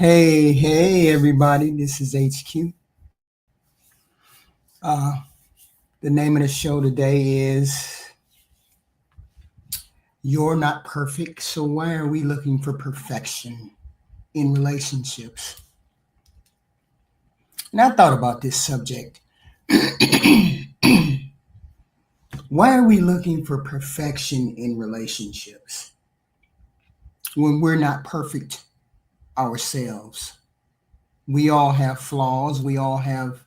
Hey, everybody. This is HQ. Uh, the name of the show today is You're Not Perfect. So, why are we looking for perfection in relationships? And I thought about this subject. Why are we looking for perfection in relationships when we're not perfect ourselves? We all have flaws, we all have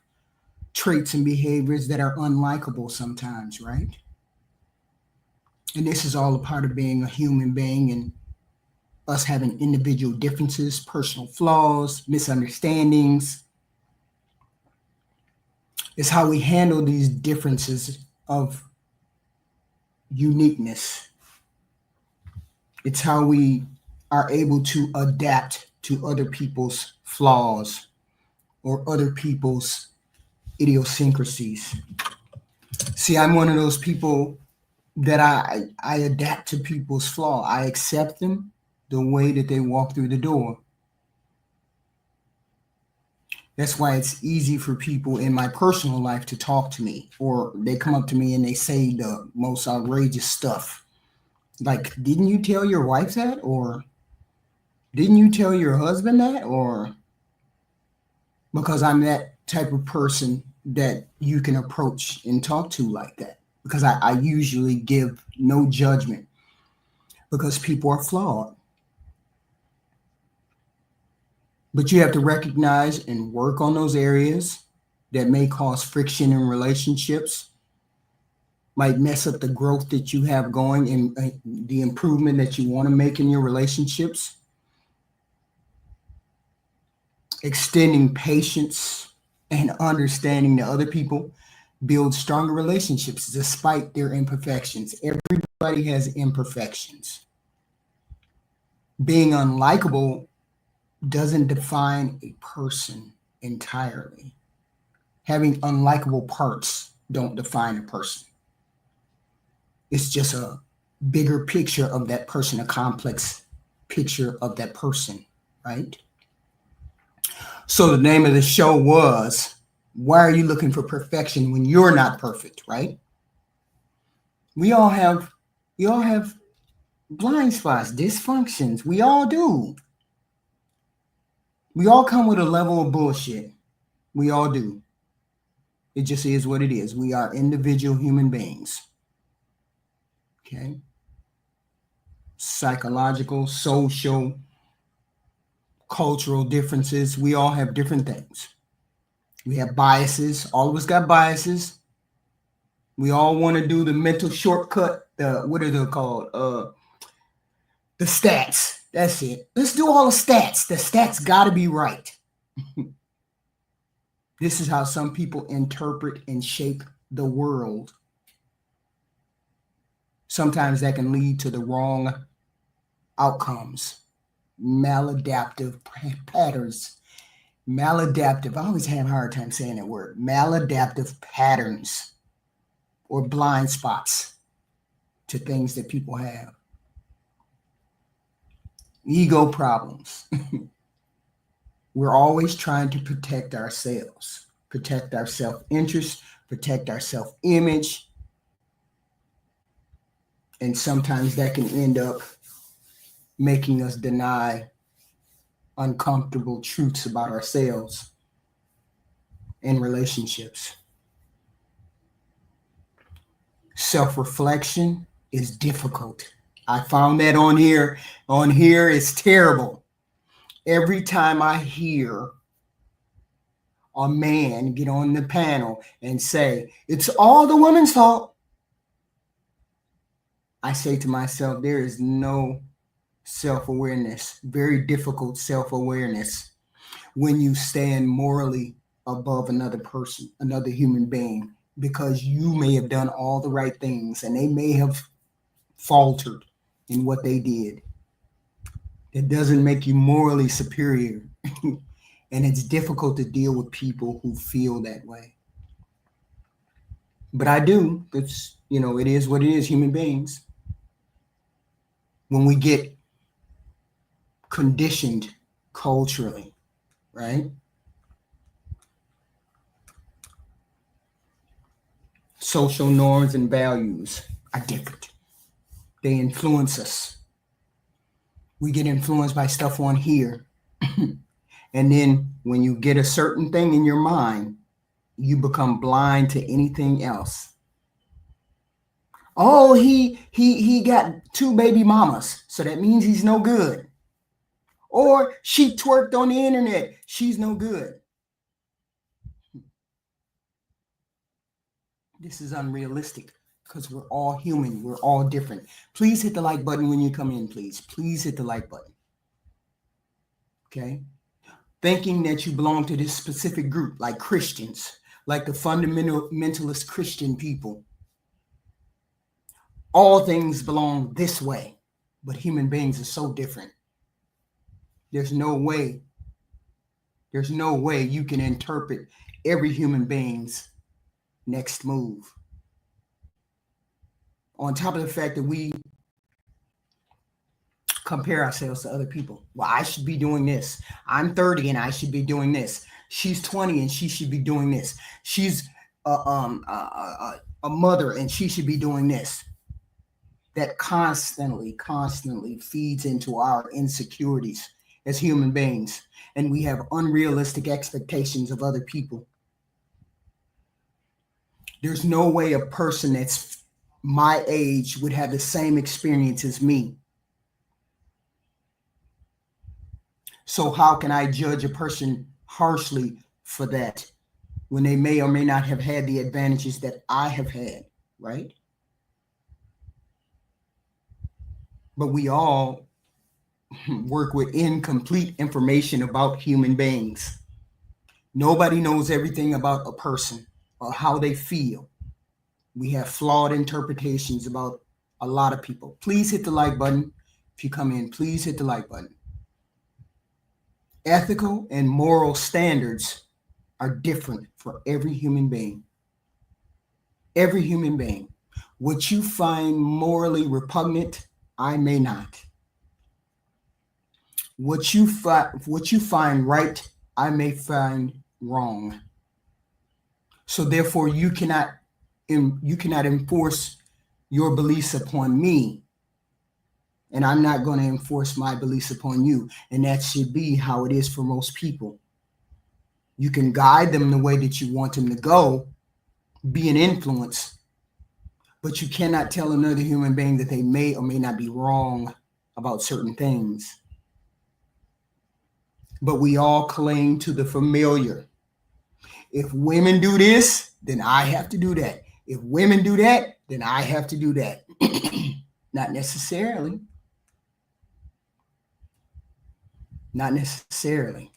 traits and behaviors that are unlikable sometimes, right? And this is all a part of being a human being and us having individual differences, personal flaws, misunderstandings. It's how we handle these differences of uniqueness. It's how we are able to adapt to other people's flaws or other people's idiosyncrasies. See, I'm one of those people that I adapt to people's flaw. I accept them the way that they walk through the door. That's why it's easy for people in my personal life to talk to me, or they come up to me and they say the most outrageous stuff. Like, didn't you tell your wife that? Or didn't you tell your husband that? Or because I'm that type of person that you can approach and talk to like that. Because I usually give no judgment because people are flawed. But you have to recognize and work on those areas that may cause friction in relationships, might mess up the growth that you have going and the improvement that you want to make in your relationships. Extending patience and understanding to other people builds stronger relationships despite their imperfections. Everybody has imperfections. Being unlikable doesn't define a person entirely. Having unlikable parts don't define a person. It's just a bigger picture of that person, a complex picture of that person, right? So the name of the show was, why are you looking for perfection when you're not perfect, right? We all have blind spots, dysfunctions. We all do. We all come with a level of bullshit. We all do. It just is what it is. We are individual human beings. Okay? Psychological, social, cultural differences. We all have different things. We have biases. All of us got biases. We all want to do the mental shortcut. What are they called? The stats. That's it. Let's do all the stats. The stats got to be right. This is how some people interpret and shape the world. Sometimes that can lead to the wrong outcomes. Maladaptive patterns. Maladaptive. I always have a hard time saying that word. Maladaptive patterns or blind spots to things that people have. Ego problems. We're always trying to protect ourselves, protect our self-interest, protect our self-image. And sometimes that can end up making us deny uncomfortable truths about ourselves in relationships. Self-reflection is difficult. I found that on here. On here is terrible. Every time I hear a man get on the panel and say, it's all the woman's fault, I say to myself, there is no self-awareness, very difficult self-awareness when you stand morally above another person, another human being, because you may have done all the right things and they may have faltered in what they did. It doesn't make you morally superior. And it's difficult to deal with people who feel that way. But I do. It's, it is what it is, human beings. When we get conditioned culturally, right? Social norms and values are different. They influence us. We get influenced by stuff on here. And then when you get a certain thing in your mind, you become blind to anything else. Oh, he got 2 baby mamas, so that means he's no good. Or she twerked on the internet, she's no good. This is unrealistic because we're all human. We're all different. Please hit the like button when you come in, please. Please hit the like button. Okay? Thinking that you belong to this specific group, like Christians, like the fundamentalist Christian people. All things belong this way, but human beings are so different. There's no way you can interpret every human being's next move. On top of the fact that we compare ourselves to other people. Well, I should be doing this. I'm 30 and I should be doing this. She's 20 and she should be doing this. She's a mother and she should be doing this. That constantly feeds into our insecurities as human beings. And we have unrealistic expectations of other people. There's no way a person that's my age would have the same experience as me. So how can I judge a person harshly for that when they may or may not have had the advantages that I have had, right? But we all work with incomplete information about human beings. Nobody knows everything about a person or how they feel. We have flawed interpretations about a lot of people. Please hit the like button. If you come in, please hit the like button. Ethical and moral standards are different for every human being. Every human being. What you find morally repugnant, I may not. What you find right, I may find wrong. So therefore, you cannot enforce your beliefs upon me, and I'm not going to enforce my beliefs upon you. And that should be how it is for most people. You can guide them the way that you want them to go, be an influence, but you cannot tell another human being that they may or may not be wrong about certain things. But we all cling to the familiar. If women do this, then I have to do that. If women do that, then I have to do that. Not necessarily. Not necessarily.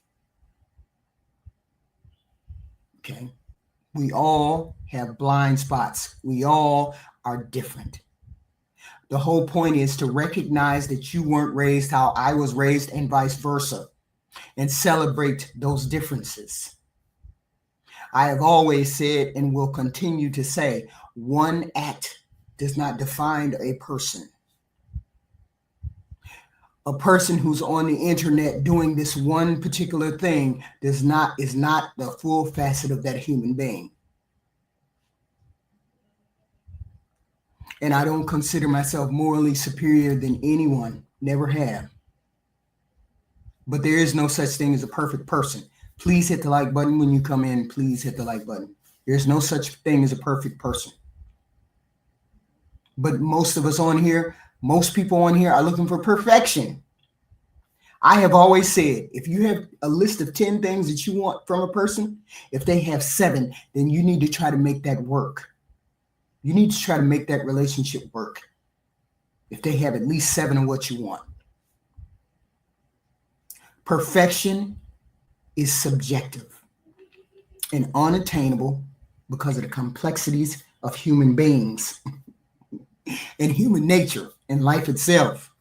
Okay. We all have blind spots. We all are different. The whole point is to recognize that you weren't raised how I was raised and vice versa, and celebrate those differences. I have always said and will continue to say, one act does not define a person. A person who's on the internet doing this one particular thing is not the full facet of that human being. And I don't consider myself morally superior than anyone, never have. But there is no such thing as a perfect person. Please hit the like button when you come in. Please hit the like button. There's no such thing as a perfect person. But most people on here are looking for perfection. I have always said, if you have a list of 10 things that you want from a person, if they have 7, then you need to try to make that work. You need to try to make that relationship work. If they have at least 7 of what you want. Perfection is subjective and unattainable because of the complexities of human beings and human nature and life itself.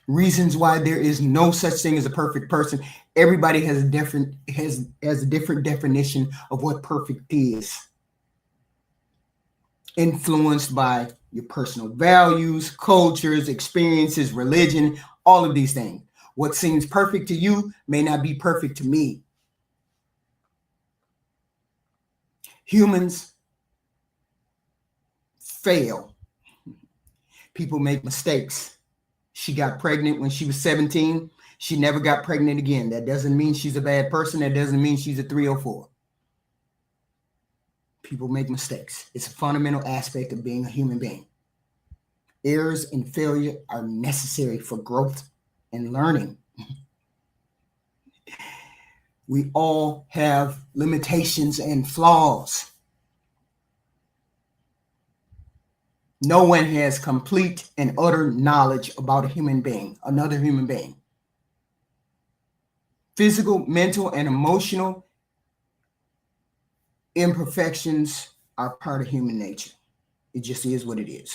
Reasons why there is no such thing as a perfect person. Everybody has a different definition of what perfect is. Influenced by your personal values, cultures, experiences, religion, all of these things. What seems perfect to you may not be perfect to me. Humans fail. People make mistakes. She got pregnant when she was 17. She never got pregnant again. That doesn't mean she's a bad person. That doesn't mean she's a 304. People make mistakes. It's a fundamental aspect of being a human being. Errors and failure are necessary for growth and learning. We all have limitations and flaws. No one has complete and utter knowledge about a human being, another human being. Physical, mental, and emotional imperfections are part of human nature. It just is what it is.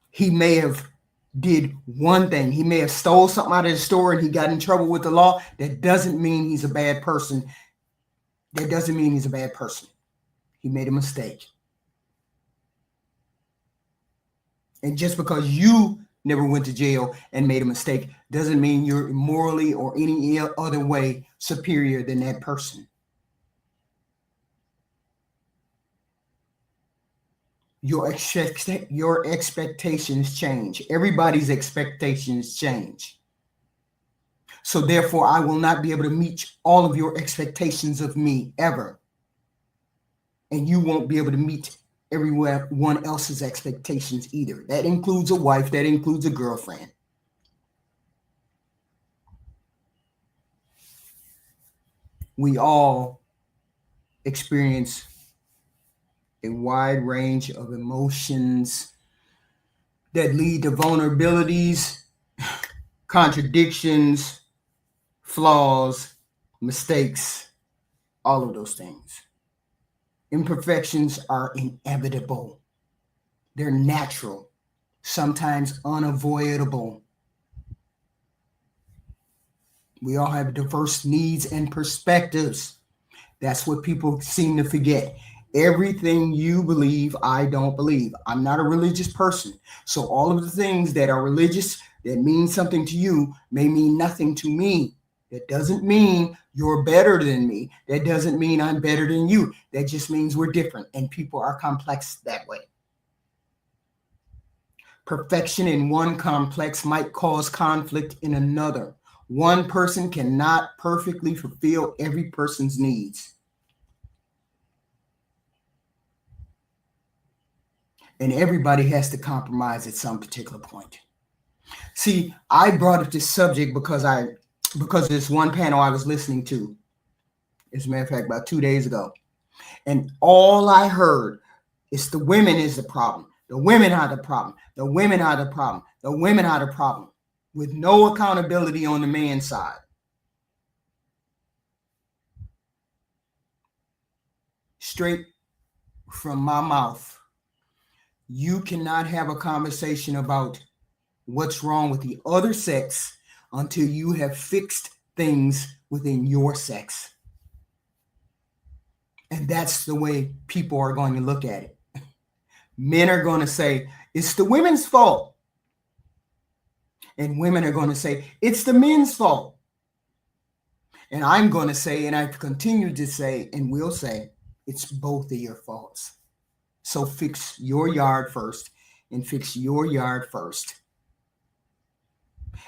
He may have did one thing. He may have stole something out of the store and he got in trouble with the law. That doesn't mean he's a bad person. That doesn't mean he's a bad person. He made a mistake. And just because you never went to jail and made a mistake doesn't mean you're morally or any other way superior than that person. Your expectations change. Everybody's expectations change. So therefore, I will not be able to meet all of your expectations of me ever. And you won't be able to meet everyone else's expectations either. That includes a wife, that includes a girlfriend. We all experience a wide range of emotions that lead to vulnerabilities, contradictions, flaws, mistakes, all of those things. Imperfections are inevitable. They're natural, sometimes unavoidable. We all have diverse needs and perspectives. That's what people seem to forget. Everything you believe, I don't believe. I'm not a religious person. So all of the things that are religious, that mean something to you, may mean nothing to me. That doesn't mean you're better than me. That doesn't mean I'm better than you. That just means we're different, and people are complex that way. Perfection in one complex might cause conflict in another. One person cannot perfectly fulfill every person's needs. And everybody has to compromise at some particular point. See, I brought up this subject because this one panel I was listening to, as a matter of fact, about 2 days ago. And all I heard is the women is the problem. The women are the problem. The women are the problem. The women are the problem. With no accountability on the man's side. Straight from my mouth. You cannot have a conversation about what's wrong with the other sex until you have fixed things within your sex. And that's the way people are going to look at it. Men are going to say, it's the women's fault. And women are going to say, it's the men's fault. And I'm going to say, and I've continued to say, and will say, it's both of your faults. So fix your yard first, and fix your yard first.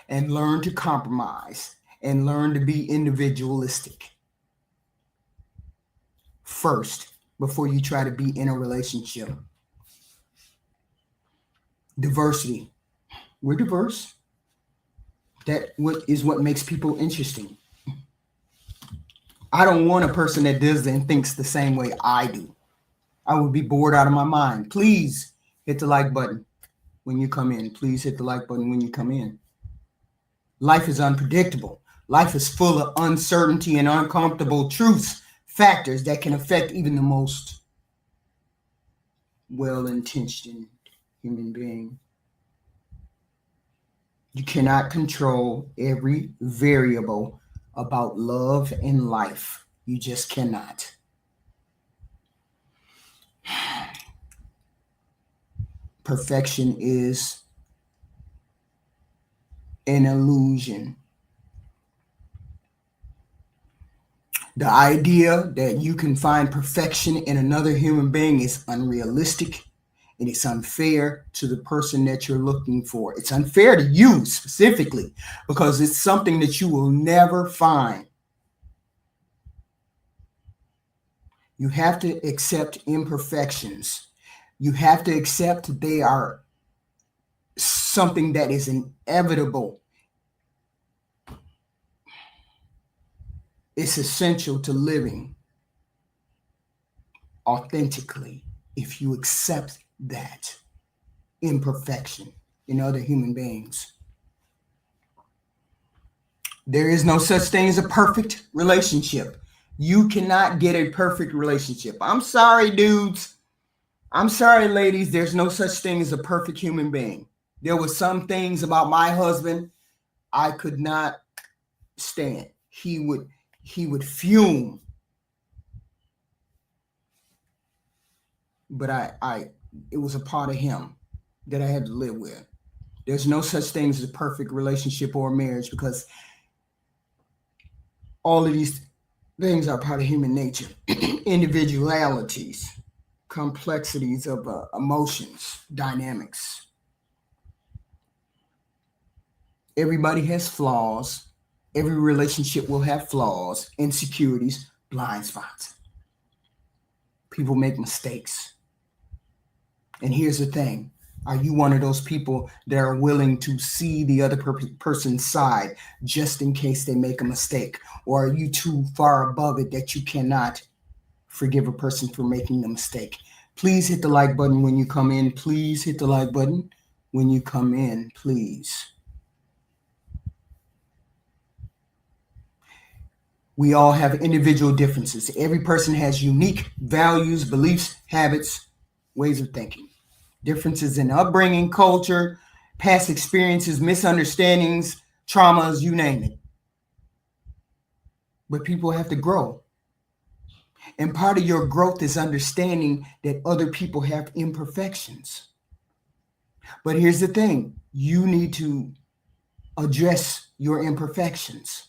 And learn to compromise, and learn to be individualistic first before you try to be in a relationship. Diversity. We're diverse. That is what makes people interesting. I don't want a person that does and thinks the same way I do. I would be bored out of my mind. Please hit the like button when you come in. Please hit the like button when you come in. Life is unpredictable. Life is full of uncertainty and uncomfortable truths, factors that can affect even the most well-intentioned human being. You cannot control every variable about love and life. You just cannot. Perfection is an illusion. The idea that you can find perfection in another human being is unrealistic, and it's unfair to the person that you're looking for. It's unfair to you specifically because it's something that you will never find. You have to accept imperfections. You have to accept they are something that is inevitable. It's essential to living authentically if you accept that imperfection in other human beings. There is no such thing as a perfect relationship. You cannot get a perfect relationship. I'm sorry, dudes. I'm sorry, ladies. There's no such thing as a perfect human being. There were some things about my husband I could not stand. He would fume. But it was a part of him that I had to live with. There's no such thing as a perfect relationship or marriage because all of these things are part of human nature. Individualities, complexities of emotions, dynamics. Everybody has flaws. Every relationship will have flaws, insecurities, blind spots. People make mistakes. And here's the thing. Are you one of those people that are willing to see the other person's side just in case they make a mistake? Or are you too far above it that you cannot forgive a person for making a mistake? Please hit the like button when you come in. Please hit the like button when you come in, please. We all have individual differences. Every person has unique values, beliefs, habits, ways of thinking. Differences in upbringing, culture, past experiences, misunderstandings, traumas, you name it. But people have to grow. And part of your growth is understanding that other people have imperfections. But here's the thing. You need to address your imperfections.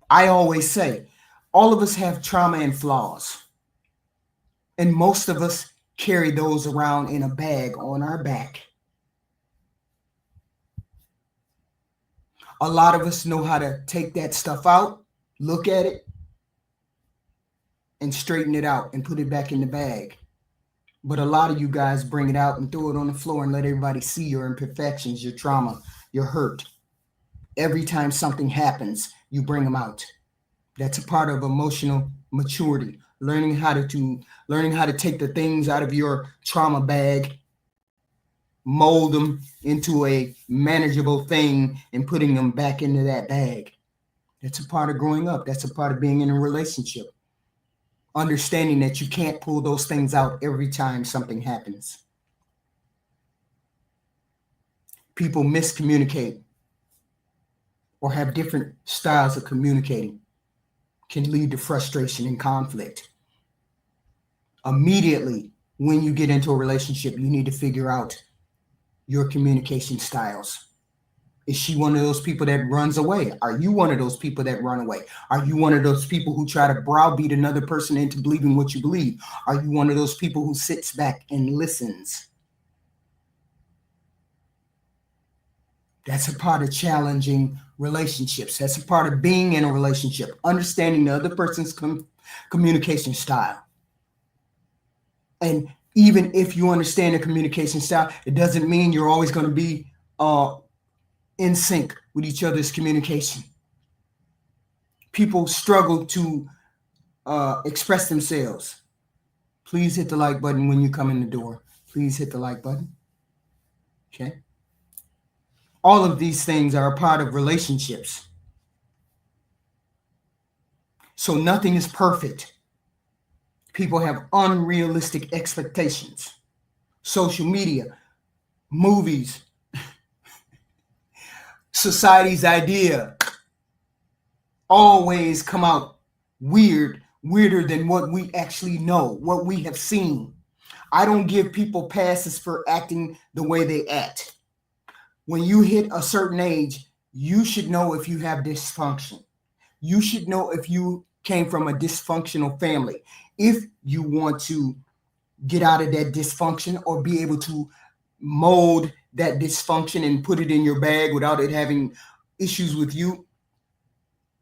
I always say, all of us have trauma and flaws. And most of us carry those around in a bag on our back. A lot of us know how to take that stuff out, look at it, and straighten it out and put it back in the bag. But a lot of you guys bring it out and throw it on the floor and let everybody see your imperfections, your trauma, your hurt. Every time something happens, you bring them out. That's a part of emotional maturity. Learning how to take the things out of your trauma bag, mold them into a manageable thing, and putting them back into that bag. That's a part of growing up. That's a part of being in a relationship. Understanding that you can't pull those things out every time something happens. People miscommunicate or have different styles of communicating. Can lead to frustration and conflict. Immediately, when you get into a relationship, you need to figure out your communication styles. Is she one of those people that runs away? Are you one of those people that run away? Are you one of those people who try to browbeat another person into believing what you believe? Are you one of those people who sits back and listens? That's a part of challenging relationships. That's a part of being in a relationship, understanding the other person's communication style. And even if you understand the communication style, it doesn't mean you're always going to be in sync with each other's communication. People struggle to express themselves. Please hit the like button when you come in the door. Please hit the like button. Okay. All of these things are a part of relationships. So nothing is perfect. People have unrealistic expectations. Social media, movies, society's idea always come out weirder than what we actually know, what we have seen. I don't give people passes for acting the way they act. When you hit a certain age, you should know if you have dysfunction. You should know if you came from a dysfunctional family. If you want to get out of that dysfunction or be able to mold that dysfunction and put it in your bag without it having issues with you,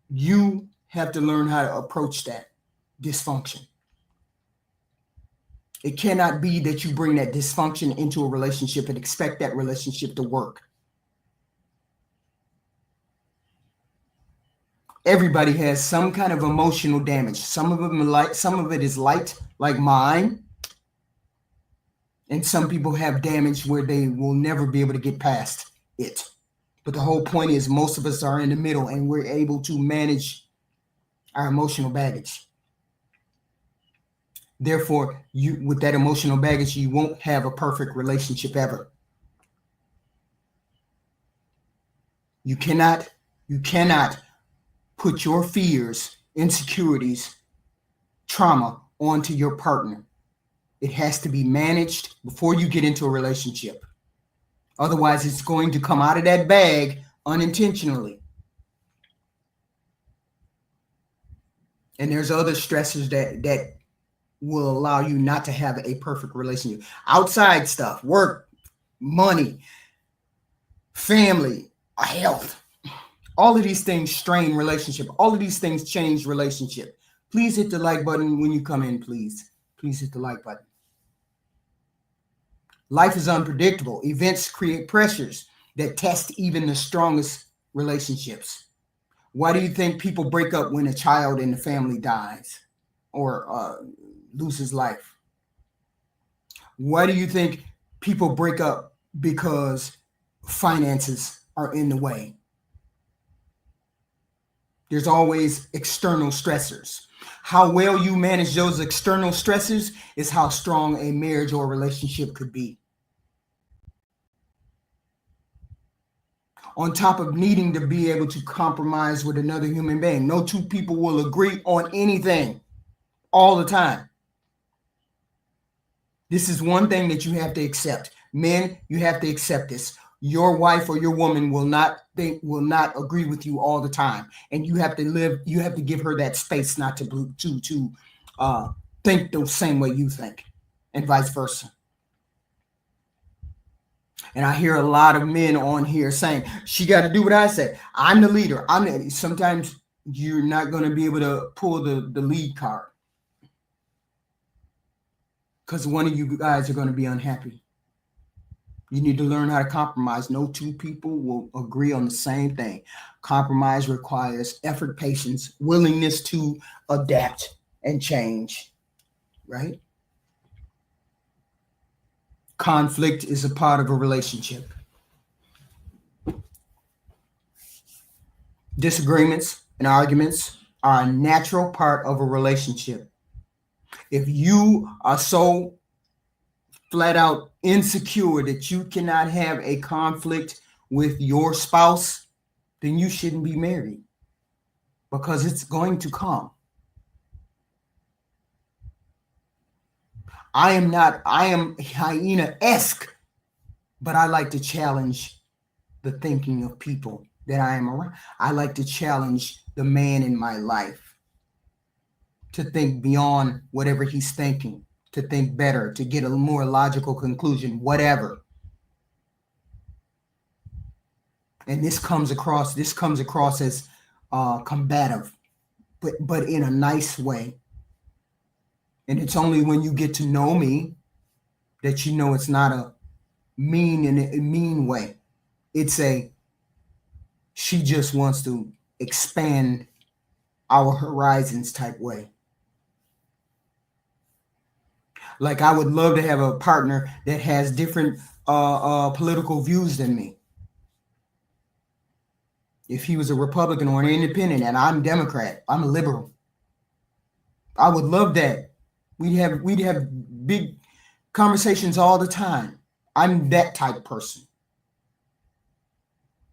you have to learn how to approach that dysfunction. It cannot be that you bring that dysfunction into a relationship and expect that relationship to work. Everybody has some kind of emotional damage. Some of it is light, like mine. And some people have damage where they will never be able to get past it. But the whole point is most of us are in the middle and we're able to manage our emotional baggage. Therefore, with that emotional baggage, you won't have a perfect relationship ever. You cannot put your fears, insecurities, trauma onto your partner. It has to be managed before you get into a relationship. Otherwise, it's going to come out of that bag unintentionally. And there's other stressors that will allow you not to have a perfect relationship. Outside stuff, work, money, family, health. All of these things strain relationship. All of these things change relationship. Please hit the like button when you come in, please. Please hit the like button. Life is unpredictable. Events create pressures that test even the strongest relationships. Why do you think people break up when a child in the family dies or loses life? Why do you think people break up? Because finances are in the way. There's always external stressors. How well you manage those external stressors is how strong a marriage or relationship could be. On top of needing to be able to compromise with another human being. No two people will agree on anything all the time. This is one thing that you have to accept. Men, you have to accept this. Your wife or your woman will not agree with you all the time. And you have to give her that space not to think the same way you think, and vice versa. And I hear a lot of men on here saying, she got to do what I say. I'm the leader. Sometimes you're not going to be able to pull the lead card because one of you guys are going to be unhappy. You need to learn how to compromise. No two people will agree on the same thing. Compromise requires effort, patience, willingness to adapt and change, right? Conflict is a part of a relationship. Disagreements and arguments are a natural part of a relationship. If you are so flat out insecure that you cannot have a conflict with your spouse, then you shouldn't be married, because it's going to come. I am hyena-esque, but I like to challenge the thinking of people that I am around. I like to challenge the man in my life to think beyond whatever he's thinking, to think better, to get a more logical conclusion, whatever. And this comes across as combative, but in a nice way. And it's only when you get to know me that you know it's not a mean way. It's she just wants to expand our horizons type way. Like, I would love to have a partner that has different political views than me. If he was a Republican or an independent and I'm Democrat, I'm a liberal, I would love that. We'd have big conversations all the time. I'm that type of person.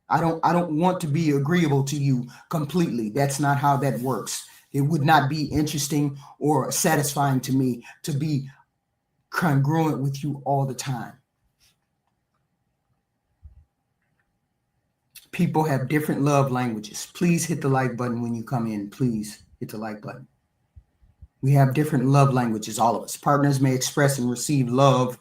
I don't want to be agreeable to you completely. That's not how that works. It would not be interesting or satisfying to me to be congruent with you all the time. People have different love languages. Please hit the like button when you come in. Please hit the like button. We have different love languages, all of us. Partners may express and receive love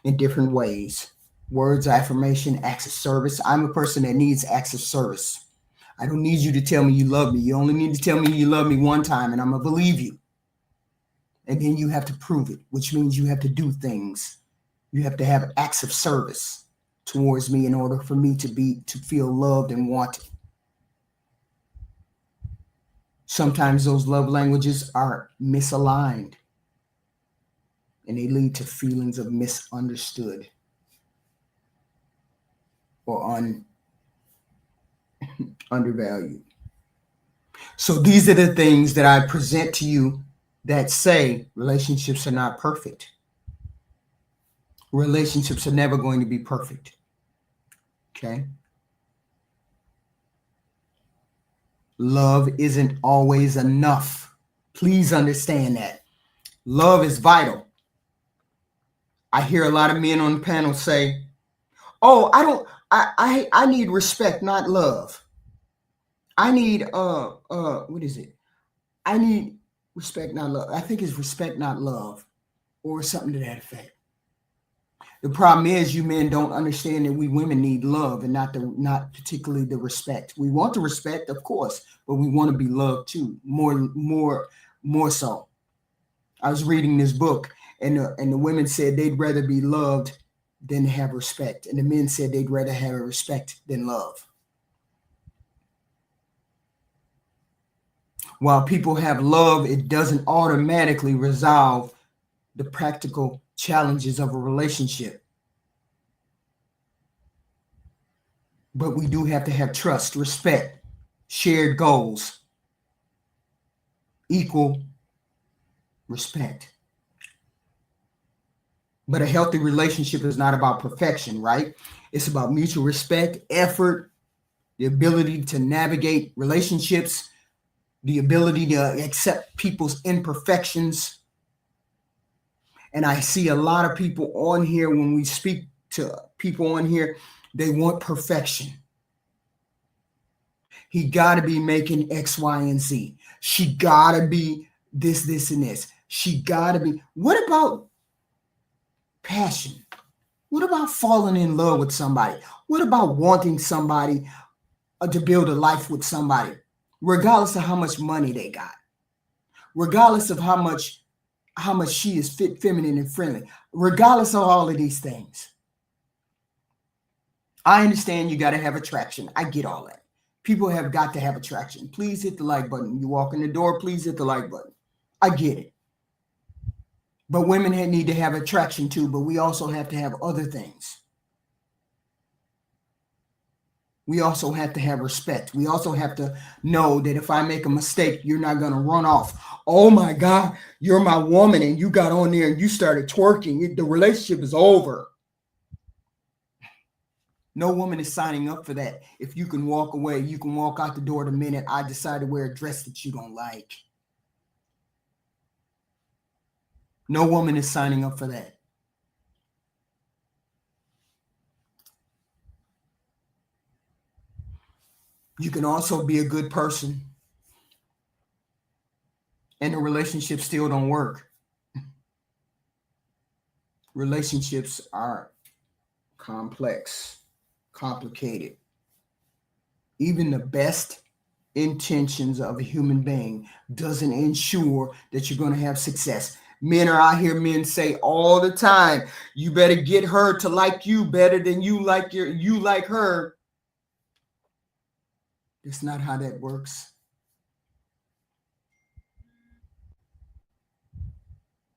in different ways. Words, affirmation, acts of service. I'm a person that needs acts of service. I don't need you to tell me you love me. You only need to tell me you love me one time, and I'm going to believe you. And then you have to prove it, which means you have to do things. You have to have acts of service towards me in order for me to feel loved and wanted. Sometimes those love languages are misaligned, and they lead to feelings of misunderstood or undervalued. So these are the things that I present to you that say relationships are not perfect. Relationships are never going to be perfect. Okay? Love isn't always enough. Please understand that. Love is vital. I hear a lot of men on the panel say, "Oh, I need respect, not love. I need what is it? I need respect, not love." I think it's respect, not love, or something to that effect. The problem is you men don't understand that we women need love and not particularly the respect. We want the respect, of course, but we want to be loved too, more so. I was reading this book, and the women said they'd rather be loved than have respect, and the men said they'd rather have respect than love. While people have love, it doesn't automatically resolve the practical challenges of a relationship. But we do have to have trust, respect, shared goals, equal respect. But a healthy relationship is not about perfection, right? It's about mutual respect, effort, the ability to navigate relationships, the ability to accept people's imperfections. And I see a lot of people on here, when we speak to people on here, they want perfection. He got to be making X, Y, and Z. She got to be this, and this. She got to be. What about passion? What about falling in love with somebody? What about wanting somebody to build a life with somebody, regardless of how much money they got, regardless of how much she is fit, feminine, and friendly, regardless of all of these things? I understand you got to have attraction. I get all that. People have got to have attraction. Please hit the like button. You walk in the door, please hit the like button. I get it. But women need to have attraction too, but we also have to have other things. We also have to have respect. We also have to know that if I make a mistake, you're not going to run off. "Oh my God, you're my woman," and you got on there and you started twerking. The relationship is over. No woman is signing up for that. If you can walk away, you can walk out the door the minute I decide to wear a dress that you don't like. No woman is signing up for that. You can also be a good person and the relationship still don't work. Relationships are complex, complicated. Even the best intentions of a human being doesn't ensure that you're going to have success. Men are out here, men say all the time, you better get her to like you better than you like her. That's not how that works.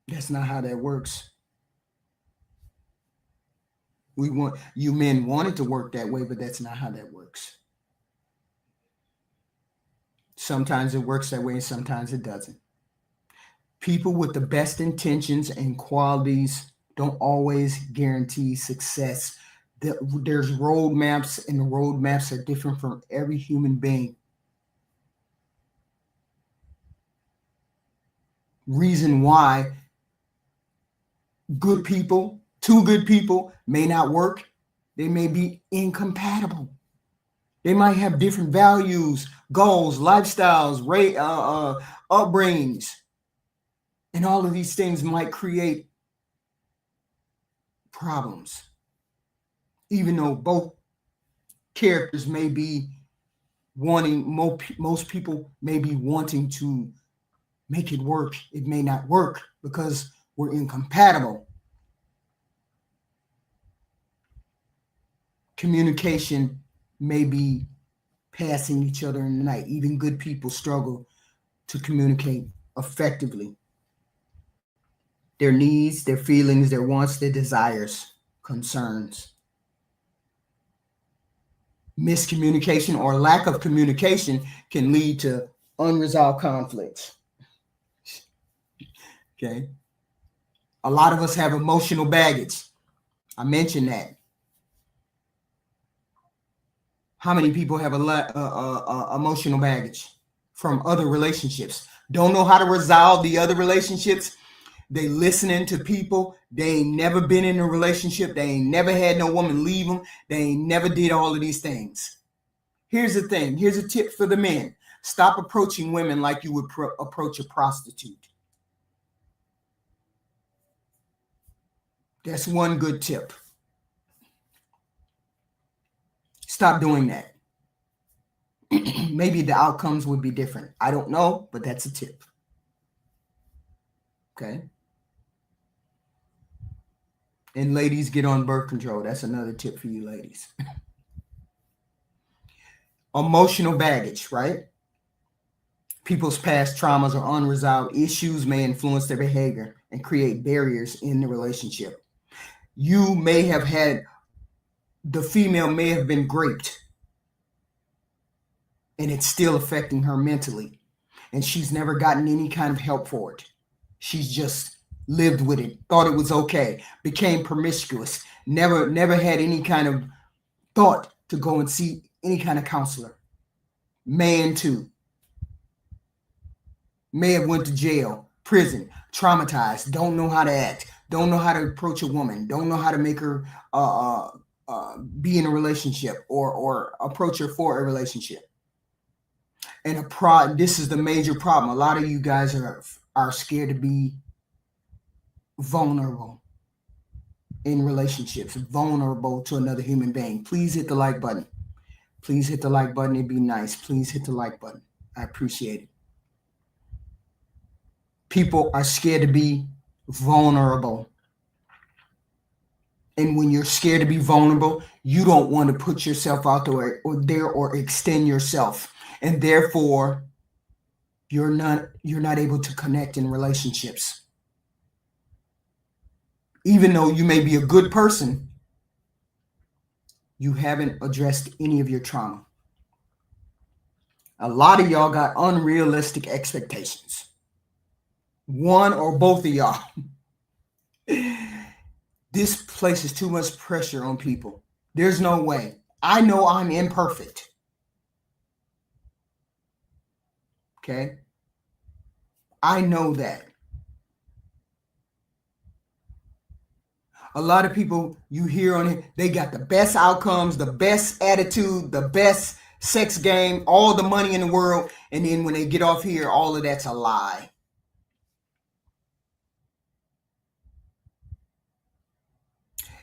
That's not how that works. You men want it to work that way, but that's not how that works. Sometimes it works that way and sometimes it doesn't. People with the best intentions and qualities don't always guarantee success. There's roadmaps, and the roadmaps are different from every human being. Reason why two good people may not work. They may be incompatible. They might have different values, goals, lifestyles, upbringings. And all of these things might create problems. Even though both characters may be wanting, most people may be wanting to make it work. It may not work because we're incompatible. Communication may be passing each other in the night. Even good people struggle to communicate effectively. Their needs, their feelings, their wants, their desires, concerns. Miscommunication or lack of communication can lead to unresolved conflicts. Okay. A lot of us have emotional baggage. I mentioned that. How many people have emotional baggage from other relationships? Don't know how to resolve the other relationships. They listening to people. They ain't never been in a relationship. They ain't never had no woman leave them. They ain't never did all of these things. Here's the thing. Here's a tip for the men. Stop approaching women like you would approach a prostitute. That's one good tip. Stop doing that. Maybe the outcomes would be different. I don't know, but that's a tip. Okay. And ladies, get on birth control. That's another tip for you ladies. Emotional baggage, right? People's past traumas or unresolved issues may influence their behavior and create barriers in the relationship. You may have had, the female may have been raped, and it's still affecting her mentally. And she's never gotten any kind of help for it. She's just lived with it, thought it was okay, became promiscuous, never had any kind of thought to go and see any kind of counselor. Man too. May have went to jail, prison, traumatized, don't know how to act, don't know how to approach a woman, don't know how to make her be in a relationship or approach her for a relationship. And this is the major problem. A lot of you guys are scared to be vulnerable in relationships, vulnerable to another human being. Please hit the like button. Please hit the like button. It'd be nice. Please hit the like button. I appreciate it. People are scared to be vulnerable. And when you're scared to be vulnerable, you don't want to put yourself out there or extend yourself. And therefore, you're not able to connect in relationships. Even though you may be a good person, you haven't addressed any of your trauma. A lot of y'all got unrealistic expectations. One or both of y'all. This places too much pressure on people. There's no way. I know I'm imperfect. Okay? I know that. A lot of people you hear on it, they got the best outcomes, the best attitude, the best sex game, all the money in the world. And then when they get off here, all of that's a lie.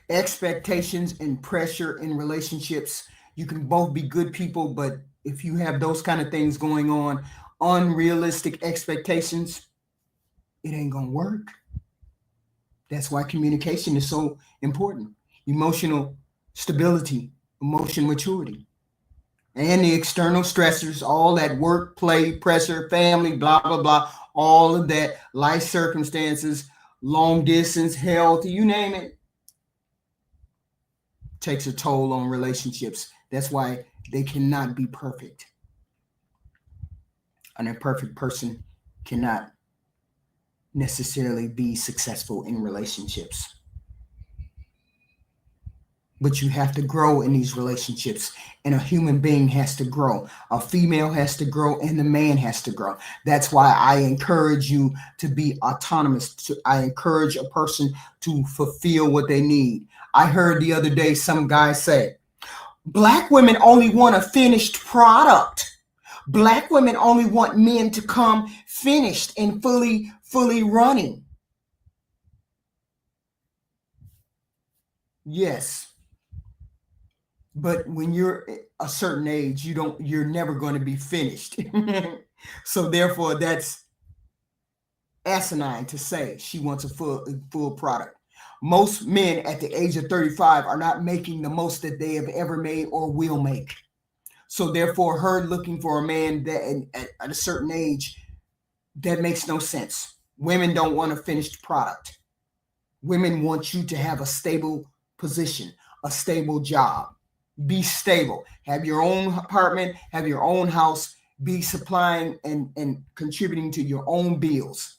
Expectations and pressure in relationships. You can both be good people, but if you have those kind of things going on, unrealistic expectations, it ain't gonna work. That's why communication is so important. Emotional stability, emotional maturity, and the external stressors, all that work, play, pressure, family, blah, blah, blah, all of that, life circumstances, long distance, health, you name it, takes a toll on relationships. That's why they cannot be perfect. An imperfect person cannot necessarily be successful in relationships. But you have to grow in these relationships, and a human being has to grow. A female has to grow, and the man has to grow. That's why I encourage you to be autonomous. I encourage a person to fulfill what they need. I heard the other day some guy say, Black women only want a finished product. Black women only want men to come finished and fully running. Yes. But when you're a certain age, you're never going to be finished. So therefore that's asinine to say she wants a full product. Most men at the age of 35 are not making the most that they have ever made or will make. So therefore, her looking for a man that at a certain age, that makes no sense. Women don't want a finished product. Women want you to have a stable position, a stable job. Be stable. Have your own apartment, have your own house, be supplying and contributing to your own bills.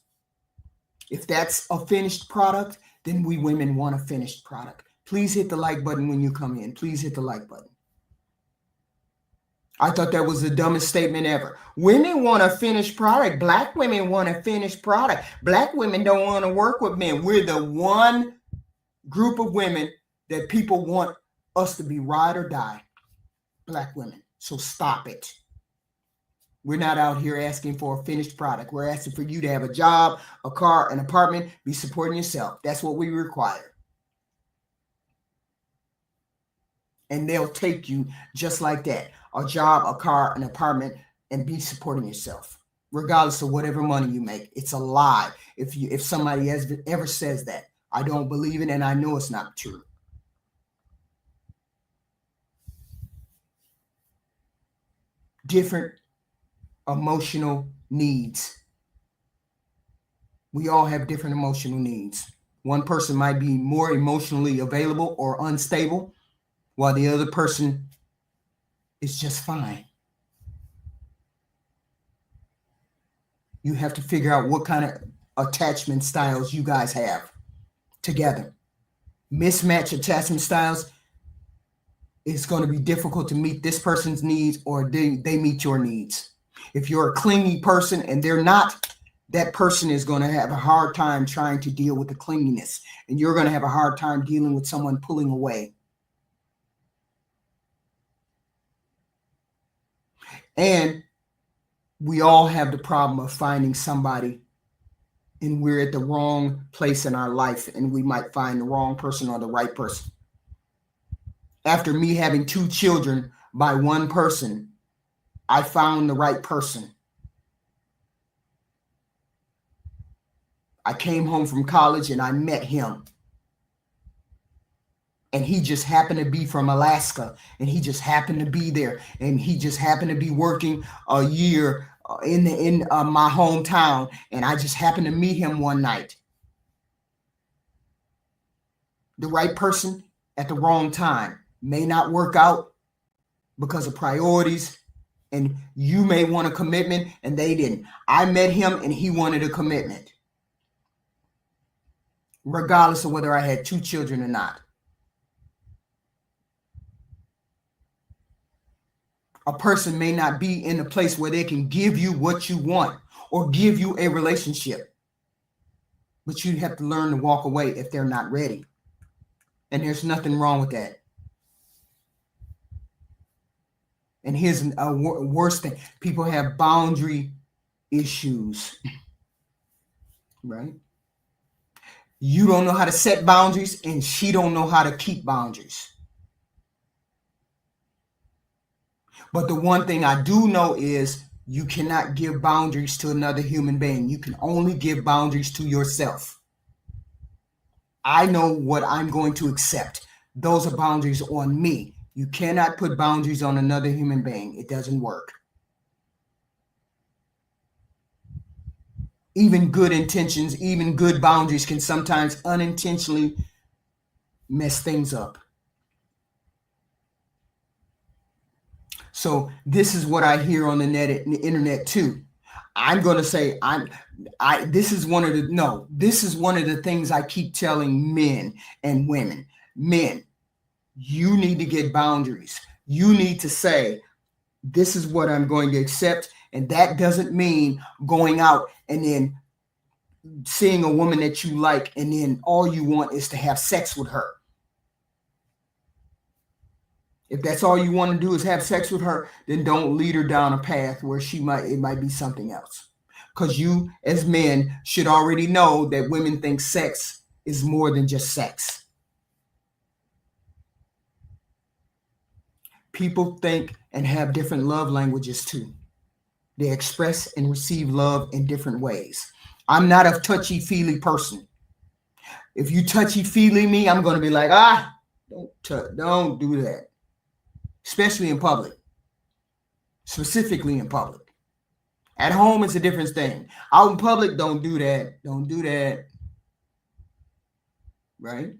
If that's a finished product, then we women want a finished product. Please hit the like button when you come in. Please hit the like button. I thought that was the dumbest statement ever. Women want a finished product. Black women want a finished product. Black women don't want to work with men. We're the one group of women that people want us to be ride or die. Black women. So stop it. We're not out here asking for a finished product. We're asking for you to have a job, a car, an apartment, be supporting yourself. That's what we require. And they'll take you just like that. A job, a car, an apartment, and be supporting yourself, regardless of whatever money you make. It's a lie. If somebody ever says that, I don't believe it, and I know it's not true. Different emotional needs. We all have different emotional needs. One person might be more emotionally available or unstable, while the other person is just fine. You have to figure out what kind of attachment styles you guys have together. Mismatch attachment styles is going to be difficult to meet this person's needs, or they meet your needs. If you're a clingy person and they're not, that person is going to have a hard time trying to deal with the clinginess, and you're going to have a hard time dealing with someone pulling away. And we all have the problem of finding somebody and we're at the wrong place in our life, and we might find the wrong person or the right person. After me having 2 children by one person, I found the right person. I came home from college and I met him. And he just happened to be from Alaska, and he just happened to be there, and he just happened to be working a year in my hometown, and I just happened to meet him one night. The right person at the wrong time may not work out because of priorities, and you may want a commitment and they didn't. I met him and he wanted a commitment, regardless of whether I had 2 children or not. A person may not be in a place where they can give you what you want or give you a relationship, but you have to learn to walk away if they're not ready. And there's nothing wrong with that. And here's a worse thing. People have boundary issues, right? You don't know how to set boundaries, and she don't know how to keep boundaries. But the one thing I do know is you cannot give boundaries to another human being. You can only give boundaries to yourself. I know what I'm going to accept. Those are boundaries on me. You cannot put boundaries on another human being. It doesn't work. Even good intentions, even good boundaries can sometimes unintentionally mess things up. So this is what I hear on the internet too. I'm going to say this is one of the things I keep telling men and women. Men, you need to get boundaries. You need to say, this is what I'm going to accept. And that doesn't mean going out and then seeing a woman that you like and then all you want is to have sex with her. If that's all you want to do is have sex with her, then don't lead her down a path where it might be something else. Because you, as men, should already know that women think sex is more than just sex. People think and have different love languages too. They express and receive love in different ways. I'm not a touchy-feely person. If you touchy-feely me, I'm going to be like, don't do that. Especially in public. Specifically in public. At home, it's a different thing. Out in public, don't do that. Don't do that. Right?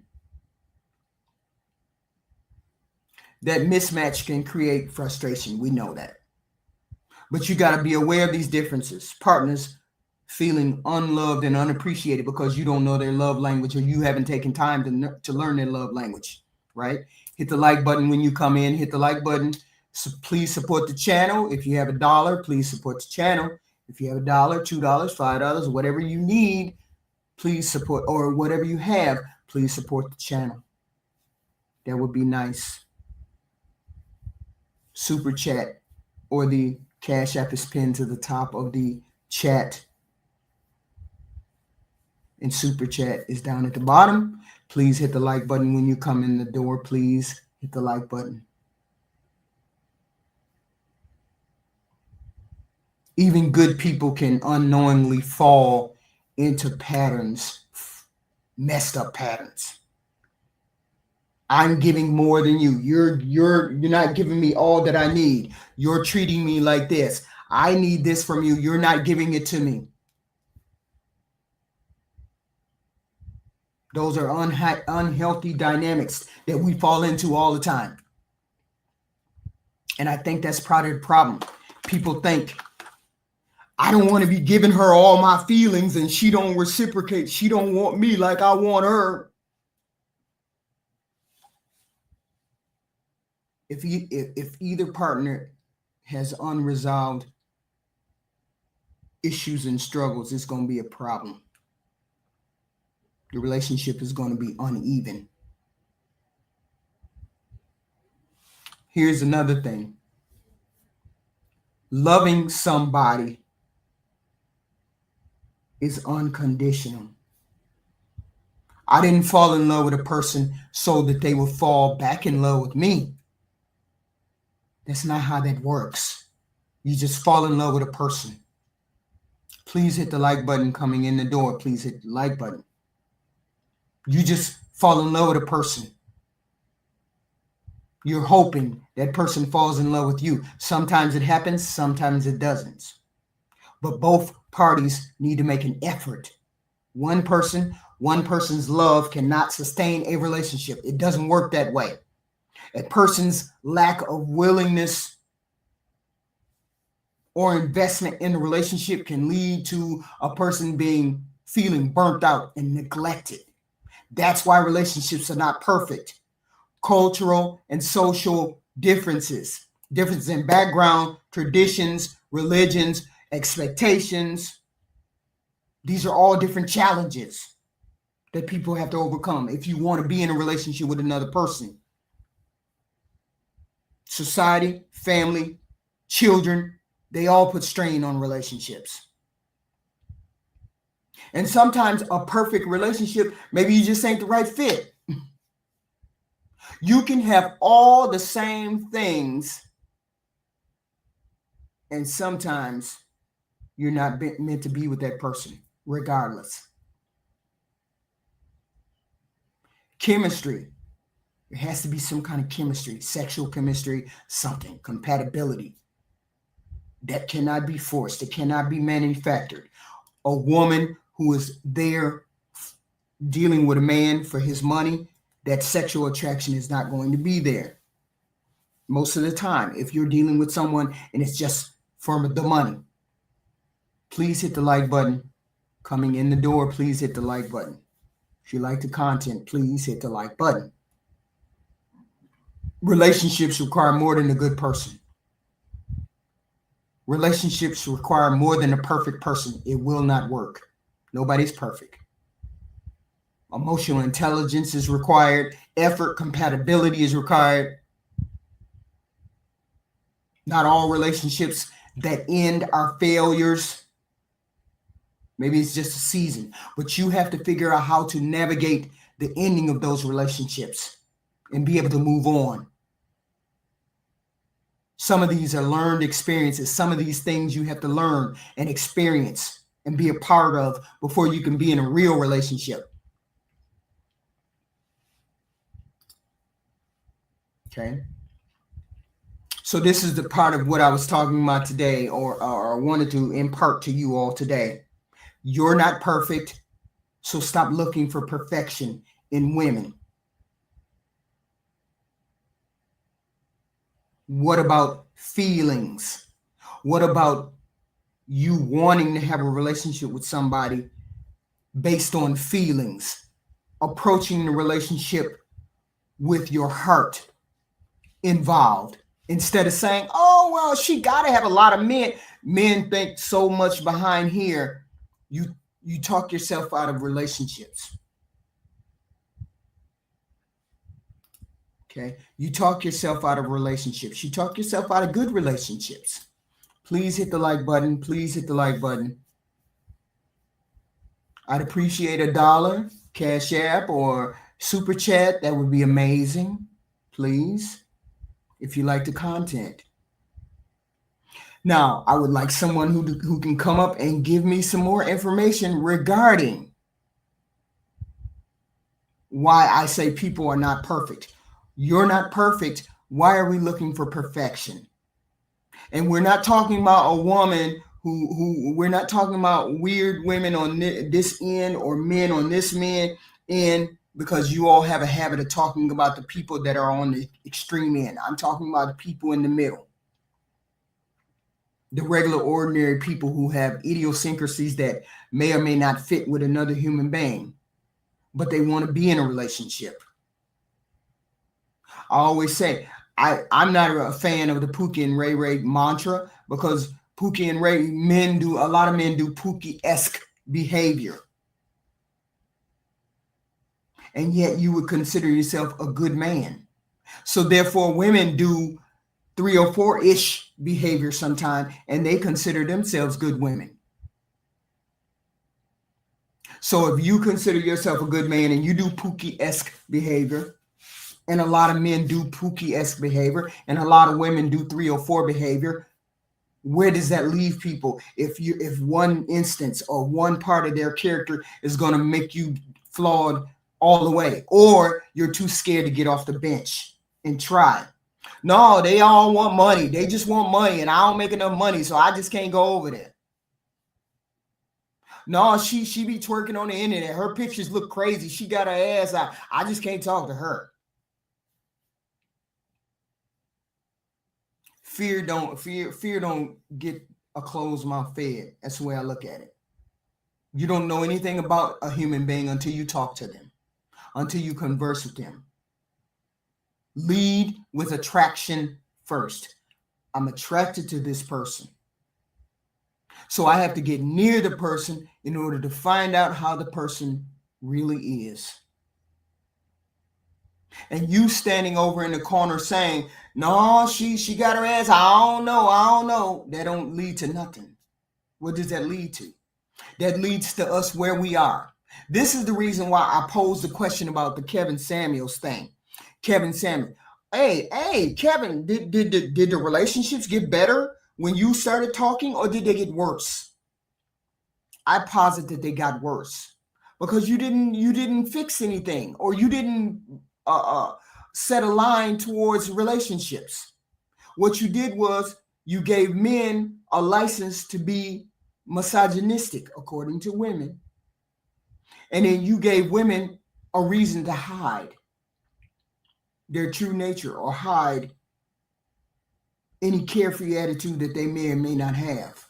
That mismatch can create frustration. We know that. But you got to be aware of these differences. Partners feeling unloved and unappreciated because you don't know their love language or you haven't taken time to learn their love language, right? Hit the like button when you come in. Hit the like button. So please support the channel. If you have $1, please support the channel. If you have $1, $2, $5, whatever you need, please support, or whatever you have, please support the channel. That would be nice. Super chat or the Cash App is pinned to the top of the chat. And super chat is down at the bottom. Please hit the like button when you come in the door. Please hit the like button. Even good people can unknowingly fall into patterns, messed up patterns. I'm giving more than you. You're not giving me all that I need. You're treating me like this. I need this from you. You're not giving it to me. Those are unhealthy dynamics that we fall into all the time. And I think that's part of the problem. People think, I don't want to be giving her all my feelings and she don't reciprocate. She don't want me like I want her. If either partner has unresolved issues and struggles, it's going to be a problem. The relationship is going to be uneven. Here's another thing. Loving somebody is unconditional. I didn't fall in love with a person so that they would fall back in love with me. That's not how that works. You just fall in love with a person. Please hit the like button coming in the door. Please hit the like button. You just fall in love with a person. You're hoping that person falls in love with you. Sometimes it happens, sometimes it doesn't. But both parties need to make an effort. One person's love cannot sustain a relationship. It doesn't work that way. A person's lack of willingness or investment in the relationship can lead to a person feeling burnt out and neglected. That's why relationships are not perfect. Cultural and social differences in background, traditions, religions, expectations. These are all different challenges that people have to overcome if you want to be in a relationship with another person. Society, family, children, they all put strain on relationships. And sometimes a perfect relationship, maybe you just ain't the right fit. You can have all the same things, and sometimes you're not meant to be with that person, regardless. Chemistry. There has to be some kind of chemistry, sexual chemistry, something, compatibility. That cannot be forced. It cannot be manufactured. A woman who is there dealing with a man for his money, that sexual attraction is not going to be there. Most of the time, if you're dealing with someone and it's just for the money, please hit the like button. Coming in the door, please hit the like button. If you like the content, please hit the like button. Relationships require more than a good person. Relationships require more than a perfect person. It will not work. Nobody's perfect. Emotional intelligence is required. Effort, compatibility is required. Not all relationships that end are failures. Maybe it's just a season, but you have to figure out how to navigate the ending of those relationships and be able to move on. Some of these are learned experiences. Some of these things you have to learn and experience and be a part of before you can be in a real relationship. Okay. So this is the part of what I was talking about today, or wanted to impart to you all today. You're not perfect, so stop looking for perfection in women. What about feelings? What about you wanting to have a relationship with somebody based on feelings? Approaching the relationship with your heart involved instead of saying, oh, well, she got to have a lot of men. Men think so much behind here. You talk yourself out of relationships. Okay. You talk yourself out of relationships. You talk yourself out of good relationships. Please hit the like button. Please hit the like button. I'd appreciate $1, Cash App or Super Chat. That would be amazing. Please, if you like the content. Now, I would like someone who can come up and give me some more information regarding why I say people are not perfect. You're not perfect. Why are we looking for perfection? And we're not talking about a woman who we're not talking about weird women on this end or men on this end, because you all have a habit of talking about the people that are on the extreme end. I'm talking about the people in the middle. The regular, ordinary people who have idiosyncrasies that may or may not fit with another human being, but they want to be in a relationship. I always say, I'm not a fan of the Pookie and Ray Ray mantra, because Pookie and Ray, a lot of men do Pookie-esque behavior. And yet you would consider yourself a good man. So therefore, women do 3 or 4-ish behavior sometime, and they consider themselves good women. So if you consider yourself a good man and you do Pookie-esque behavior, and a lot of men do Pookie-esque behavior, and a lot of women do 3 or 4 behavior, where does that leave people? If one instance or one part of their character is going to make you flawed all the way, or you're too scared to get off the bench and try. No, they all want money. They just want money, and I don't make enough money, so I just can't go over there. No, she be twerking on the internet. Her pictures look crazy. She got her ass out. I just can't talk to her. Fear don't get a closed mouth fed. That's the way I look at it. You don't know anything about a human being until you talk to them, until you converse with them. Lead with attraction first. I'm attracted to this person. So I have to get near the person in order to find out how the person really is. And you standing over in the corner saying, no, she got her ass, I don't know. That don't lead to nothing. What does that lead to? That leads to us where we are. This is the reason why I posed the question about the Kevin Samuels thing. Kevin Samuels. Hey, Kevin, did the relationships get better when you started talking, or did they get worse? I posit that they got worse because you didn't fix anything, or you didn't set a line towards relationships. What you did was you gave men a license to be misogynistic, according to women. And then you gave women a reason to hide their true nature or hide any carefree attitude that they may or may not have.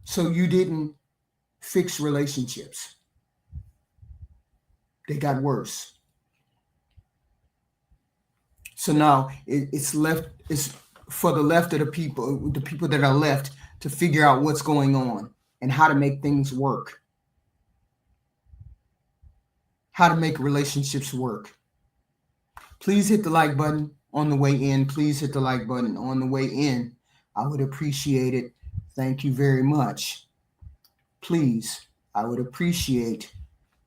So you didn't fix relationships. They got worse. So now it's for the left of the people that are left, to figure out what's going on and how to make things work. How to make relationships work. Please hit the like button. on the way in, please hit the like button on the way in. I would appreciate it. Thank you very much. Please, I would appreciate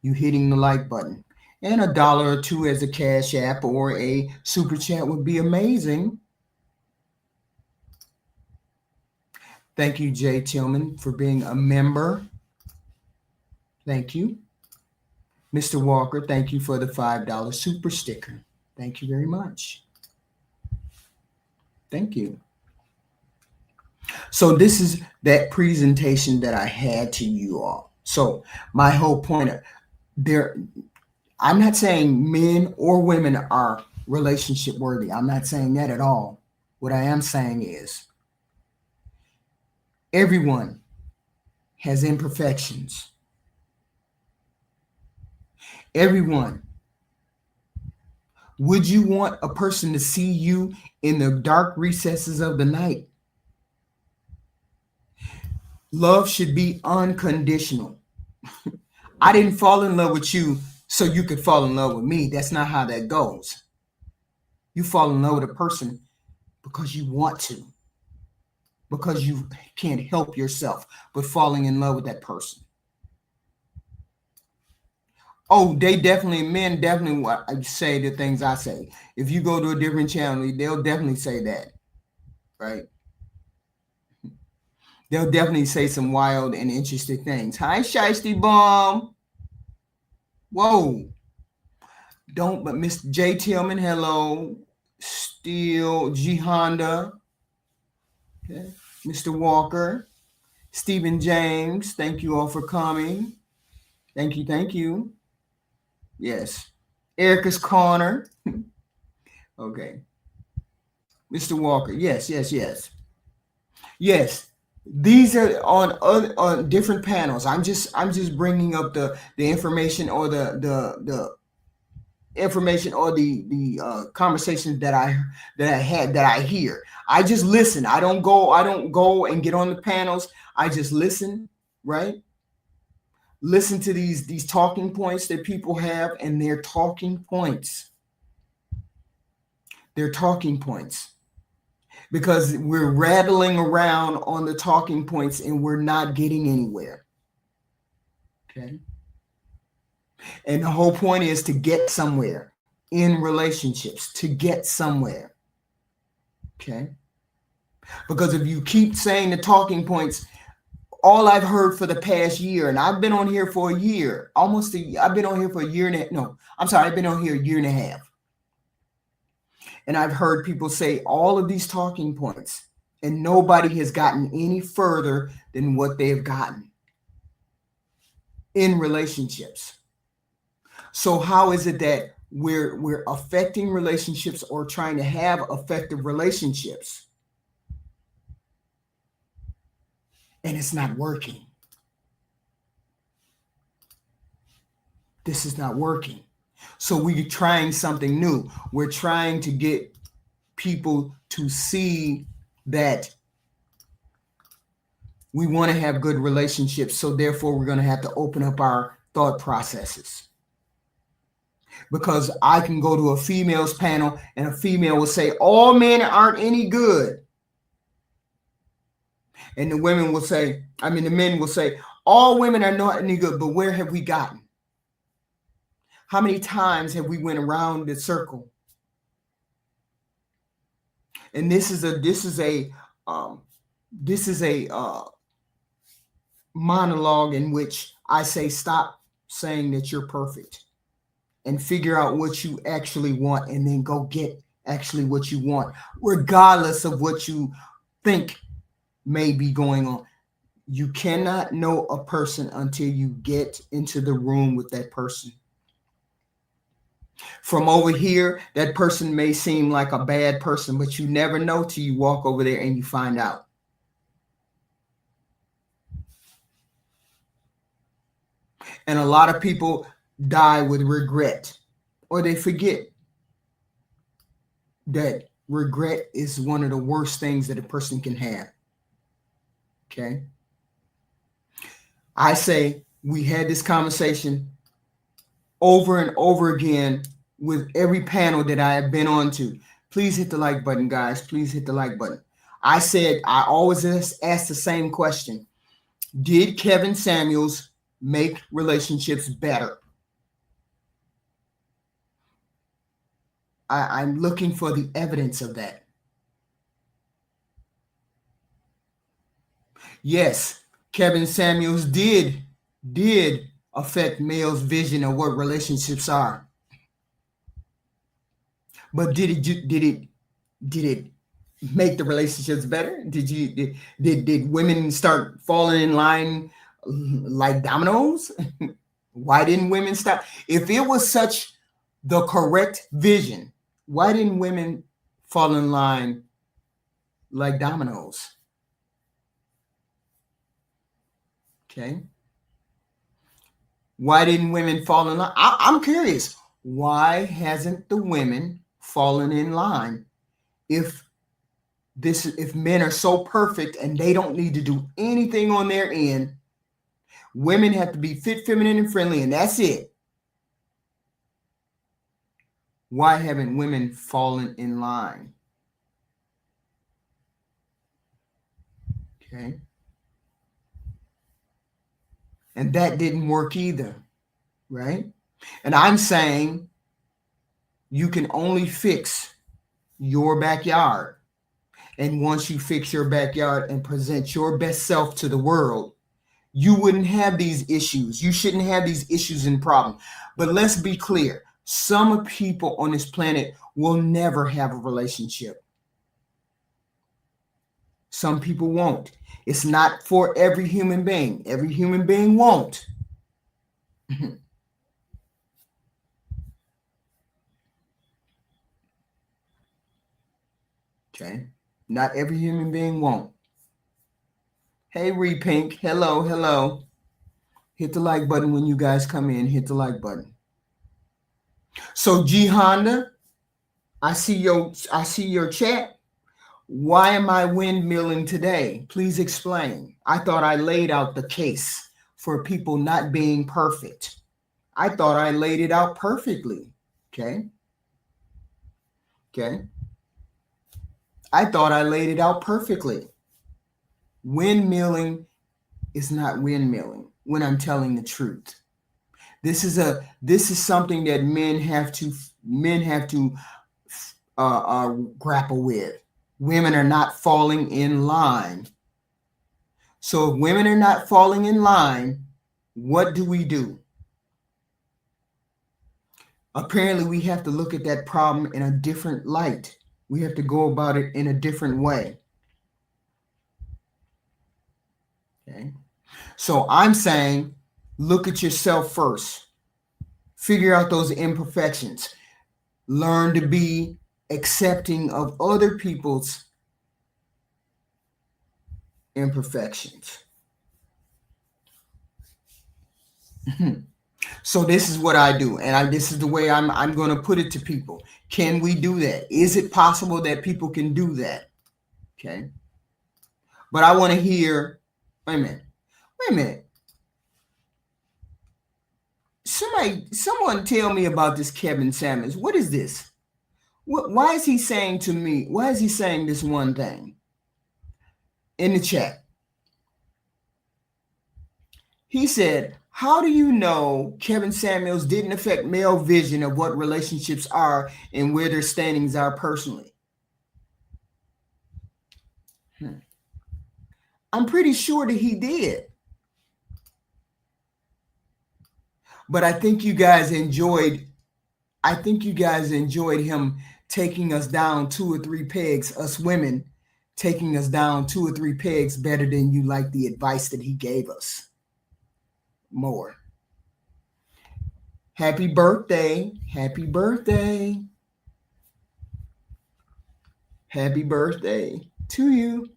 you hitting the like button. And $1 or $2 as a cash app or a super chat would be amazing. Thank you, Jay Tillman, for being a member. Thank you. Mr. Walker, thank you for the $5 super sticker. Thank you very much. Thank you. So this is that presentation that I had to you all. So my whole point there, I'm not saying men or women are relationship worthy. I'm not saying that at all. What I am saying is everyone has imperfections. Everyone. Would you want a person to see you in the dark recesses of the night? Love should be unconditional. I didn't fall in love with you so you could fall in love with me. That's not how that goes. You fall in love with a person because you want to, because you can't help yourself but falling in love with that person. Oh, men definitely say the things I say. If you go to a different channel, they'll definitely say that, right? They'll definitely say some wild and interesting things. Hi, Shiesty Bomb. Whoa. But Mr. J. Tillman, hello. Steel G Honda. Okay. Mr. Walker. Stephen James, thank you all for coming. Thank you. Yes. Erica's Corner. Okay. Mr. Walker. Yes. Yes. These are on different panels. I'm just bringing up the information or the information or the conversations that I hear. I just listen. I don't go and get on the panels. I just listen, right? Listen to these talking points that people have, and they're talking points. They're talking points. Because we're rattling around on the talking points and we're not getting anywhere. Okay. And the whole point is to get somewhere in relationships, to get somewhere. Okay. Because if you keep saying the talking points, all I've heard for the past year, and I've been on here for a year, I've been on here for a year and I've been on here a year and a half. And I've heard people say all of these talking points, and nobody has gotten any further than what they've gotten in relationships. So how is it that we're affecting relationships or trying to have effective relationships, and it's not working? This is not working. So we're trying something new. We're trying to get people to see that we want to have good relationships. So therefore, we're going to have to open up our thought processes. Because I can go to a female's panel and a female will say, all men aren't any good. And the men will say, all women are not any good, but where have we gotten? How many times have we went around the circle? And this is a monologue in which I say, stop saying that you're perfect and figure out what you actually want, and then go get actually what you want, regardless of what you think may be going on. You cannot know a person until you get into the room with that person. From over here, that person may seem like a bad person, but you never know till you walk over there and you find out. And a lot of people die with regret, or they forget that regret is one of the worst things that a person can have. Okay. I say we had this conversation over and over again with every panel that I have been on to. Please hit the like button, guys. Please hit the like button. I said I always ask the same question. Did Kevin Samuels make relationships better? I'm looking for the evidence of that. Yes, Kevin Samuels did affect males' vision of what relationships are. But did it make the relationships better? Did women start falling in line like dominoes? Why didn't women stop? If it was such the correct vision, why didn't women fall in line like dominoes? Okay. Why didn't women fall in line? I'm curious. Why hasn't the women fallen in line? If men are so perfect and they don't need to do anything on their end, women have to be fit, feminine, and friendly, and that's it. Why haven't women fallen in line? Okay. And that didn't work either, right? And I'm saying you can only fix your backyard. And once you fix your backyard and present your best self to the world, you wouldn't have these issues. You shouldn't have these issues and problems. But let's be clear. Some people on this planet will never have a relationship. Some people won't. It's not for every human being. Every human being won't. Okay. Not every human being won't. Hey, Repink. Hello, hello. Hit the like button when you guys come in. Hit the like button. So, G Honda, I see your chat. Why am I windmilling today? Please explain. I thought I laid out the case for people not being perfect. I thought I laid it out perfectly. Okay. Okay. I thought I laid it out perfectly. Windmilling is not windmilling when I'm telling the truth. This is something that men have to grapple with. Women are not falling in line. So if women are not falling in line, what do? Apparently, we have to look at that problem in a different light. We have to go about it in a different way. Okay. So I'm saying, look at yourself first. Figure out those imperfections. Learn to be accepting of other people's imperfections. So this is what I do, and this is the way I'm going to put it to people. Can we do that? Is it possible that people can do that? Okay. But I want to hear. Wait a minute. Someone tell me about this Kevin Samuels. What is this? Why is he saying to me? Why is he saying this one thing? In the chat, he said, how do you know Kevin Samuels didn't affect male vision of what relationships are and where their standings are personally? I'm pretty sure that he did. But I think you guys enjoyed him taking us down 2 or 3 pegs, us women taking us down 2 or 3 pegs better than you like the advice that he gave us. More. Happy birthday. Happy birthday. Happy birthday to you.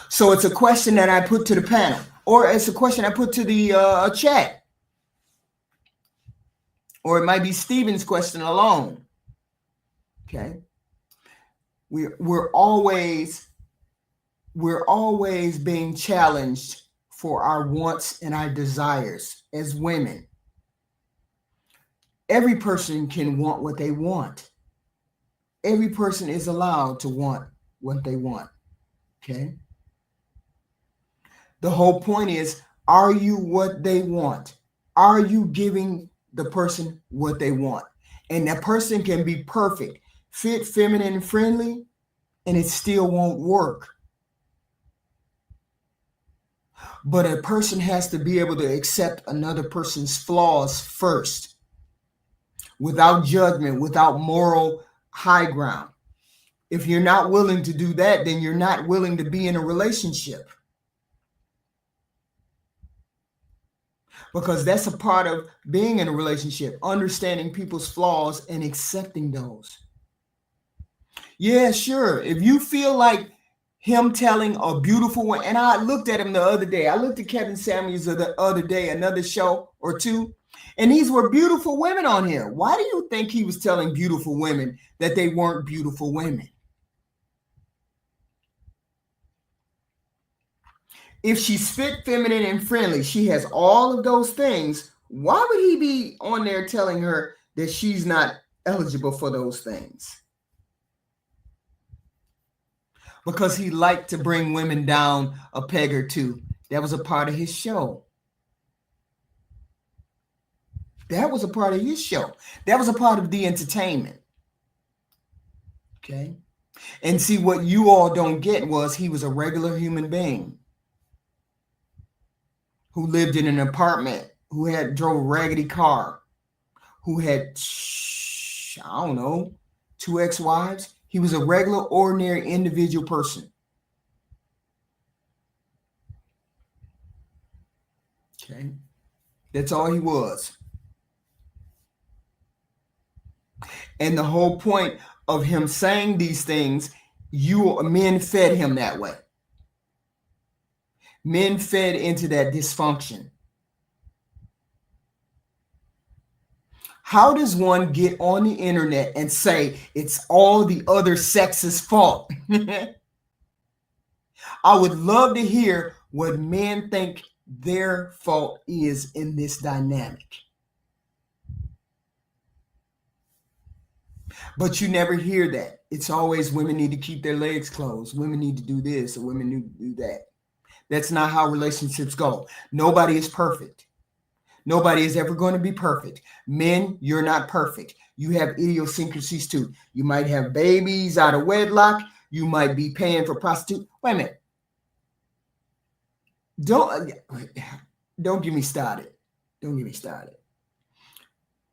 So it's a question that I put to the panel, or it's a question I put to the chat, or it might be Stephen's question alone. Okay. We're always being challenged for our wants and our desires as women. Every person can want what they want. Every person is allowed to want what they want. Okay. The whole point is, are you what they want? Are you giving the person what they want? And that person can be perfect, fit, feminine, and friendly, and it still won't work. But a person has to be able to accept another person's flaws first, without judgment, without moral high ground. If you're not willing to do that, then you're not willing to be in a relationship. Because that's a part of being in a relationship, understanding people's flaws and accepting those. Yeah, sure. If you feel like him telling a beautiful one, and I looked at him the other day. I looked at Kevin Samuels the other day, another show or two, and these were beautiful women on here. Why do you think he was telling beautiful women that they weren't beautiful women? If she's fit, feminine, and friendly, she has all of those things. Why would he be on there telling her that she's not eligible for those things? Because he liked to bring women down a peg or two. That was a part of his show. That was a part of his show. That was a part of the entertainment. Okay. And see, what you all don't get was he was a regular human being who lived in an apartment, who drove a raggedy car, who had, I don't know, 2 ex-wives. He was a regular, ordinary, individual person. Okay. That's all he was. And the whole point of him saying these things, men fed him that way. Men fed into that dysfunction. How does one get on the internet and say it's all the other sex's fault? I would love to hear what men think their fault is in this dynamic. But you never hear that. It's always women need to keep their legs closed. Women need to do this, or women need to do that. That's not how relationships go. Nobody is perfect. Nobody is ever going to be perfect. Men, you're not perfect. You have idiosyncrasies too. You might have babies out of wedlock. You might be paying for prostitute. Wait a minute. Don't get me started. Don't get me started.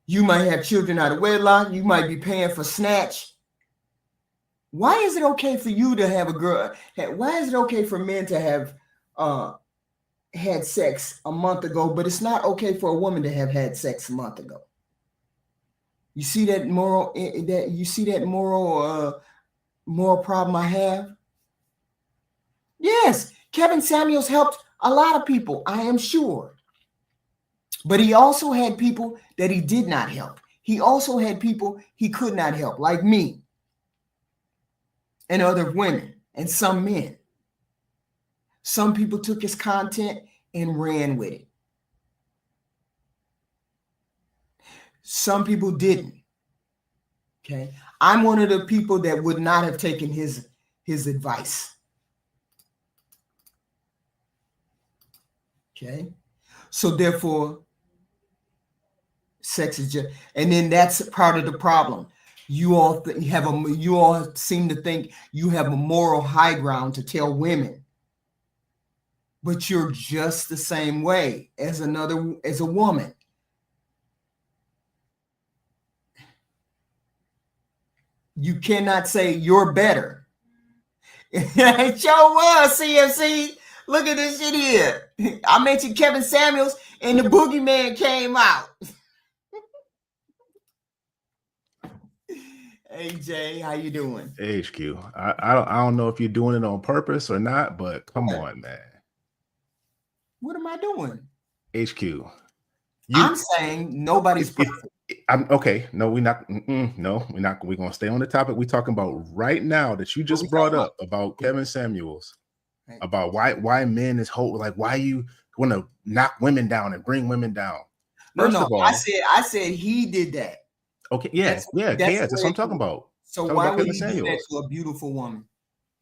You might have children out of wedlock. You might be paying for snatch. Why is it okay for you to have a girl? Why is it okay for men to have had sex a month ago, but it's not okay for a woman to have had sex a month ago? You see that moral moral problem I have? Yes, Kevin Samuels helped a lot of people, I am sure. But he also had people that he did not help. He also had people he could not help, like me and other women and some men. Some people took his content and ran with it. Some people didn't. Okay. I'm one of the people that would not have taken his advice. Okay. So therefore, sex is just, and then that's part of the problem. You all seem to think you have a moral high ground to tell women, but you're just the same way as a woman. You cannot say you're better. It sure was, CFC. Look at this shit here. I mentioned Kevin Samuels and the boogeyman came out. Hey Jay, how you doing? HQ. I don't know if you're doing it on purpose or not, but come on, man. What am I doing? HQ. I'm saying nobody's perfect. Okay. No, we're not. No, we're not. We're gonna stay on the topic we're talking about right now that you just brought up about Kevin Samuels, right? About why men is why you want to knock women down and bring women down. First of all, I said he did that. Okay, yeah, that's what I'm talking about. So Talk why about would Kevin he do that Samuels. to a beautiful woman?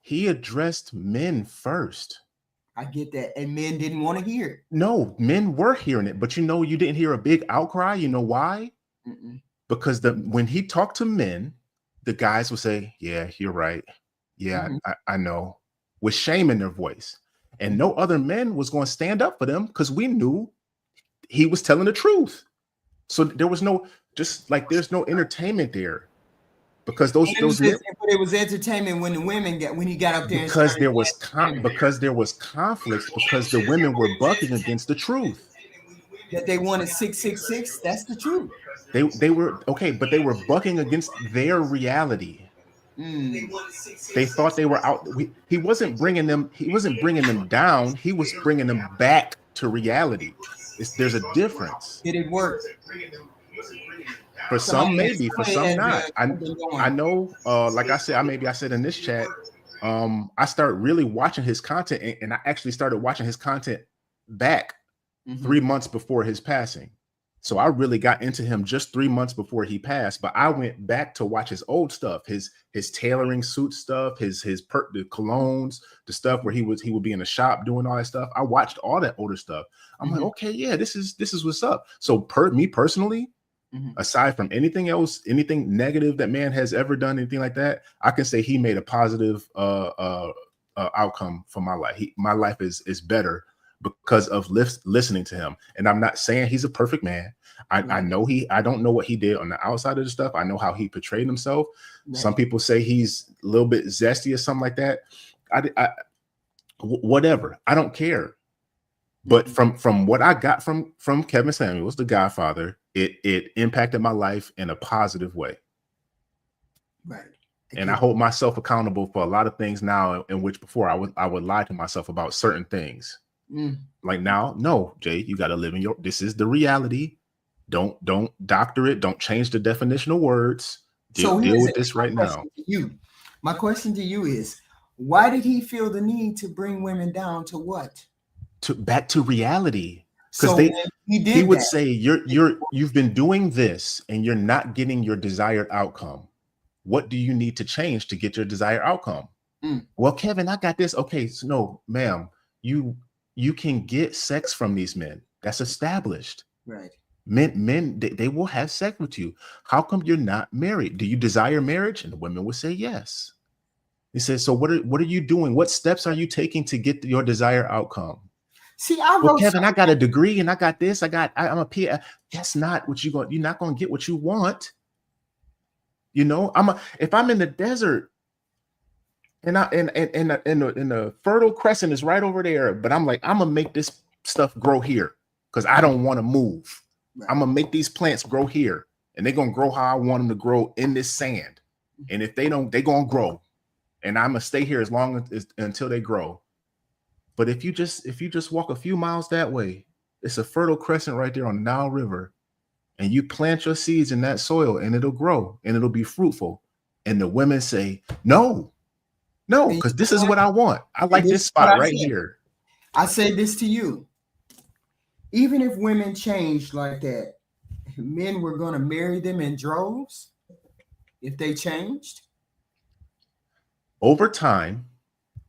He addressed men first. I get that. And men didn't want to hear it. No, men were hearing it, but you didn't hear a big outcry. You know why? Mm-mm. Because when he talked to men, the guys would say, "Yeah, you're right. Yeah, Mhm. I know," with shame in their voice. And no other men was going to stand up for them because we knew he was telling the truth. So there was no, just like, there's no entertainment there, because those men, But it was entertainment when he got up there and because started there was dancing, because there was conflicts, because the women were bucking against the truth. that they wanted 666. That's the truth. They were okay, but they were bucking against their reality. Mm. They thought they were out. He wasn't bringing them. He wasn't bringing them down. He was bringing them back to reality. There's a difference. Did it work? For some, maybe. For somebody some, has not. I know. Like I said, maybe I said in this chat. I started really watching his content, and I actually started watching his content back 3 months before his passing. So I really got into him just 3 months before he passed. But I went back to watch his old stuff, his tailoring suit stuff, the colognes, the stuff where he would be in the shop doing all that stuff. I watched all that older stuff. I'm like, okay, yeah, this is what's up. So me personally, aside from anything else, anything negative that man has ever done, anything like that, I can say he made a positive outcome for my life. My life is better because of listening to him. And I'm not saying he's a perfect man. I know I don't know what he did on the outside of the stuff. I know how he portrayed himself. Right. Some people say he's a little bit zesty or something like that. Whatever. I don't care. But from what I got from Kevin Samuels, the Godfather, it impacted my life in a positive way. Right. And I hold myself accountable for a lot of things now, in which before I would lie to myself about certain things. Like now, no, Jay, you got to live in this is the reality. Don't doctor it. Don't change the definition of words. Deal with this right now. My question to you is, why did he feel the need to bring women down to what? Back to reality. Because he would say, you've been doing this and you're not getting your desired outcome. What do you need to change to get your desired outcome? Well, Kevin, I got this. Okay, so no, ma'am, you can get sex from these men. That's established. Right. Men, they will have sex with you. How come you're not married? Do you desire marriage? And the women would say yes. He says, so what are you doing? What steps are you taking to get your desired outcome? See, Kevin, I got a degree and I got this. I'm a PhD. That's not what you're not going to get what you want. You know, if I'm in the desert and the Fertile Crescent is right over there, but I'm like, I'm gonna make this stuff grow here because I don't want to move. Right. I'm gonna make these plants grow here, and they're gonna grow how I want them to grow in this sand. And if they don't, they're gonna grow, and I'm gonna stay here as long as until they grow. But if you just walk a few miles that way, it's a Fertile Crescent right there on the Nile River, and you plant your seeds in that soil, and it'll grow and it'll be fruitful. And the women say, no, because this is what I want. I like this spot right here. I say this to you. Even if women changed like that, men were going to marry them in droves if they changed? Over time,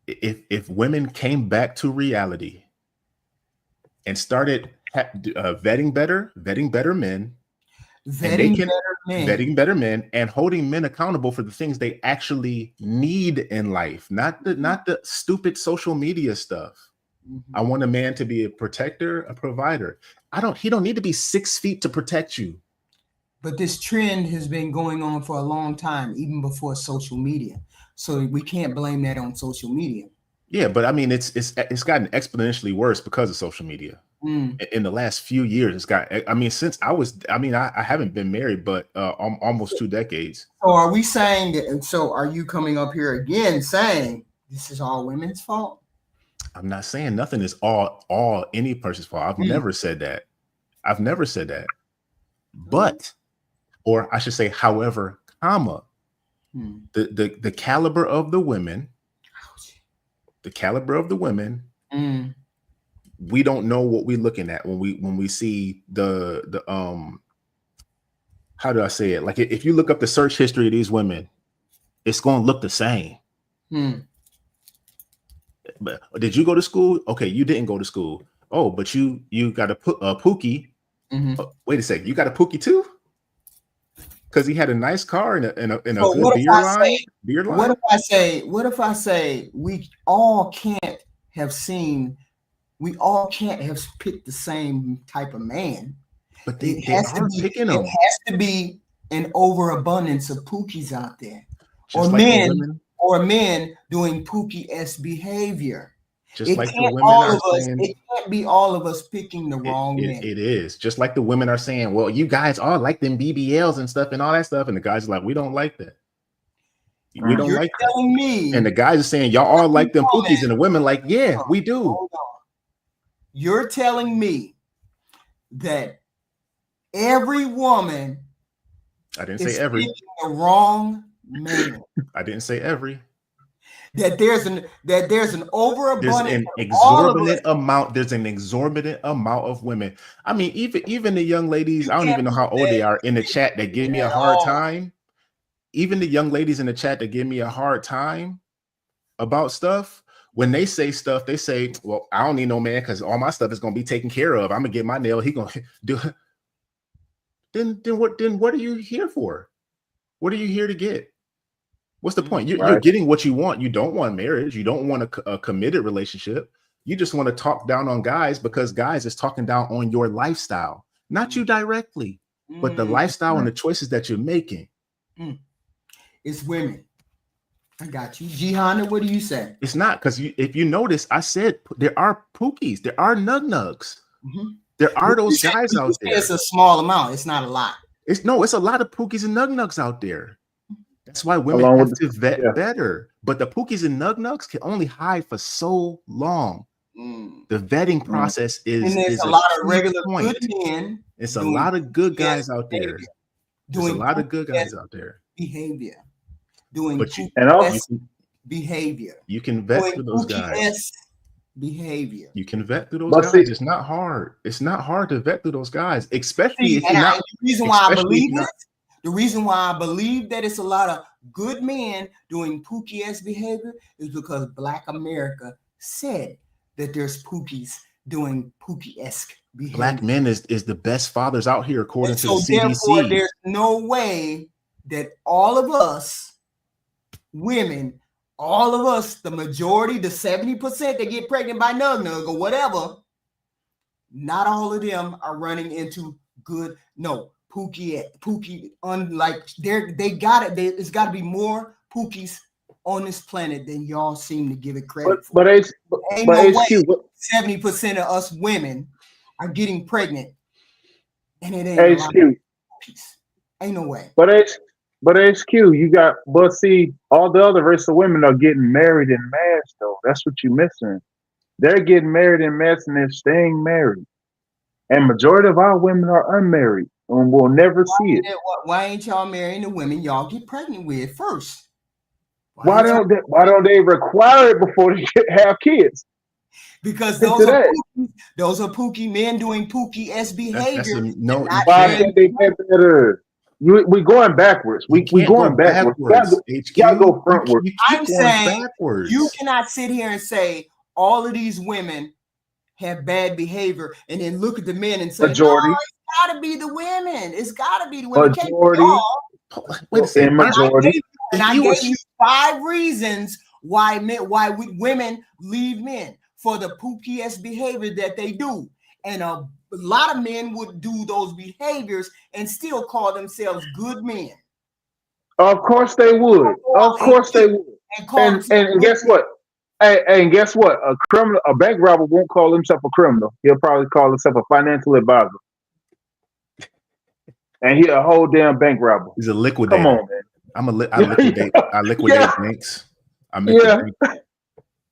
if women came back to reality and started vetting better men, vetting better men, and holding men accountable for the things they actually need in life, not the stupid social media stuff. I want a man to be a protector, a provider. He don't need to be 6 feet to protect you. But this trend has been going on for a long time, even before social media. So we can't blame that on social media. Yeah, but I mean, it's gotten exponentially worse because of social media. In the last few years, I haven't been married, but almost 2 decades. So are we saying that? And so are you coming up here again saying this is all women's fault? I'm not saying nothing is all any person's fault. I've never said that. But, or I should say, however, comma, the caliber of the women, we don't know what we're looking at when we see the how do I say it? Like if you look up the search history of these women, it's going to look the same. Hmm. But did you go to school? Okay, you didn't go to school. Oh, but you got a Pookie. Mm-hmm. Wait a second, you got a Pookie too? Because he had a nice car and a So good what if I line. say? Beer line. What if I say we all can't have seen? We all can't have picked the same type of man. But they are picking them. It has to be an overabundance of Pookies out there, Just or like men, the women, or men doing Pookie-esque behavior. just It like the can't women all are of us. saying. It can't be all of us picking the wrong man. It is just like the women are saying. Well, you guys all like them BBLs and stuff and all that stuff, and the guys are like, we don't like that. We don't like that. Telling me, and the guys are saying y'all all like them Pookies, and the women like, yeah, we do. Hold on. You're telling me that every woman, I didn't say every. picking the wrong man. I didn't say every. That there's an overabundance. There's an exorbitant amount. There's an exorbitant amount of women. I mean, even the young ladies. I don't even know how old they are in the chat that give me a hard time. Even the young ladies in the chat that give me a hard time about stuff. When they say stuff, they say, "Well, I don't need no man because all my stuff is gonna be taken care of. I'm gonna get my nail. He gonna do." Then what are you here for? What are you here to get? What's the point? You're getting what you want. You don't want marriage. You don't want a committed relationship. You just want to talk down on guys because guys is talking down on your lifestyle, not you directly, but the lifestyle and the choices that you're making. It's women. I got you. Jihanna, what do you say? It's not because if you notice, I said there are Pookies, there are nug-nugs. There are those guys out there. It's a small amount. It's not a lot. It's a lot of Pookies and nug-nugs out there. That's why women have to vet better. But the Pookies and nug-nugs can only hide for so long. The vetting process is a lot of regular good men. It's a lot of good guys out there. There's a lot of good guys out there. Behavior. Doing behavior. You can vet through those guys. Behavior. You can vet through those guys. It's not hard. It's not hard to vet through those guys, especially if you're not. The reason why I believe it. The reason why I believe that it's a lot of good men doing Pookie-esque behavior is because Black America said that there's Pookies doing Pookie-esque behavior. Black men is the best fathers out here according to the CDC. Therefore, there's no way that all of us women, all of us, the majority, the 70% that get pregnant by nug-nug or whatever, not all of them are running into good. No. Pookie, unlike they got it. There's got to be more Pookies on this planet than y'all seem to give it credit for. But it's 70% of us women are getting pregnant, and it ain't HQ. Pookies. Ain't no way. But HQ, you got. But see, all the other race of women are getting married in mass, though. That's what you're missing. They're getting married in mass, and they're staying married. And majority of our women are unmarried. And we'll never see it. Why ain't y'all marrying the women y'all get pregnant with first? Why don't they require it before they have kids? Because those are Pookie men doing Pookie-esque behavior. Why can't they get better? We going backwards. We going backwards. Y'all go frontwards. I'm saying backwards. You cannot sit here and say all of these women have bad behavior and then look at the men and say, majority. No, it's gotta be the women. It's gotta be the women. Majority. Wait a second. Majority. And I gave you 5 reasons why women leave men for the Pookie-esque behavior that they do. And a lot of men would do those behaviors and still call themselves good men. Of course they would. Of course they would. And guess what? And guess what? A bank robber won't call himself a criminal. He'll probably call himself a financial advisor. And he's a whole damn bank robber. He's a liquidator. Come on, man. I liquidate banks. I make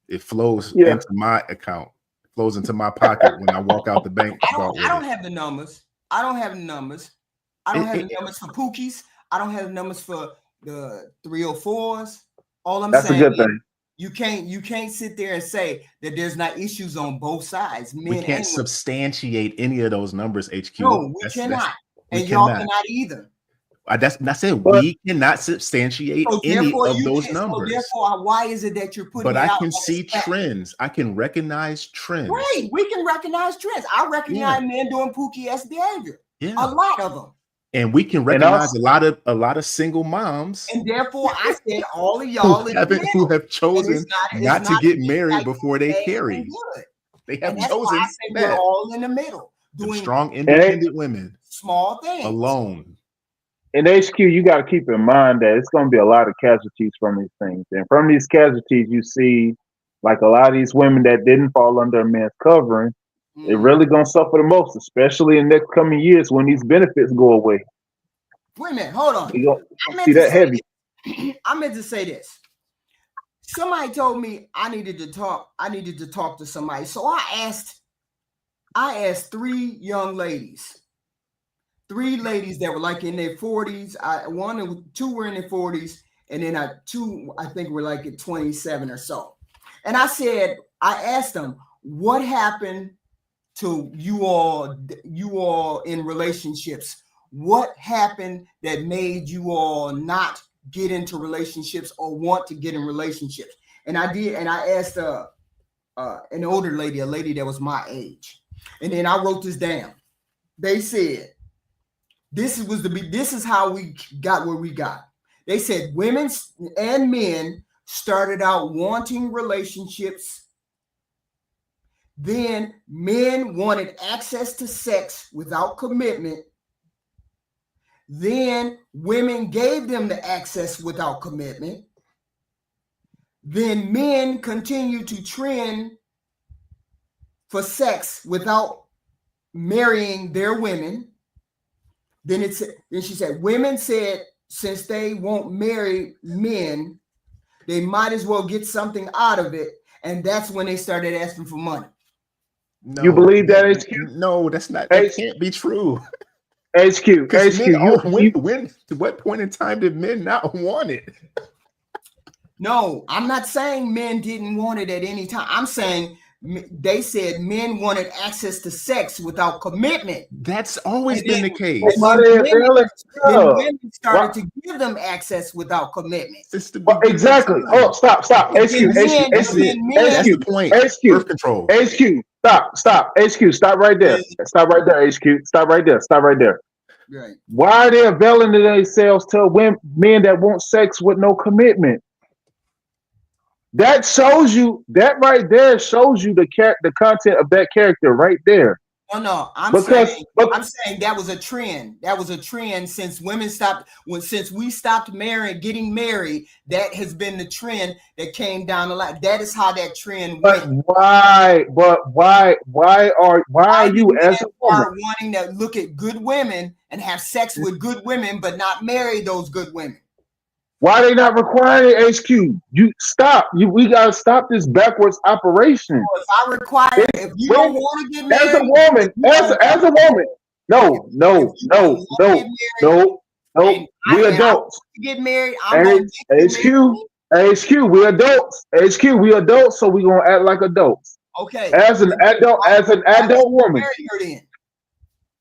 it flows into my account. It flows into my pocket when I walk out the bank. I don't have the numbers. I don't have the numbers for Pookies. I don't have the numbers for the 304s. All I'm saying. That's a good thing. You can't sit there and say that there's not issues on both sides. Men we can't substantiate any of those numbers, HQ. No, we cannot. And y'all cannot either. That's not saying But- we cannot substantiate So any therefore, of you those can't- so numbers. therefore, why is it that you're putting But it I out can as see fact? trends. I can recognize trends. Right, we can recognize trends. I recognize men doing Pookie-esque behavior. Yeah. A lot of them. And we can recognize a lot of single moms And therefore, I said all of y'all who have chosen not to get married like before they bad carry. and good. They have And that's why chosen I say we're that. all in the middle, Them doing strong, independent women small things alone. In HQ, you got to keep in mind that it's going to be a lot of casualties from these things. And from these casualties, you see like a lot of these women that didn't fall under a man's covering, they're really going to suffer the most, especially in the next coming years when these benefits go away. Wait a minute, hold on. You're going I to meant see to that say heavy. this. I meant to say this. Somebody told me I needed to talk to somebody. So I asked three young ladies. Three ladies that were like in their 40s. Two were in their 40s, and then two I think were like at 27 or so. And I asked them, what happened to you all in relationships? What happened that made you all not get into relationships or want to get in relationships? And I did, and I asked an older lady, a lady that was my age, and then I wrote this down. They said, this is how we got where we got. They said women and men started out wanting relationships. Then men wanted access to sex without commitment. Then women gave them the access without commitment. Then men continued to trend for sex without marrying their women. Then she said, women said, since they won't marry men, they might as well get something out of it. And that's when they started asking for money. No, You believe that, HQ? No, that's not. That can't be true. HQ. When to what point in time did men not want it? No, I'm not saying men didn't want it at any time. I'm saying they said men wanted access to sex without commitment. That's always been the case. Then women started to give them access without commitment. Exactly. Oh, stop. HQ. That's the point. Birth control. HQ. Stop. HQ. Stop right there. Stop right there. HQ. Stop right there. Right. Why are they availing themselves to men that want sex with no commitment? That right there shows you the content of that character right there. No, I'm saying that was a trend. That was a trend since since we stopped getting married. That has been the trend that came down the line. That is how that trend went. Why are you as a woman wanting to look at good women and have sex with good women, but not marry those good women? Why are they not requiring it, HQ? You stop. We gotta stop this backwards operation. If you don't want to get married as a woman. No. We adults. Get married. HQ, we adults. HQ, we adults, so we gonna act like adults. Okay. As an adult woman.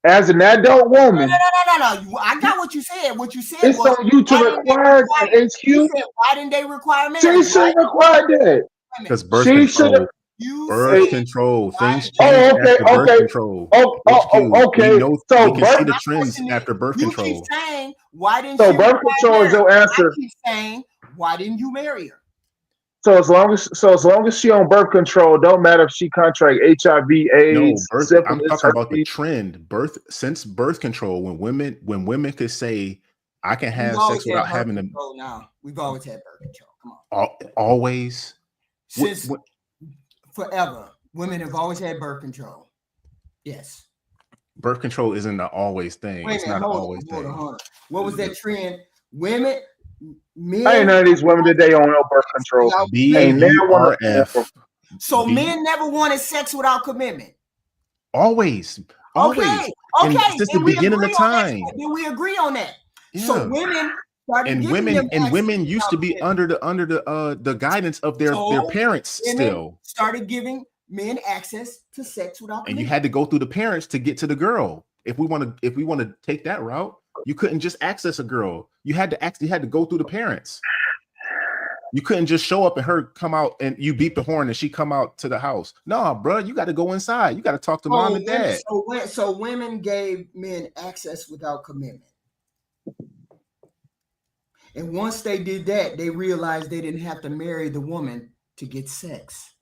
As an adult woman. No. I got what you said. What you said it's was on you to require that, HQ. Why didn't they require marriage? She should require that. Because birth control. Birth control. Things change after birth control. Okay. So we can see the trends after birth control. You keep saying, why didn't so birth control is your answer. I keep saying, why didn't you marry her? So as long as she on birth control, don't matter if she contract HIV, AIDS. No, I'm talking about the trend. Since birth control, when women could say, I can have sex without having to. Now we've always had birth control. Come on. Always. Since forever, women have always had birth control. Yes. Birth control isn't an always thing. It's not an always thing. Hold on. What was that trend? Men. I ain't none of these women today on no birth control. BURF. So men never wanted sex without commitment. Always. Okay. Since the beginning of time. Then we agree on that. Yeah. So women women used to be under the guidance of their parents still. Started giving men access to sex without commitment. And you had to go through the parents to get to the girl. If we want to take that route. You couldn't just access a girl. You had to go through the parents. You couldn't just show up and her come out and you beat the horn and she come out to the house. No, bro, you got to go inside. You got to talk to mom and dad. So women gave men access without commitment. And once they did that, they realized they didn't have to marry the woman to get sex.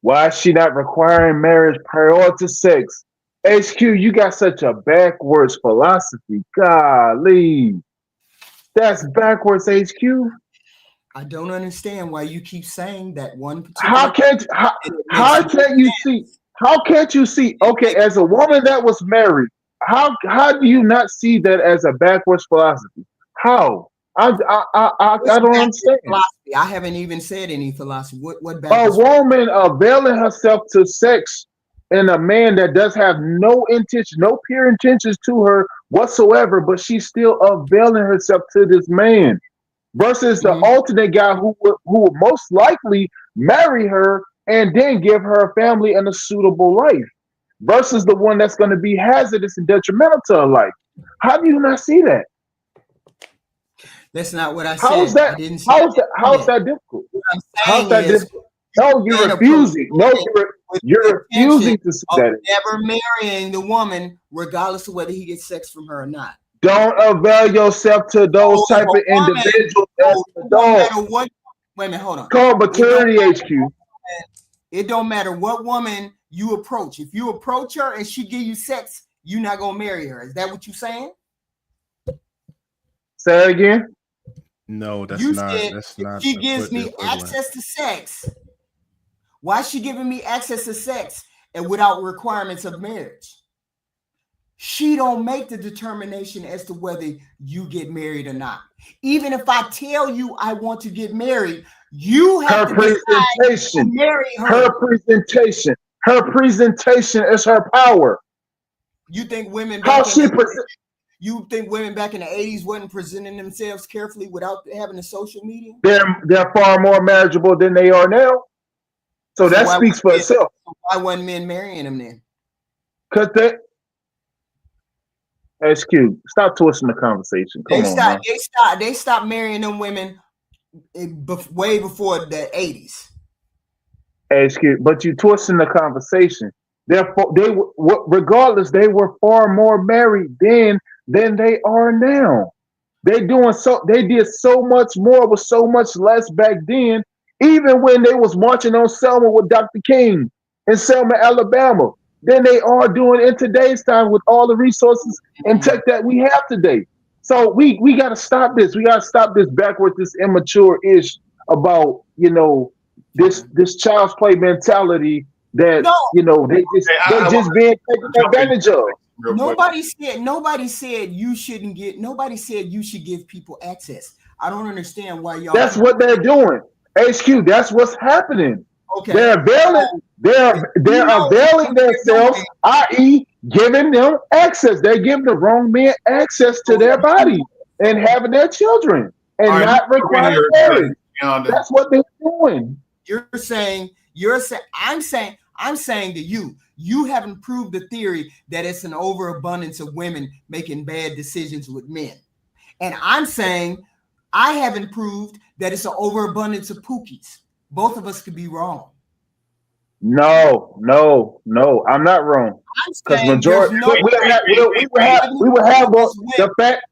Why is she not requiring marriage prior to sex? HQ, you got such a backwards philosophy. Golly. That's backwards, HQ. I don't understand why you keep saying that one particular. How can't you see? Okay, as a woman that was married, how do you not see that as a backwards philosophy? How? I don't understand. Philosophy. I haven't even said any philosophy. What a woman availing herself to sex and a man that does have no intention, no pure intentions to her whatsoever, but she's still availing herself to this man. Versus the alternate guy who would most likely marry her and then give her a family and a suitable life. Versus the one that's going to be hazardous and detrimental to her life. How do you not see that? That's not what I said. How is that difficult? How's that difficult? No, you're refusing. No, you're refusing to see that. Never marrying the woman, regardless of whether he gets sex from her or not. Don't avail yourself to those type of individuals. No matter what. Wait a minute, hold on. Call maturity HQ. It don't matter what woman you approach. If you approach her and she give you sex, you're not gonna marry her. Is that what you're saying? Say it again. No, that's not. She gives me access to sex. Why is she giving me access to sex and without requirements of marriage? She don't make the determination as to whether you get married or not. Even if I tell you I want to get married, you have to decide to marry her. Her presentation is her power. You think women you think women back in the 80s wasn't presenting themselves carefully without having a social media? They're far more marriageable than they are now. So that speaks for itself. Why wasn't men marrying them then? Because SQ, stop twisting the conversation. They stopped marrying them women way before the 80s. SQ, but you twisting the conversation. Regardless, they were far more married then than they are now. They did so much more with so much less back then. Even when they was marching on Selma with Dr. King in Selma, Alabama, than they are doing in today's time with all the resources and tech that we have today. So we got to stop this. We got to stop this backward, this immature-ish about, this child's play mentality that, they just being taken advantage of. Nobody said you should give people access. I don't understand why y'all. That's what they're doing. HQ, that's what's happening. Okay. They're availing themselves, i.e., giving them access. They're giving the wrong men access to their body and having their children and not requiring marriage. That's what they're doing. I'm saying to you haven't proved the theory that it's an overabundance of women making bad decisions with men. And I'm saying I haven't proved that it's an overabundance of pookies. Both of us could be wrong. No, I'm not wrong. Because majority, we would have the fact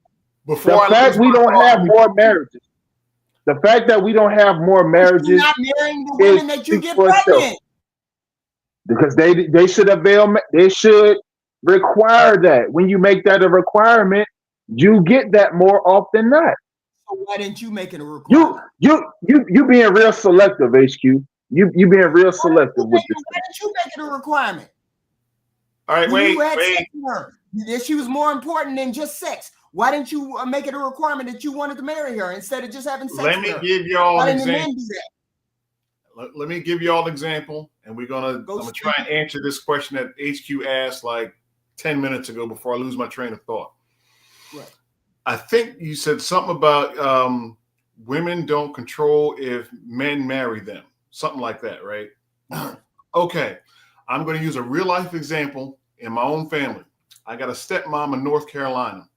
we don't have more marriages. The fact that we don't have more marriages, you're not marrying the women that you get pregnant. Because they should avail. They should require that. When you make that a requirement, you get that more often than not. So why didn't you make it a requirement? You being real selective, HQ. You being real selective with this. Why didn't you make it a requirement? All right, wait. That she was more important than just sex. Why didn't you make it a requirement that you wanted to marry her instead of just having sex with her? Let me give y'all an example. Let me give y'all an example, and I'm gonna try and answer this question that HQ asked like 10 minutes ago before I lose my train of thought. Right. I think you said something about women don't control if men marry them. Something like that, right? Okay. I'm going to use a real life example in my own family. I got a stepmom in North Carolina.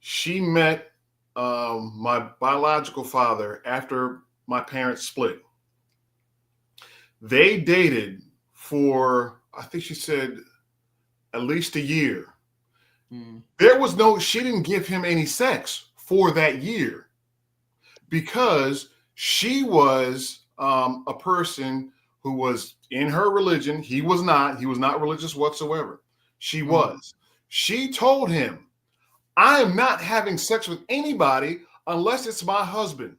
She met my biological father after my parents split. They dated for, I think she said, at least a year. She didn't give him any sex for that year because she was a person who was in her religion. He was not religious whatsoever. She was. She told him, I am not having sex with anybody unless it's my husband.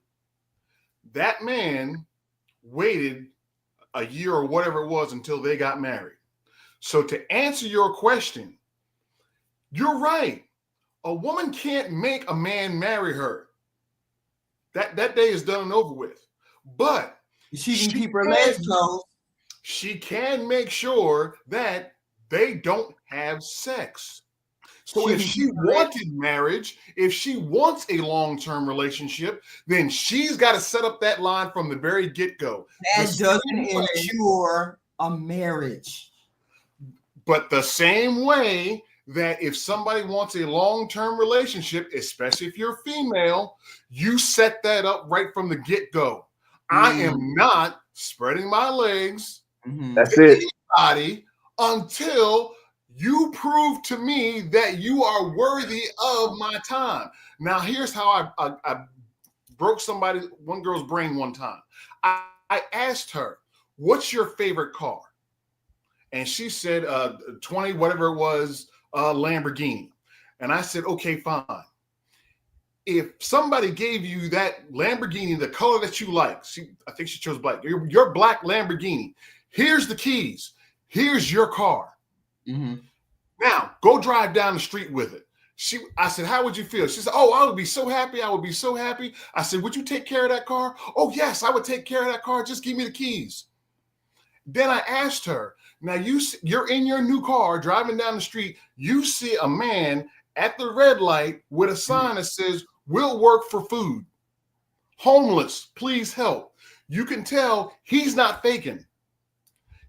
That man waited a year or whatever it was until they got married. So to answer your question, you're right. A woman can't make a man marry her. That day is done and over with. But she can keep her legs closed. She can make sure that they don't have sex. So if she wanted marriage, if she wants a long-term relationship, then she's got to set up that line from the very get-go. That doesn't ensure a marriage. But the same way that if somebody wants a long-term relationship, especially if you're female, you set that up right from the get-go. I am not spreading my legs. That's it. Anybody until you prove to me that you are worthy of my time. Now, here's how I broke one girl's brain one time. I asked her, what's your favorite car? And she said 20, whatever it was, Lamborghini. And I said, okay, fine. If somebody gave you that Lamborghini, the color that you like, I think she chose black, your black Lamborghini, here's the keys. Here's your car. Now, go drive down the street with it. I said, how would you feel? She said, oh, I would be so happy. I would be so happy. I said, would you take care of that car? Oh, yes, I would take care of that car. Just give me the keys. Then I asked her, now you're in your new car driving down the street. You see a man at the red light with a sign that says, we'll work for food. Homeless, please help. You can tell he's not faking.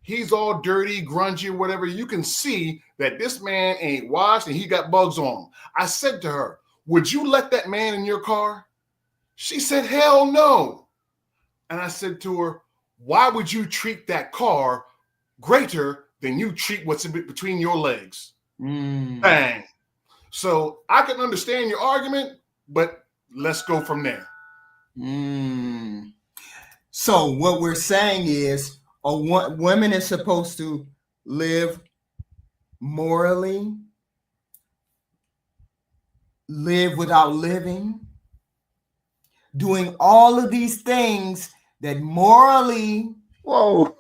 He's all dirty, grungy, or whatever. You can see that this man ain't washed and he got bugs on him. I said to her, would you let that man in your car? She said, hell no. And I said to her, why would you treat that car greater than you treat what's in between your legs? Bang. So I can understand your argument, but let's go from there. So what we're saying is, women is supposed to live morally, live without living, doing all of these things that morally. Whoa.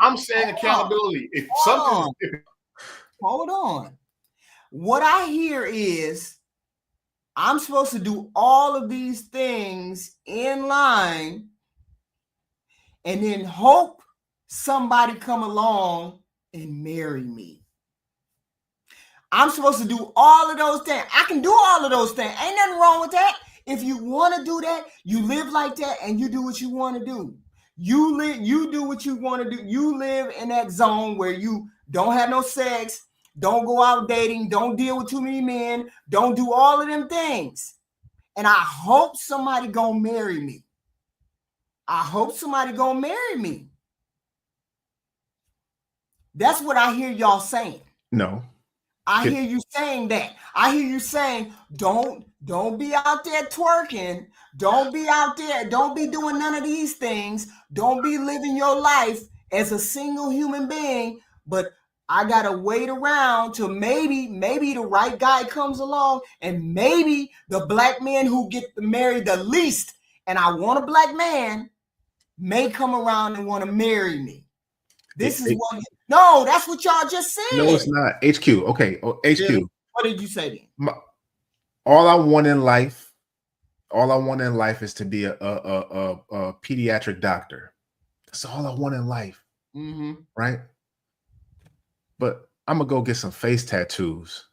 I'm saying accountability. Hold on. What I hear is I'm supposed to do all of these things in line and then hope somebody come along and marry me. I'm supposed to do all of those things. I can do all of those things. Ain't nothing wrong with that. If you want to do that, you live like that and you do what you want to do. You do what you want to do. You live in that zone where you don't have no sex, don't go out dating, don't deal with too many men, don't do all of them things. And I hope somebody gonna marry me. I hope somebody gonna marry me. That's what I hear y'all saying. No. I hear you saying that. I hear you saying, don't be out there twerking. Don't be out there. Don't be doing none of these things. Don't be living your life as a single human being. But I gotta wait around till maybe the right guy comes along, and maybe the black men who get married the least, and I want a black man, may come around and want to marry me. This is what. No, that's what y'all just said. No, it's not. HQ. Okay. HQ. What did you say then? All I want in life is to be a pediatric doctor. That's all I want in life. Right? But I'm gonna go get some face tattoos.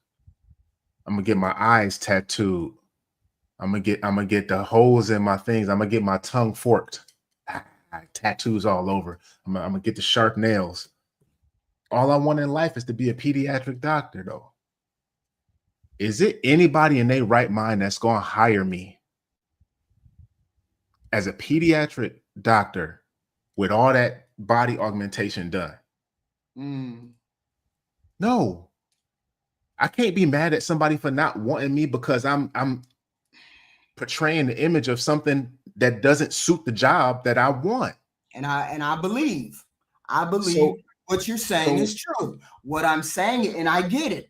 I'm gonna get my eyes tattooed. I'm gonna get the holes in my things. I'm gonna get my tongue forked. Tattoos all over. I'm gonna get the sharp nails. All I want in life is to be a pediatric doctor, though. Is it anybody in their right mind that's going to hire me as a pediatric doctor with all that body augmentation done? No. I can't be mad at somebody for not wanting me because I'm portraying the image of something that doesn't suit the job that I want. And I believe So- what you're saying is true. What I'm saying, and I get it.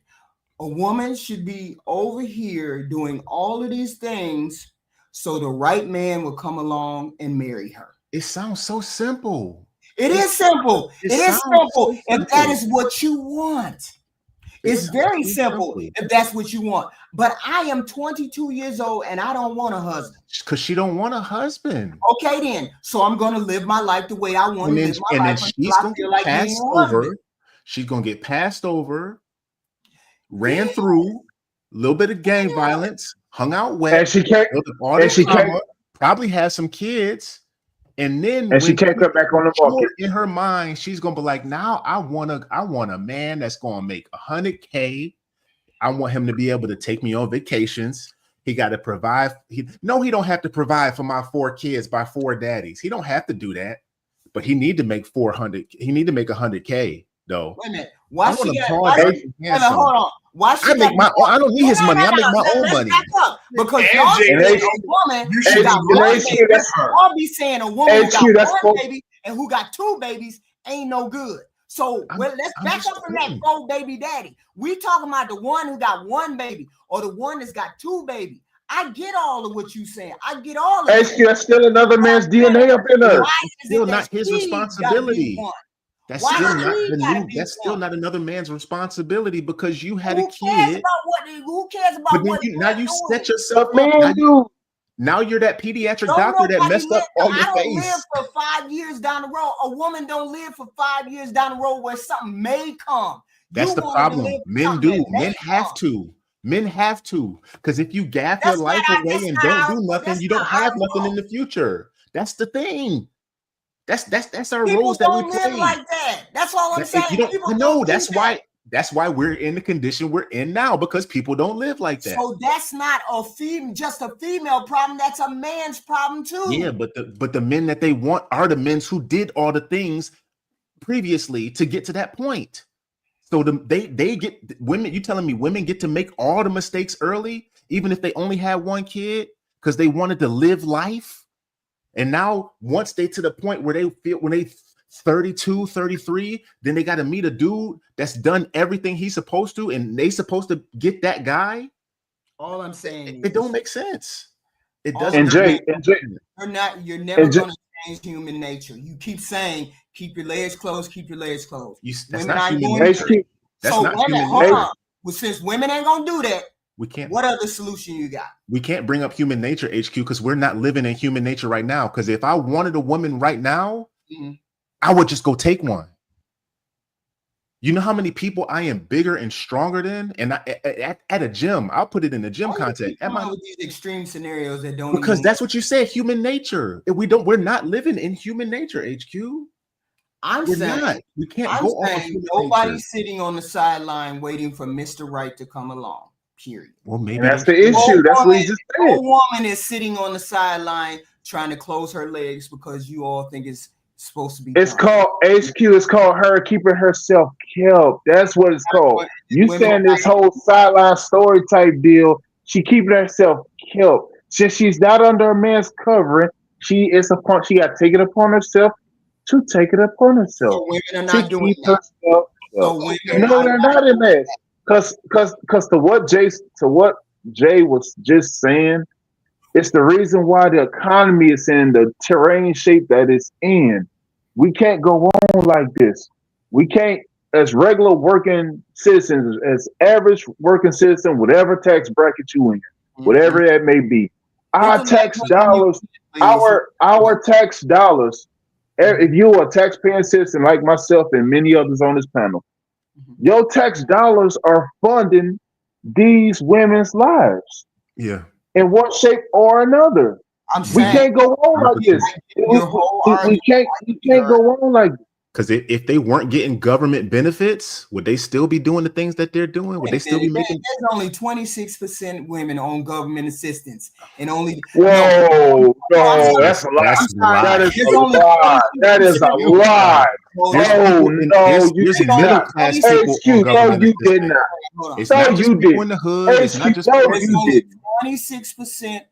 A woman should be over here doing all of these things so the right man will come along and marry her. It sounds so simple. It is simple. It It is sounds simple. so If that simple. is what you want. It It's sounds very so simple simple. if that's what you want. But I am 22 years old and I don't want a husband. Because she don't want a husband. Okay, then. So I'm going to live my life the way I want And to then, live my and then life she's until I gonna feel get like passed being a husband. over. She's gonna get passed over, ran through, a little bit of gang violence, hung out wet, And she can't. built up all and this she can't- trauma, probably has some kids, and then And she when can't come back on the market. in her mind, she's gonna be like, now I want a man that's gonna make $100K. I want him to be able to take me on vacations. He got to provide. He don't have to provide for my 4 kids by 4 daddies. He don't have to do that, but he need to make 400. He need to make $100K though. Wait a minute. I Why want she a got? tall, Why she, handsome. wait a minute, hold on. Why she I make my own. I don't need his money. I make my own money. Back up. Because And y'all Jay- saying a woman You who should got be one HQ, baby. that's her. Y'all be saying a woman who HQ, got that's one for- baby and who got 2 babies ain't no good. So I'm- let's I'm back just up from that saying. 4 baby daddy. We talking about the one who got 1 baby or the one that's got 2 babies. I get all of what you saying. I get all of it. HQ, that's still another man's DNA up in her. Why is Still it that not his she gotta be responsibility. one? That's Why still she not the gotta new. be That's still one? not another man's responsibility because you had Who a cares kid. about what? Who cares about But then what? now you doing? set yourself But up. Now, man, dude, now you're that pediatric Don't doctor that nobody messed live- up all I your don't live face. for 5 years down the road. A woman don't live for 5 years down the road where something may come. That's You the want to problem. live for Men something do. that may Men have come. to. Men have to. Because if you gaff That's your life not- away that's and not don't our- do nothing, that's you don't not have our nothing role. in the future. That's the thing. That's our People rules that we don't play. live like that. That's all I'm That- saying. you don't, People I know don't do that's that. why. That's why we're in the condition we're in now because people don't live like that. So that's not just a female problem. That's a man's problem too. Yeah, but the men that they want are the men who did all the things previously to get to that point. So they get women. You telling me women get to make all the mistakes early, even if they only had 1 kid, because they wanted to live life. And now once they to the point where they feel when they 32, 33, then they got to meet a dude that's done everything he's supposed to, and they supposed to get that guy. All I'm saying It don't make sense. It All- doesn't. and Jay, you're never And going to change human nature. You keep saying keep your legs closed, keep your legs closed. That's Women not ain't human doing nature. HQ, That's so not women, human hold nature. on. Well, since women ain't gonna do that, We can't. what other solution you got? We can't bring up human nature, HQ, because we're not living in human nature right now. Because if I wanted a woman right now, Mhm. I would just go take one. You know how many people I am bigger and stronger than, and at a gym, I'll put it in the gym Why you context. keep coming up with these extreme scenarios that don't Because even that's what you said, human nature. We're not living in human nature, HQ. I'm We're saying. not. We can't I'm go off of saying human nobody's nature. sitting on the sideline waiting for Mr. Right to come along. Period. Well, maybe and that's they the should. issue. That's what he just No said. woman is sitting on the sideline trying to close her legs because you all think it's supposed to be. It's done. called HQ. It's called her keeping herself kept. That's what it's called. You Women saying this whole sideline story type deal? She keeping herself kept. Since she's not under a man's covering, she got to take it upon herself to take it upon herself So women are to not doing keep that. herself. So women No, they're not in that. Cause to what Jay was just saying, it's the reason why the economy is in the terrain shape that it's in. We can't go on like this. We can't, as regular working citizens, as average working citizen, whatever tax bracket you in, whatever that may be, our tax dollars, our tax dollars. If you're a taxpaying citizen like myself and many others on this panel, your tax dollars are funding these women's lives Yeah. in one shape or another. I'm We saying can't go on like this. your whole We argument. can't go on like this. Because if they weren't getting government benefits, would they still be doing the things that they're doing? Would they still be making? There's only 26% women on government assistance, and only Whoa, no, that's a lie. That's a lie. That is There's a only lie. That is a lie. Hold There's on. Oh, people in- no, there's- you there's did middle not. class people on HQ, no, government you did assistance. not. Hold on. It's No, not just you people did. in the hood. It's not HQ, just no, people. There's you only did. 26%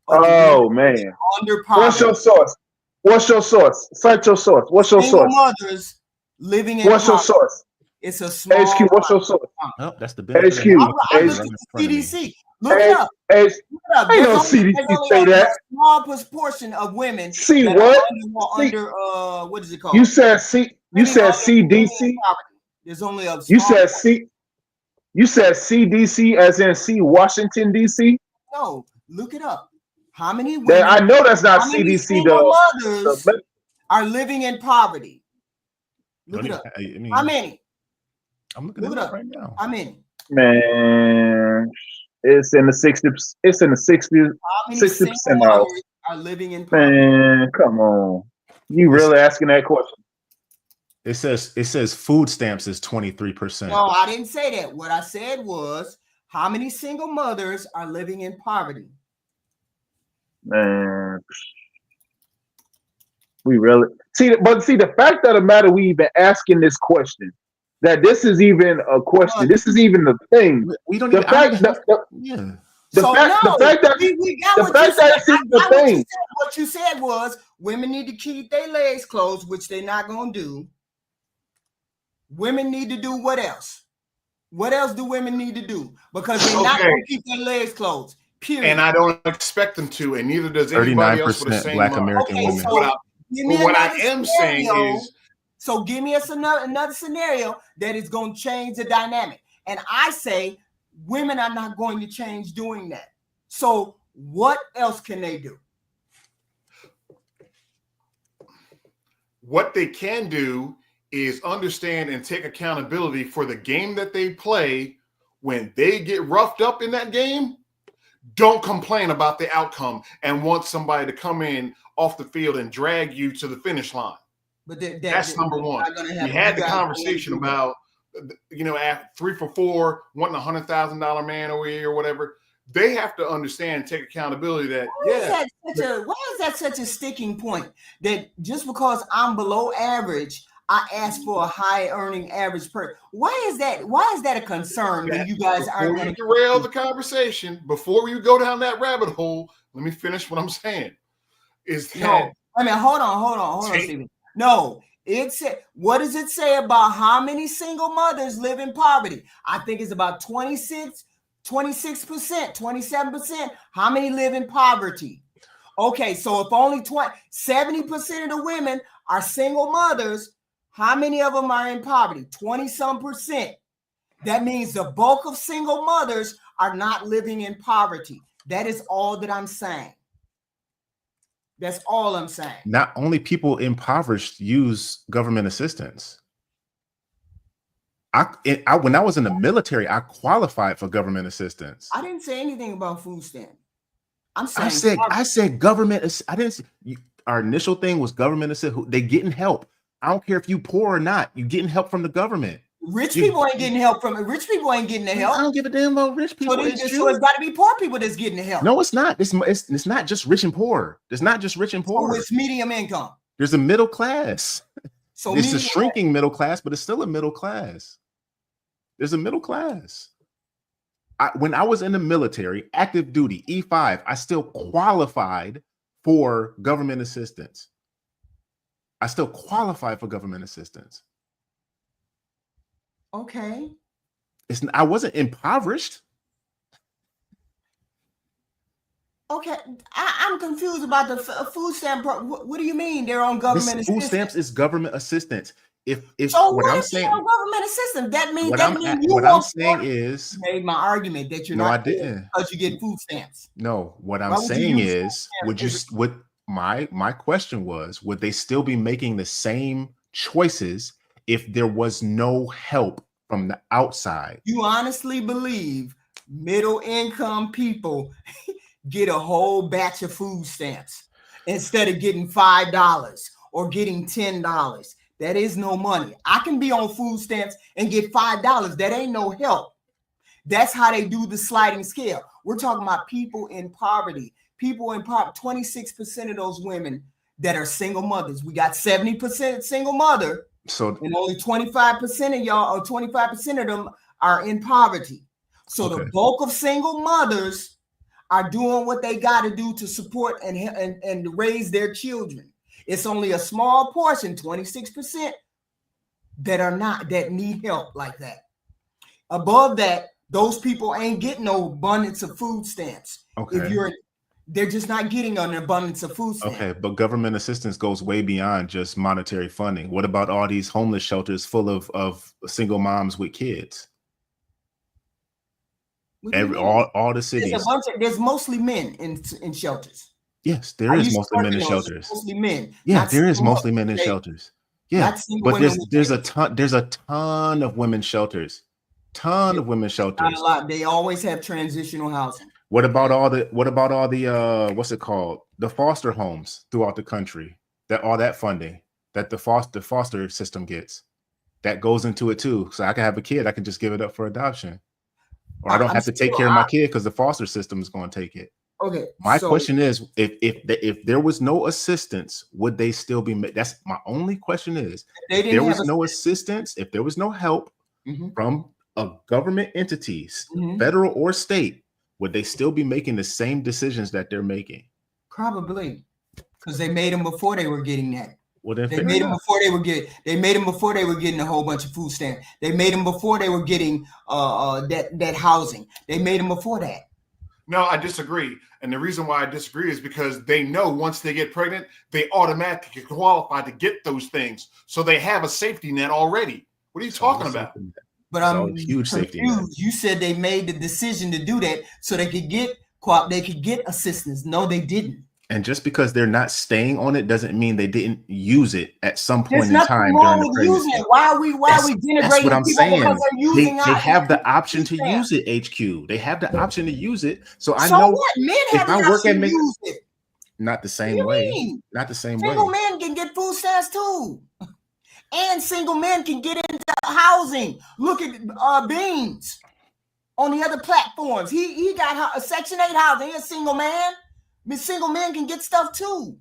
of the Oh, women man. under What's your poverty. source? What's your source? Cite your source. What's your Single source? mothers living in What's your poverty. source? It's a small. HQ, what's your source? Oh, that's the benefit. HQ, of having I a looked right at in the front of me. CDC. Look it up. H, Look it up. ain't no There's CDC only say a that. small proportion of women See that what? are See, under what is it called? you said C. You Living said under CDC. poverty. There's only a You small. said C. You said CDC, as in C Washington DC. No, look it up. How many women? That I know that's not how many CDC. single mothers The are living in poverty? Look Don't it up. I mean, How many? I'm looking Look it it up up. right now. How many? man, it's in the 60. It's in the 60. How many 60% single off. mothers are living in poverty? Man, come on. You really asking that question? It says food stamps is 23%. No, I didn't say that. What I said was how many single mothers are living in poverty? Man, we really see. But see, the fact of the matter, we even asking this question. That this is even a question. This is even the thing. We don't The even. I don't fact even that yeah. the So fact no, the fact that we got the what fact you said. that it's even the I got what you thing. said. What you said was women need to keep their legs closed, which they're not going to do. Women need to do what else? What else do women need to do? Because they're not Okay. going to keep their legs closed. Period. And I don't expect them to, and neither does anybody else with the 39% same Black mind. American Okay, women. so What I- give me But what I another am saying scenario. is, So give me us another scenario that is going to change the dynamic. And I say women are not going to change doing that. So what else can they do? what they can do is understand and take accountability for the game that they play. When they get roughed up in that game, don't complain about the outcome and want somebody to come in off the field and drag you to the finish line. But That's number one. We had the conversation about, at 3 for 4, wanting $100,000 man over here or whatever. They have to understand and take accountability that, why is that such a sticking point? That just because I'm below average, I ask for a high earning average person. Why is that a concern when you guys aren't before going you to derail the conversation, before you go down that rabbit hole, let me finish what I'm saying. Is that No, I mean, hold on, Stephen. No, what does it say about how many single mothers live in poverty? I think it's about 26%, 27%. How many live in poverty? Okay, so if only 70% of the women are single mothers, how many of them are in poverty? 20-some percent. That means the bulk of single mothers are not living in poverty. That is all that I'm saying. That's all I'm saying. Not only people impoverished use government assistance. When I was in the military, I qualified for government assistance. I didn't say anything about food stamp. I'm saying I said government. I didn't. Our initial thing was government assistance. They getting help. I don't care if you poor or not. You getting help from the government. Rich people ain't getting help from it. Rich people ain't getting the help. I don't give a damn about rich people. So it's got to be poor people that's getting the help. No, it's not. It's not just rich and poor. It's not just rich and poor. So it's medium income. There's a middle class. So it's a shrinking middle class, but it's still a middle class. There's a middle class. When I was in the military, active duty, E5, I still qualified for government assistance. Okay. I wasn't impoverished. Okay, I'm confused about the food stamp. What do you mean they're on government assistance? Food stamps is government assistance. If so what I'm saying, on government assistance, that means what you I'm saying is, made my argument that you're no, not. I didn't. Because you get food stamps. No, what I'm saying is, my question was, would they still be making the same choices if there was no help from the outside? You honestly believe middle income people get a whole batch of food stamps instead of getting $5 or getting $10? That is no money. I can be on food stamps and get $5. That ain't no help. That's how they do the sliding scale. We're talking about people in poverty. People in poverty, 26% of those women that are single mothers. We got 70% single mother. So and only 25% of y'all, or 25% of them are in poverty. So the bulk of single mothers are doing what they got to do to support and raise their children. It's only a small portion, 26%, that need help like that. Above that, those people ain't getting no abundance of food stamps. Okay. They're just not getting an abundance of food stamps. Okay, but government assistance goes way beyond just monetary funding. What about all these homeless shelters full of single moms with kids? All the cities. There's mostly men in shelters. Yes, there is mostly men in shelters. Mostly men. Yeah, there is mostly men in shelters. Yeah, but there's a ton of women's shelters. Ton of women's shelters. Not a lot. They always have transitional housing. What about all the what's it called? The foster homes throughout the country. All that funding that the foster system gets. That goes into it too. So I can have a kid, I can just give it up for adoption. Or I don't have to take care of my kid because the foster system is going to take it. Okay. My question is, if there was no assistance, would they still be made? That's my only question is, if there was no assistance, if there was no help from a government entities, federal or state, would they still be making the same decisions that they're making? Probably, because they made them before they were getting that. Well, they made them before they were getting a whole bunch of food stamps. They made them before they were getting that housing. They made them before that. No, I disagree. And the reason why I disagree is because they know once they get pregnant, they automatically qualify to get those things. So they have a safety net already. What are you talking about? But I'm huge safety net. You said they made the decision to do that so they could get assistance. No, they didn't. And just because they're not staying on it doesn't mean they didn't use it at some point in time during the pregnancy. Why are we denigrating? That's what I'm saying. They have the option to use it, HQ. They have the option to use it. So I know what? Men have the option to use it. Not the same way. Not the same way. Single men can get food stamps too. And single men can get into housing. Look at Beans on the other platforms. He got a Section 8 housing. He's a single man. Single men can get stuff too.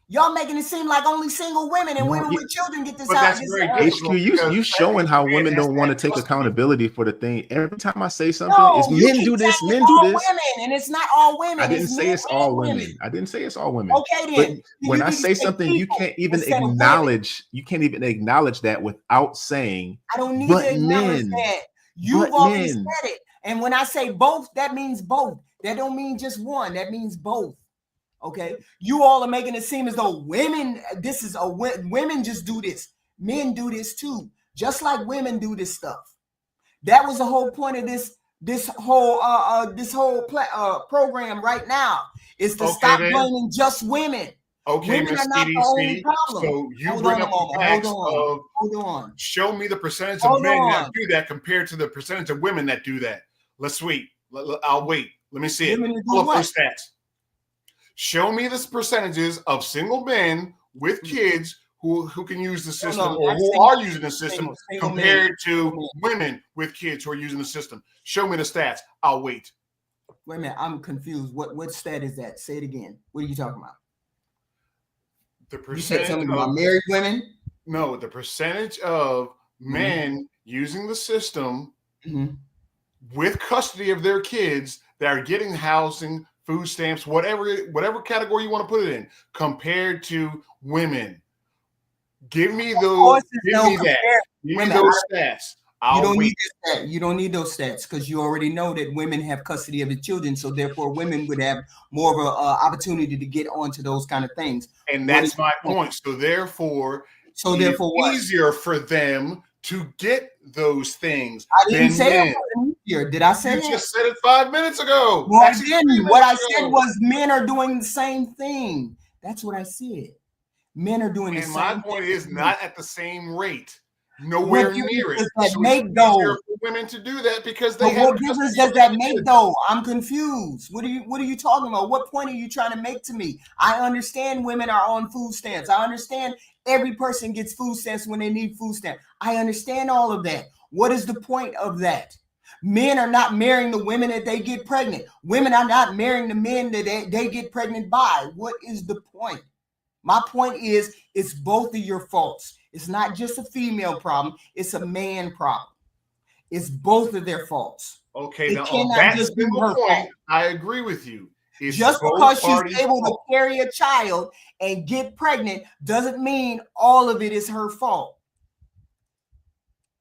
Y'all making it seem like only single women and women with children get this out. HQ, you showing how women don't want to take accountability for the thing. Every time I say something, it's men do this, men do this. Women, and it's not all women. I didn't say it's all women. I didn't say it's all women. Okay, then. But when I say something, you can't even acknowledge. You can't even acknowledge that without saying. I don't need to acknowledge that. You've already said it. And when I say both, that means both. That don't mean just one. That means both. Okay, you all are making it seem as though women just do this. Men do this too, just like women do this stuff. That was the whole point of this whole program right now is to stop blaming just women. Okay, women are not the only problem. So you bring up the facts of hold on. Show me the percentage of men that do that compared to the percentage of women that do that. Let's wait. I'll wait. Let me see it. Pull up those stats. Show me the percentages of single men with kids who can use the system or who are using the system compared to women with kids who are using the system. Show me the stats. I'll wait. Wait a minute. I'm confused. What stat is that? Say it again. What are you talking about? The percentage. You said something about married women? No, the percentage of men using the system with custody of their kids that are getting housing, food stamps, whatever category you want to put it in, compared to women. Give me those. Give me that. Give me those stats. You don't need those stats because you already know that women have custody of the children, so therefore women would have more of an opportunity to get onto those kind of things. And that's my point. So therefore, what? Easier for them to get those things. I didn't say it wasn't easier. Did I say that? You just said it 5 minutes ago. Well, I didn't. What I said was men are doing the same thing. That's what I said. Men are doing the same thing. And my point is not at the same rate. Nowhere What difference near it. does that So make, it's though? easier for women to do that because they But have what difference does that make, though? I'm confused. What are you talking about? What point are you trying to make to me? I understand women are on food stamps. I understand every person gets food stamps when they need food stamps. I understand all of that. What is the point of that? Men are not marrying the women that they get pregnant. Women are not marrying the men that they get pregnant by. What is the point? My point is, it's both of your faults. It's not just a female problem. It's a man problem. It's both of their faults. Okay, It now on cannot that just be single her point, fault. I agree with you. It's Just both because she's parties' able to fault. carry a child and get pregnant doesn't mean all of it is her fault.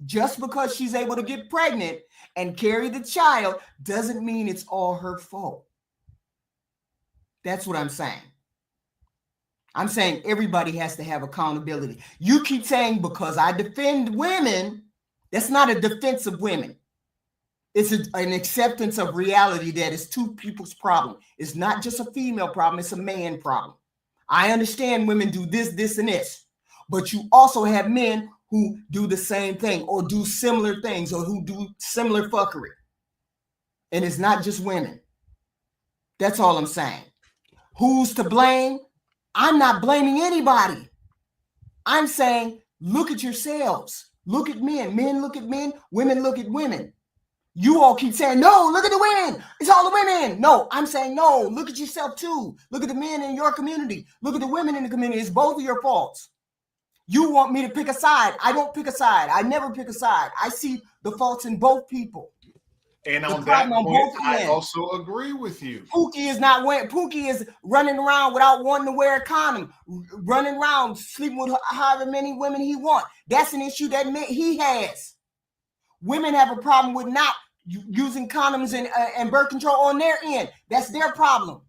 Just because she's able to get pregnant and carry the child doesn't mean it's all her fault. That's what I'm saying. I'm saying everybody has to have accountability. You keep saying because I defend women, that's not a defense of women. It's an acceptance of reality that it's two people's problem. It's not just a female problem, it's a man problem. I understand women do this, this, and this, but you also have men who do the same thing or do similar things or who do similar fuckery. And it's not just women. That's all I'm saying. Who's to blame? I'm not blaming anybody. I'm saying, look at yourselves. Look at men. Men look at men. Women look at women. You all keep saying, no, look at the women. It's all the women. No, I'm saying, no, look at yourself too. Look at the men in your community. Look at the women in the community. It's both of your faults. You want me to pick a side. I don't pick a side. I never pick a side. I see the faults in both people. And The on that problem on point, both I ends. also agree with you. Pookie is running around without wanting to wear a condom, running around sleeping with however many women he wants. That's an issue that he has. Women have a problem with not using condoms and birth control on their end. That's their problem.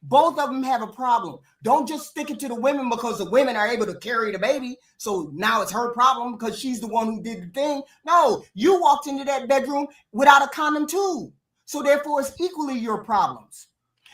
Both of them have a problem. Don't just stick it to the women because the women are able to carry the baby. So now it's her problem because she's the one who did the thing. No, you walked into that bedroom without a condom too. So therefore, it's equally your problems.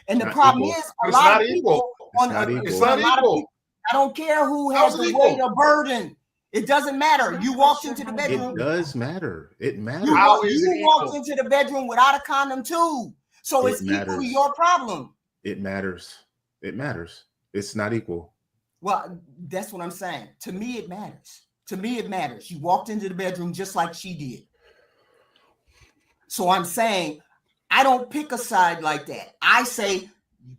And the problem is a lot of people I don't care who has the weight or burden. It doesn't matter. You walked into the bedroom. It does matter. It matters. You walked into the bedroom without a condom too. So it's equally your problem. It matters. It matters. It's not equal. Well, that's what I'm saying. To me, it matters. To me, it matters. You walked into the bedroom just like she did. So I'm saying I don't pick a side like that. I say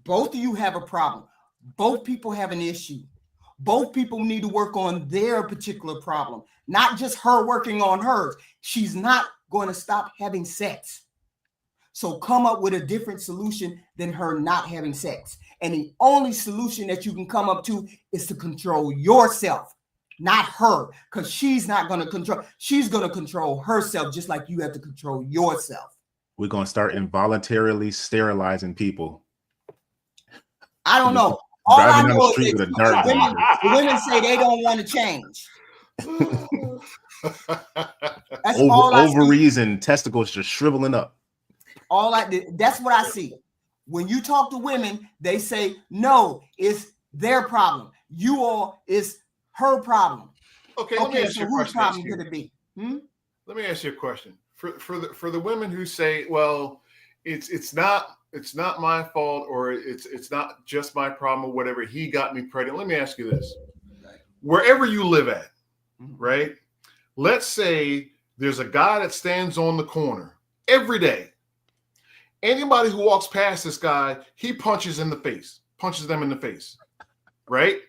both of you have a problem. Both people have an issue. Both people need to work on their particular problem, not just her working on hers. She's not going to stop having sex. So come up with a different solution than her not having sex. And the only solution that you can come up to is to control yourself, not her, because she's not going to control. She's going to control herself just like you have to control yourself. We're going to start involuntarily sterilizing people. I don't know. All I know is that women say they don't want to change. That's all I see. Ovaries and testicles just shriveling up. That's what I see. When you talk to women, they say, no, it's their problem. You all, it's her problem. Okay, let me ask you a question. Whose problem could it be? Let me ask you a question. For the women who say, well, it's not my fault, or it's not just my problem, or whatever, he got me pregnant. Let me ask you this. Wherever you live at, right? Let's say there's a guy that stands on the corner every day. Anybody who walks past this guy, he punches them in the face, right?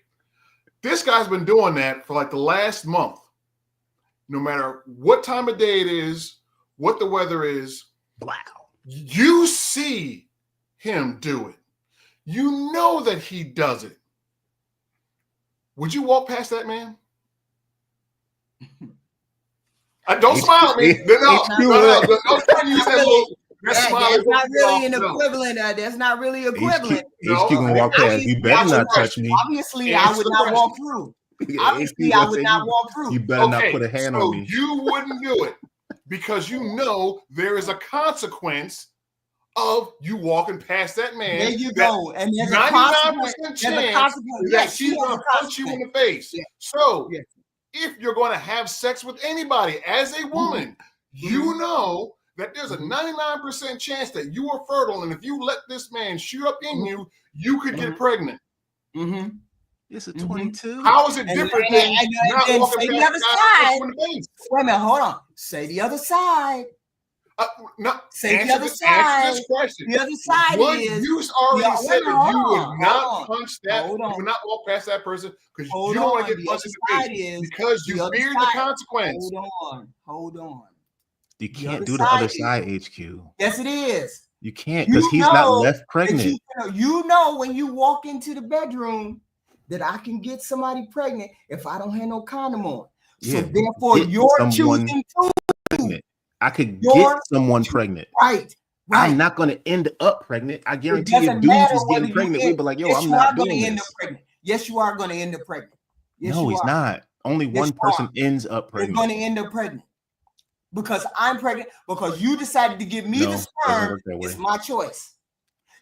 This guy's been doing that for like the last month. No matter what time of day it is, what the weather is, you see him do it. You know that he does it. Would you walk past that man? Don't smile at me. That's not really an equivalent. That's not really equivalent. HQ gonna walk past. You better not touch me. Obviously, I would not walk through. Obviously, I would not walk through. You better not put a hand on me. You wouldn't do it because you know there is a consequence of you walking past that man. There you go. And there's a 99% chance that she's going to punch you in the face. Yeah. So if you're going to have sex with anybody as a woman, you know that there's a 99% chance that you are fertile, and if you let this man shoot up in you, you could get pregnant. It's a 22. How is it different than not walking say the past other the guy side? in the face? Wait a minute, hold on. Say the other side. No, Say the other answer side. this question. The other side Would is you already said that you would not hold on. punch that, you would not walk past that person because Hold you don't want on. to get The punched other in the side face is because you the other fear the side. consequence. Hold on. You The can't other do the other side side, HQ. Yes, it is. You can't because he's not know left that pregnant. You know when you walk into the bedroom that I can get somebody pregnant if I don't have no condom on. So Yeah, therefore, get you're someone choosing to. pregnant. I could get someone pregnant. Right. I'm not going to end up pregnant. I guarantee you, doesn't dudes matter is getting whether pregnant. you We'd be like, yo, yes, I'm you are not going doing to end up this. pregnant. Yes, you are going to end up pregnant. Yes, No, you he's are. not. Only Yes, one you person are. ends up You're pregnant. going to end up pregnant because I'm pregnant because you decided to give me No, the doesn't sperm. work that way. It's my choice.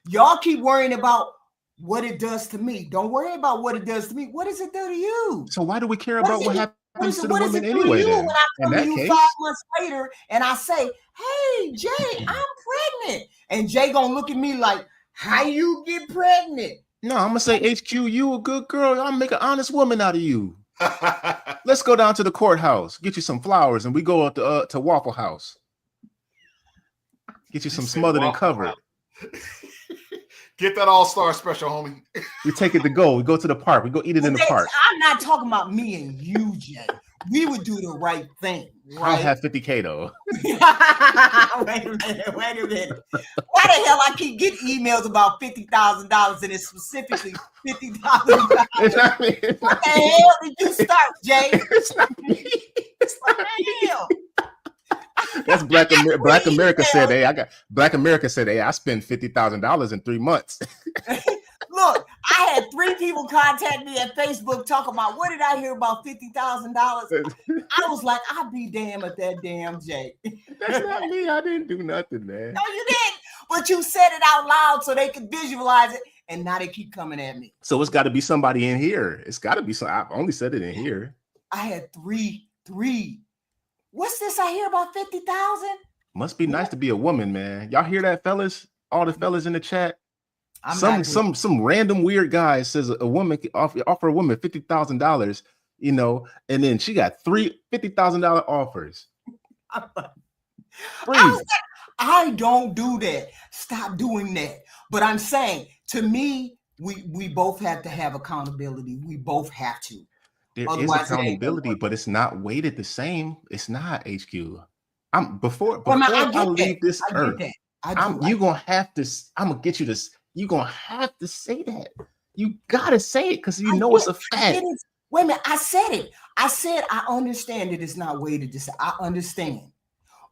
Y'all keep worrying about what it does to me. Don't worry about what it does to me. What does it do to you? So why do we care about what happens to the What does women it do to anyway? you Then when I in come to that you case, 5 months later and I say, "Hey, Jay, I'm pregnant," and Jay gonna look at me like, "How you get pregnant?" no, I'm gonna say, HQ, you a good girl. I'll make an honest woman out of you. Let's go down to the courthouse, get you some flowers, and we go up to Waffle House. Get you some smothered and covered. Get that all-star special, homie. We take it to go. We go to the park. We go eat it in the park. I'm not talking about me and you, Jay. We would do the right thing, right? I'll have 50K though. Wait a minute. Why the hell I keep getting emails about $50,000 and it's specifically $50,000? What the hell did you start, Jay? It's not me. It's What not the hell? That's Black America said, hey, Black America said, hey, I spent $50,000 in 3 months. Look, I had 3 people contact me at Facebook talking about what did I hear about $50,000? I was like, I'll be damn at that damn Jay. That's not me. I didn't do nothing, man. No, you didn't. But you said it out loud so they could visualize it, and now they keep coming at me. So it's got to be somebody in here. It's got to be some. I've only said it in here. I had three. What's this I hear about 50,000? Must be nice to be a woman, man. Y'all hear that, fellas? All the fellas in the chat. Some random weird guy says a woman offer a woman $50,000, you know, and then she got $50,000 offers. I don't do that. Stop doing that. But I'm saying, to me, we both have to have accountability. We both have to. There is accountability, but it's not weighted the same. It's not, HQ. Before I leave this earth, you're gonna have to. I'm gonna get you this. You're gonna have to say that. You gotta say it because you know it's a fact. Wait a minute, I said it. I said I understand that it's not weighted to say. I understand,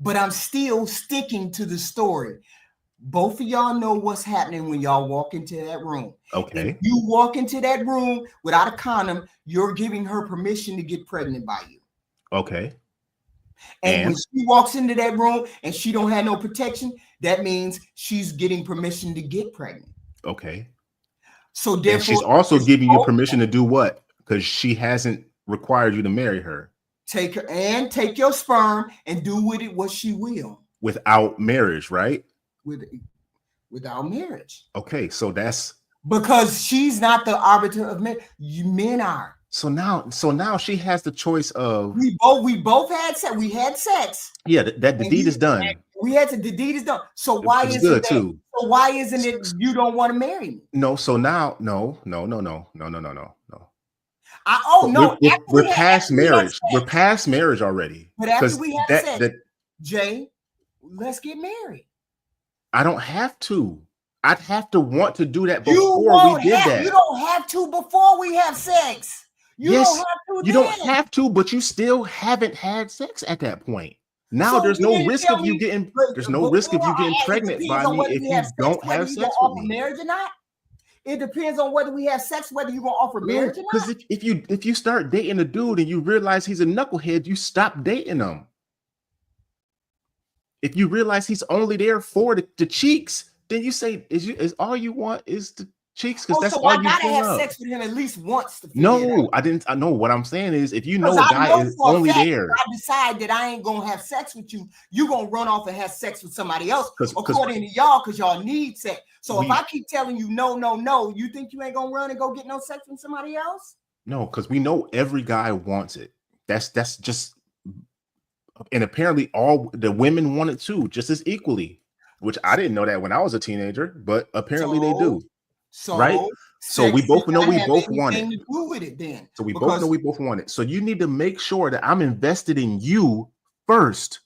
but I'm still sticking to the story. Both of y'all know what's happening when y'all walk into that room. Okay. If you walk into that room without a condom, you're giving her permission to get pregnant by you. Okay. And when she walks into that room and she don't have no protection, that means she's getting permission to get pregnant. Okay. So therefore, and she's also giving you permission to do what? Because she hasn't required you to marry her. Take your sperm and do with it what she will. Without marriage, right? Without marriage. Okay, so that's because she's not the arbiter of men. You men are. So now she has the choice of we both had sex. We had sex. Yeah, that the deed is done. We had to. The deed is done. So why isn't good that, too? So why isn't it you don't want to marry me? No. So now no. We're past marriage. We're past marriage already. But after we have sex, Jay, let's get married. I don't have to. I'd have to want to do that before we did that. You don't have to before we have sex. You don't have to, but you still haven't had sex at that point. Now there's no risk of you getting pregnant by me if you don't have sex with me. Marriage or not? It depends on whether we have sex, whether you're gonna offer marriage or not. Because if you start dating a dude and you realize he's a knucklehead, you stop dating him. If you realize he's only there for the cheeks, then you say is all you want is Cheeks, because Oh, that's so all I you gotta bring have up. sex with him at least once to figure it out. No, I didn't. I know what I'm saying is if you know Because a I guy know is for a only fact there. if I decide that I ain't gonna have sex with you, you gonna run off and have sex with somebody else, 'Cause according to y'all, because y'all need sex. So if we- I keep telling you no, no, no, you think you ain't gonna run and go get no sex with somebody else? No, because we know every guy wants it. That's just, and apparently all the women want it too, just as equally. Which I didn't know that when I was a teenager, but apparently they do. So Right? So we sex both did know not we have both want anything it. to do with it then. So we both Because know we both want it. So you need to make sure that I'm invested in you first.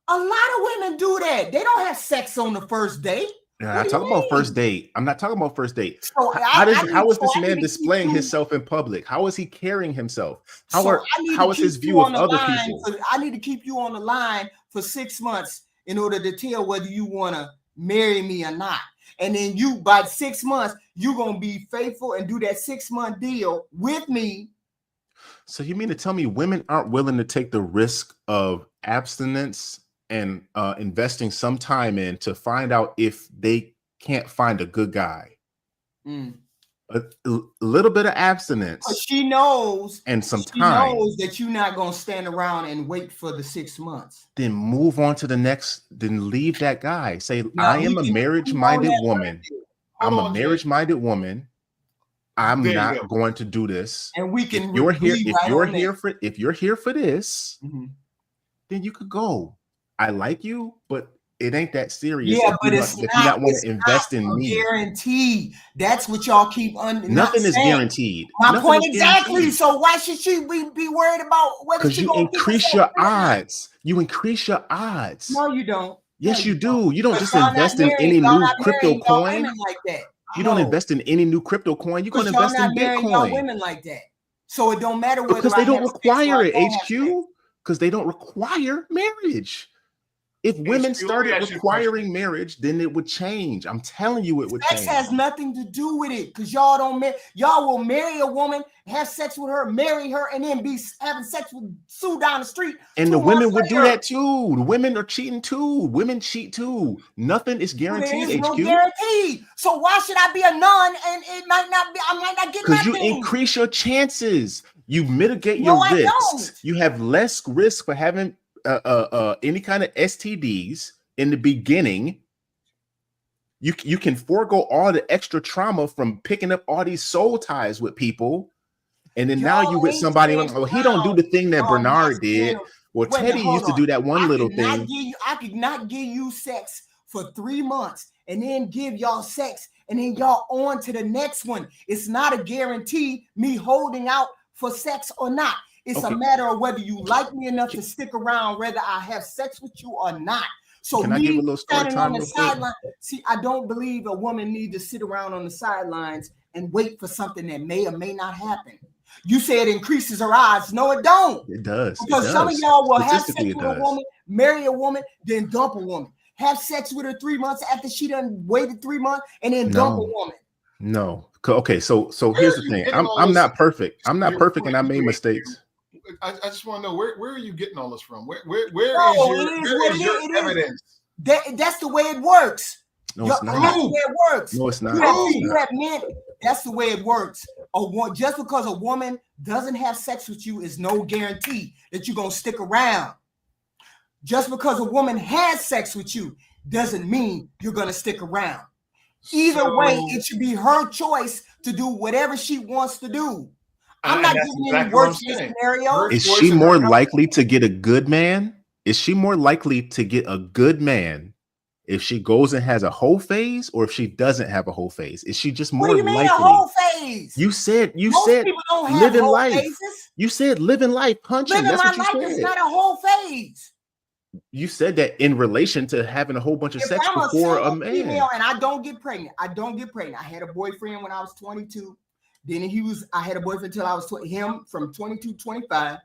a lot of women do that. They don't have sex on the first date. Yeah, What I do talk you about mean? first date. I'm not talking about first date. So How is this I need man to displaying keep you- himself in public? How is he carrying himself? How So is his view of other people? I need to keep you on the line for 6 months in order to tell whether you want to marry me or not. And then you, by 6 months, you're gonna be faithful and do that 6-month deal with me. So you mean to tell me women aren't willing to take the risk of abstinence and investing some time in to find out if they can't find a good guy? A little bit of abstinence But she knows and some she time, knows that you're not gonna stand around and wait for the 6 months. then move on to the next, then leave that guy. Say, Now, I we am a can marriage-minded keep on that woman. Hold I'm on, a Jay. marriage-minded woman. I'm There you not go. going to do this. and we can If you're here, agree if right you're on here that. for if you're here for this, Mhm. then you could go. I like you, but it ain't that serious. Yeah, if but you it's if you not want it's to invest not in a me. guarantee. That's what y'all keep not Nothing is saying. guaranteed. My Nothing point is exactly. guaranteed. So why should she be worried about whether Because she you gonna get increase herself your or not? odds. You increase your odds. No, you don't. Yes, No, you do. You don't 'Cause just y'all not invest in marrying- any y'all new not crypto marrying y'all coin. women like that. You don't No, invest in any new crypto coin. You're going because to y'all invest in not marrying y'all Bitcoin. women like that. So it don't matter whether Because I they don't have sex or require I it, don't have sex. HQ. Because they don't require marriage. If women HQ, let me started ask you a question. requiring marriage, then it would change. I'm telling you, it would Sex change. has nothing to do with it, because y'all don't y'all will marry a woman, have sex with her, marry her, and then be having sex with Sue down the street. And 2 the women months would do later. that too. The women are cheating too. Women cheat too. Nothing is There guaranteed, is no HQ. guarantee. So why should I be a nun and it might not be? I might not get Because you nothing. increase your chances. You mitigate No, your I risks. don't. You have less risk for having any kind of STDs in the beginning. You can forego all the extra trauma from picking up all these soul ties with people. And then now Y'all you with ain't somebody, changed well, he don't do the thing that around. Bernard Yes, did. man. Well, Wait a minute, Teddy hold used to on. do that one little thing. I could not give you sex for 3 months and then give y'all sex and then y'all on to the next one. It's not a guarantee me holding out for sex or not. It's Okay. a matter of whether you like me enough to stick around, whether I have sex with you or not. So Can I give a me little story standing time on the real quick? sideline. See, I don't believe a woman needs to sit around on the sidelines and wait for something that may or may not happen. You say it increases her odds. No, it don't. It does. Because it some of does. y'all will have sex Statistically, with it a does. woman, marry a woman, then dump a woman. Have sex with her 3 months after she done waited 3 months, and then dump a No. woman. No. Okay. So Where here's are the you thing. getting all I'm this- not perfect. I'm not You're perfect, and I free- made mistakes. I just want to know where are you getting all this from? Where No, is it is your what it is. evidence? That's the way it works. No, it's That's not. the way it works. No, it's not. You have, It's you not. have men. That's the way it works. Just because a woman doesn't have sex with you is no guarantee that you're gonna stick around. Just because a woman has sex with you doesn't mean you're gonna stick around. Either way, it should be her choice to do whatever she wants to do. I'm And not that's giving you exactly any what worst I'm case saying. scenario. Her Is choice she and more her likely to get a good man? Is she more likely to get a good man if she goes and has a whole phase, or if she doesn't have a whole phase? Is she just What more do you mean likely? a whole phase? You said Most people don't have living whole life. phases. You said living life, punching. Living That's my what you life is said. not a whole phase. You said that in relation to having a whole bunch of If sex I'm a before a single man. female and I don't get pregnant, I had a boyfriend when I was 22. Then I had a boyfriend until I was him from 22 to 25.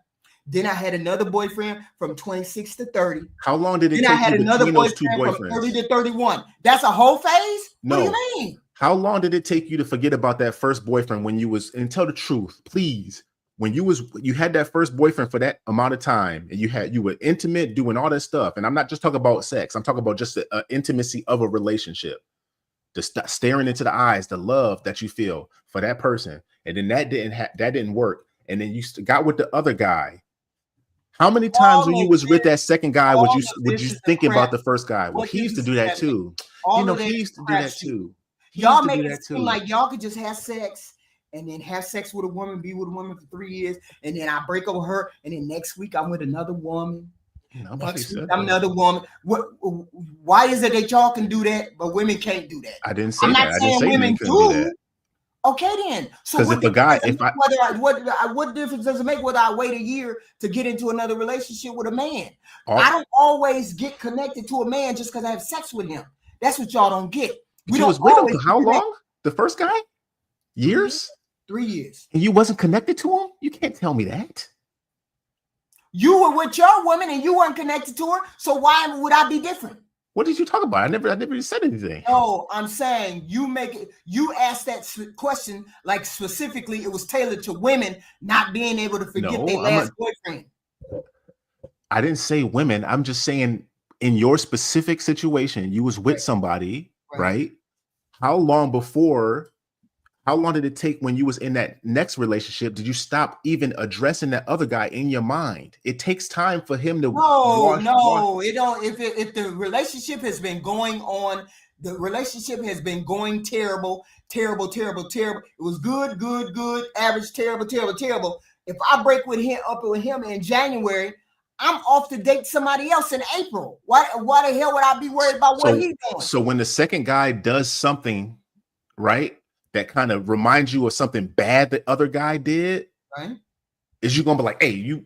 Then I had another boyfriend from 26 to 30. How long did it Then I take had you another between those two boyfriend from 30 boyfriends? to 31. That's a whole phase? No. What do you mean? How long did it take you to forget about that first boyfriend when you was, and tell the truth, please. When you had that first boyfriend for that amount of time, and you were intimate, doing all that stuff, and I'm not just talking about sex. I'm talking about just the intimacy of a relationship. staring into the eyes, the love that you feel for that person, and then that didn't work, and then you got with the other guy. How many times when you was with that second guy would you think about the first guy? Well, he used to do that too. You know, he used to do that too. Y'all make it seem like y'all could just have sex and then have sex with a woman, be with a woman for 3 years, and then I break over her, and then next week I'm with another woman. Next week I'm another woman. Why is it that y'all can do that, but women can't do that? I didn't say that. I didn't say women couldn't do that. Okay, then. So because if a guy, what difference does it make whether I wait a year to get into another relationship with a man? I don't always get connected to a man just because I have sex with him. That's what y'all don't get. You was with him for how long? The first guy? Years? 3 years. And you wasn't connected to him? You can't tell me that. You were with your woman and you weren't connected to her. So why would I be different? What did you talk about? I never said anything. No, I'm saying you asked that question like specifically it was tailored to women not being able to forget their last boyfriend. I didn't say women. I'm just saying in your specific situation, you was with somebody, right? How long did it take when you was in that next relationship? Did you stop even addressing that other guy in your mind? It takes time for him to it don't. If the relationship has been going on, the relationship has been going terrible. It was good, average, terrible. If I break up with him in January, I'm off to date somebody else in April. Why the hell would I be worried about what he's doing? So when the second guy does something, right, that kind of reminds you of something bad the other guy did, right? Is you gonna be like, hey,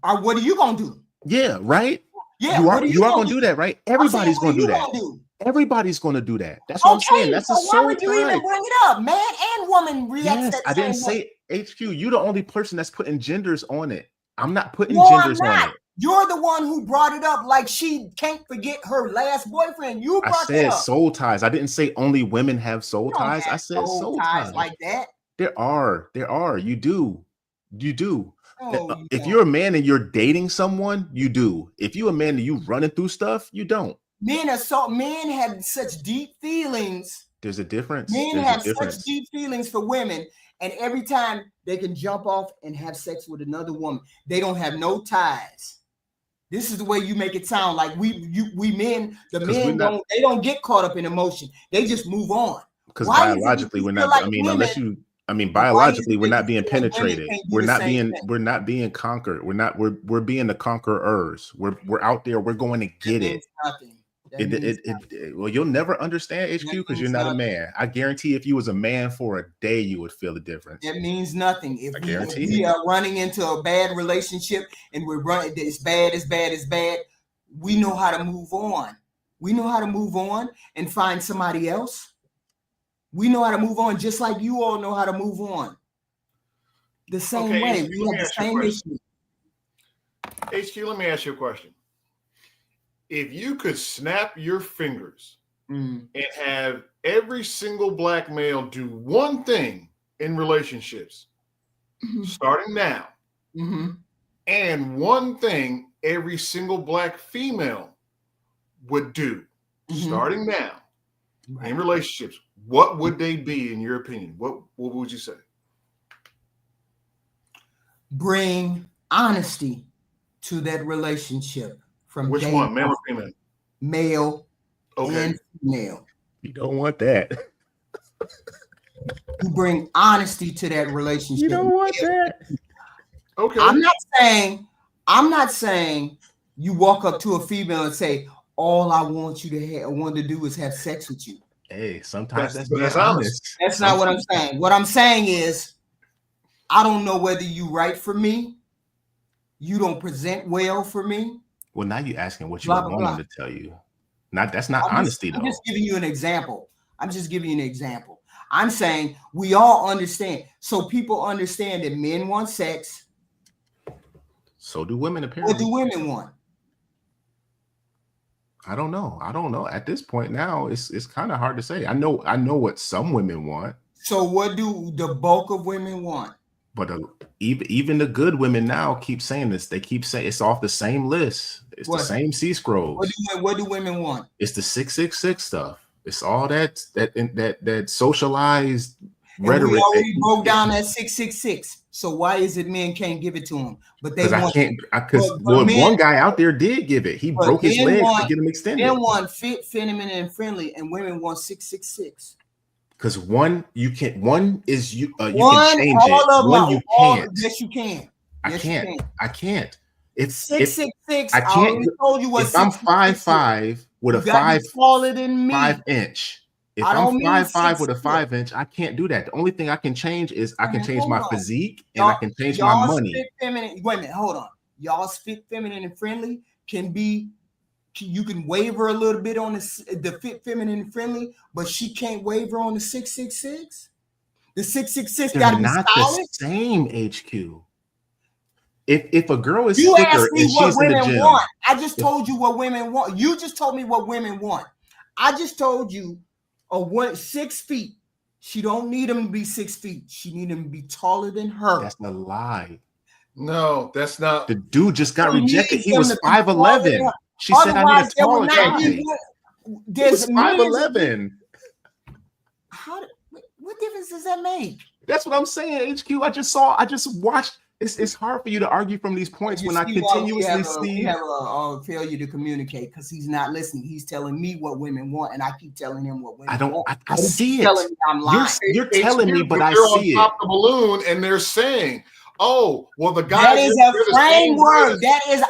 what are you gonna do? Yeah, right. Yeah, you are gonna do that, right? Everybody's gonna do that. Everybody's gonna do that. That's what I'm saying. That's a soul. Why would you even bring it up? Man and woman react. I didn't say HQ. You're the only person that's putting genders on it. I'm not putting genders on it. You're the one who brought it up like she can't forget her last boyfriend. You brought it up. Soul ties. I didn't say only women have soul ties. I said soul ties like that. There are. You do. If you're a man and you're dating someone, you do. If you're a man and you running through stuff, you don't. Men have such deep feelings. There's a difference. Men have such deep feelings for women. And every time they can jump off and have sex with another woman, they don't have no ties. This is the way you make it sound like we men don't get caught up in emotion. They just move on. Because biologically we're not. Biologically we're not being penetrated. We're not being conquered. We're being the conquerors. We're out there. We're going to get it. Well, you'll never understand HQ because you're not a man. I guarantee if you was a man for a day, you would feel the difference. It means nothing. If we are running into a bad relationship and we're running, it's bad. We know how to move on. We know how to move on and find somebody else. We know how to move on just like you all know how to move on. The same way. We have the same issue. HQ, let me ask you a question. If you could snap your fingers and have every single black male do one thing in relationships, starting now, and one thing every single black female would do, starting now, in relationships, what would they be in your opinion? What would you say? Bring honesty to that relationship. From which one, male or female? Male and female. You don't want that. You bring honesty to that relationship. You don't want that. Okay. I'm not saying you walk up to a female and say, all I want to do is have sex with you. Hey, sometimes that's honest. That's not what I'm saying. What I'm saying is, I don't know whether you right for me. You don't present well for me. Well, now you're asking what you want them to tell you. That's not honesty, though. I'm just giving you an example. I'm saying we all understand. So people understand that men want sex. So do women, apparently. What do women want? I don't know. At this point now, it's kind of hard to say. I know what some women want. So what do the bulk of women want? But even the good women now keep saying this. They keep saying it's off the same list. It's the same C scrolls. What do women want? It's the 666 stuff. It's all that socialized And we rhetoric. already broke down that 666. So why is it men can't give it to him? But they Because I want, can't. Because but men- one guy out there did give it. He but broke his men legs to want- get him extended. men want fit, feminine, and friendly, and women want 666. Because one is you can change One, it. all of One them, you all- can't. Yes, you can. I Yes, you can't. can. I can't. It's 666. I I can't- already told you what. if I'm 666 is. 5'5" with a You gotta be taller than me. 5-inch. If I I'm don't mean 5'5" with a 6'6". 5-inch, I can't do that. The only thing I can change is I can Man, change hold my on. physique and I can change my Y'all's money. Fit, feminine. Wait a minute, hold on. Y'all's fit, feminine, and friendly can be. You can waver a little bit on the fit, feminine, and friendly, but she can't waver on the 666. The 666 got to They're be not solid. the same, HQ. If a girl is You thicker asked me and what she's in the women gym, want. I just told you what women want. You just told me what women want. I just told you 6 feet. She don't need him to be 6 feet. She need him to be taller than her. that's a lie. No, that's not. The dude just got She rejected. needs He him was to be taller than 5'11". her. She said, "I need a Otherwise, there taller would not guy." be. He There's was men. 5'11". What difference does that make? That's what I'm saying, HQ. I just watched. It's hard for you to argue from these points You when I see why continuously we see. have a failure to communicate because he's not listening. He's telling me what women want, and I keep telling him what women I don't. want. I But he see keeps it. telling me I'm lying. You're telling me, but I they're on see it. top of the balloon, and they're saying, "Oh, well, the guy." That is a framework.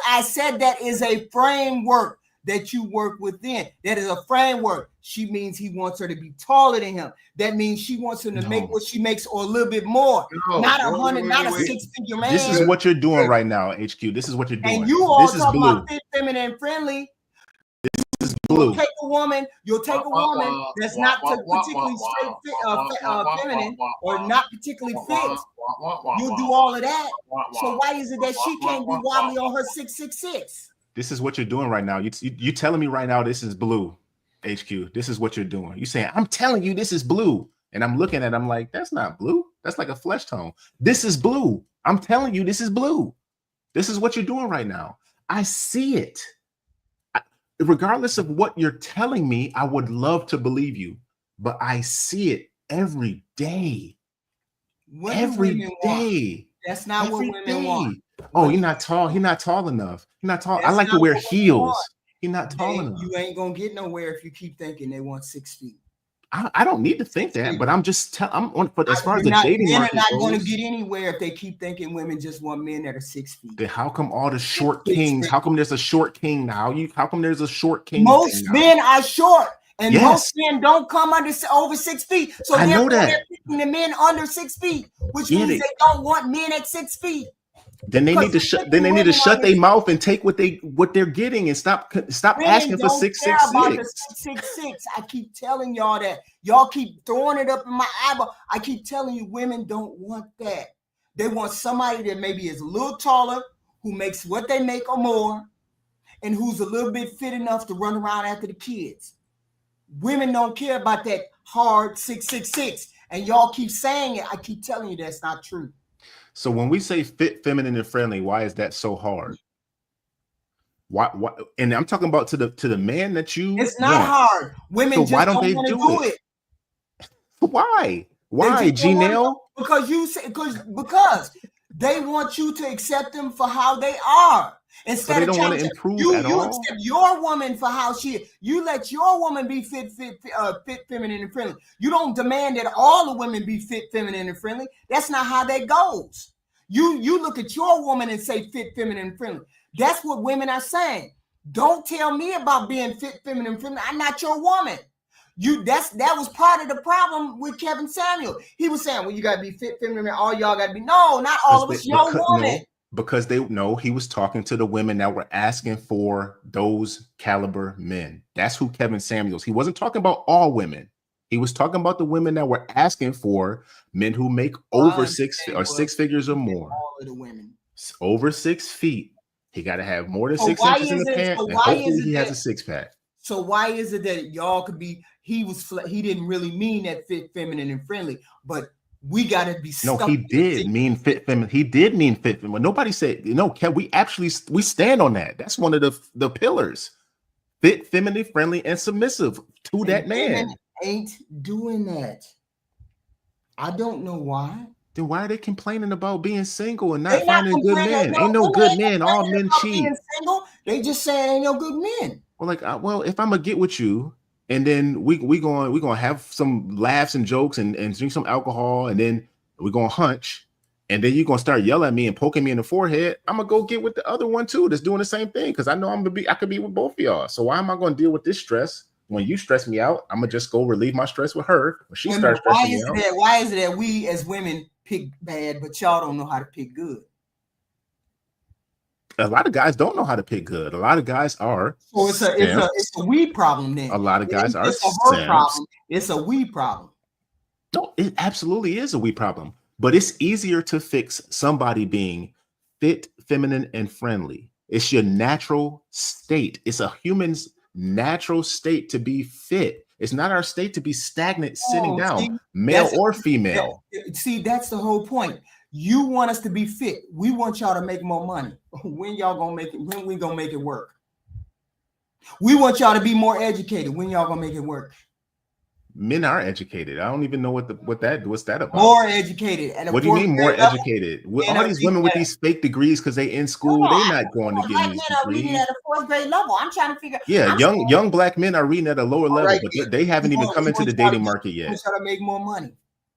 I said that is a framework that you work within. That is a framework. She means he wants her to be taller than him. That means she wants him to make what she makes or a little bit more. Not 100, not a 6-figure man. This is what you're doing right now, HQ. This is what you're doing. And you all this is talking blue. about fit, feminine, and friendly. This is blue. You'll take a woman that's not particularly feminine or not particularly fit. You'll do all of that. So why is it that she can't be wobbly on her 666? This is what you're doing right now. You telling me right now this is blue, HQ. This is what you're doing. You saying I'm telling you this is blue, and I'm looking at it, I'm like, that's not blue. That's like a flesh tone. This is blue. I'm telling you this is blue. This is what you're doing right now. I see it. Regardless of what you're telling me, I would love to believe you, but I see it every day. Every day. That's not what women want. Oh, you're not tall. He's not tall enough. He's not tall. I like to wear heels. He's not tall enough. You ain't gonna get nowhere if you keep thinking they want 6 feet. I don't need to think that, but I'm just but as far as the dating market men are not goes, going to get anywhere if they keep thinking women just want men that are 6 feet. Then how come all the short kings? How come there's a short king now? How come there's a short king? Most men are short, and Yes. most men don't come over 6 feet. So I know that. they're picking the men under 6 feet, which means they don't want men at 6 feet. Then they need to shut. Then they need to shut their mouth and take what they're getting and stop asking for 666. 666. I keep telling y'all that. Y'all keep throwing it up in my eyeball. I keep telling you, women don't want that. They want somebody that maybe is a little taller, who makes what they make or more, and who's a little bit fit enough to run around after the kids. Women don't care about that hard 666, and y'all keep saying it. I keep telling you that's not true. So when we say fit, feminine, and friendly, why is that so hard? Why? And I'm talking about to the man that you. It's not hard. Women so just why don't don't they want to do do it. Why? Why, Janelle? Because you say because they want you to accept them for how they are. Instead so they of don't want to improve at you all. accept your woman for how she is. You let your woman be fit, feminine, and friendly. You don't demand that all the women be fit, feminine, and friendly. That's not how that goes. You look at your woman and say fit, feminine, and friendly. That's what women are saying. Don't tell me about being fit, feminine, and friendly. I'm not your woman. That was part of the problem with Kevin Samuel. He was saying, well, you gotta be fit, feminine, all y'all gotta be. No, not all of us. Your woman. No, because he was talking to the women that were asking for those caliber men. That's who Kevin Samuels. He wasn't talking about all women. He was talking about the women that were asking for men who make over six figures or more. All of the women over 6 feet. He got to have more than 6 inches in the pants. And hopefully he has a six pack. So why is it that y'all could be? He didn't really mean that fit, feminine, and friendly, but we got to be stuck. No, he did mean fit feminine. He did mean fit feminine. Nobody said, Kev, we stand on that. That's one of the pillars. fit, feminine, friendly, and submissive to that man. Women ain't doing that. I don't know why. Then why are they complaining about being single and not They not finding good complaining. men? Ain't no women good ain't men. All complaining men about cheat. being single. They just saying ain't no good men. Well, like, well, if I'm gonna get with you, and then we gonna have some laughs and jokes and drink some alcohol, and then we're gonna hunch, and then you're gonna start yelling at me and poking me in the forehead, I'm gonna go get with the other one too that's doing the same thing, because I know I could be with both of y'all. So why am I gonna deal with this stress? When you stress me out, I'm gonna just go relieve my stress with her. When she starts stressing me out. Why is it that we as women pick bad, but y'all don't know how to pick good? A lot of guys don't know how to pick good. A lot of guys are. So it's a we problem then. A lot of guys are. It's a her problem. It's a we problem. No, it absolutely is a we problem. But it's easier to fix somebody being fit, feminine, and friendly. It's your natural state. It's a human's natural state to be fit. It's not our state to be stagnant, sitting down, male or female. See, that's the whole point. You want us to be fit. We want y'all to make more money. When y'all gonna make it? When we gonna make it work? We want y'all to be more educated. When y'all gonna make it work? Men are educated. I don't even know what's that about. More educated. What do you mean more educated? All these women with these fake degrees because they in school, they're not going to get these degrees. Reading at a 4th grade level. I'm trying to figure. Yeah, young black men are reading at a lower level, but they haven't even come into the dating market yet. We're trying to make more money.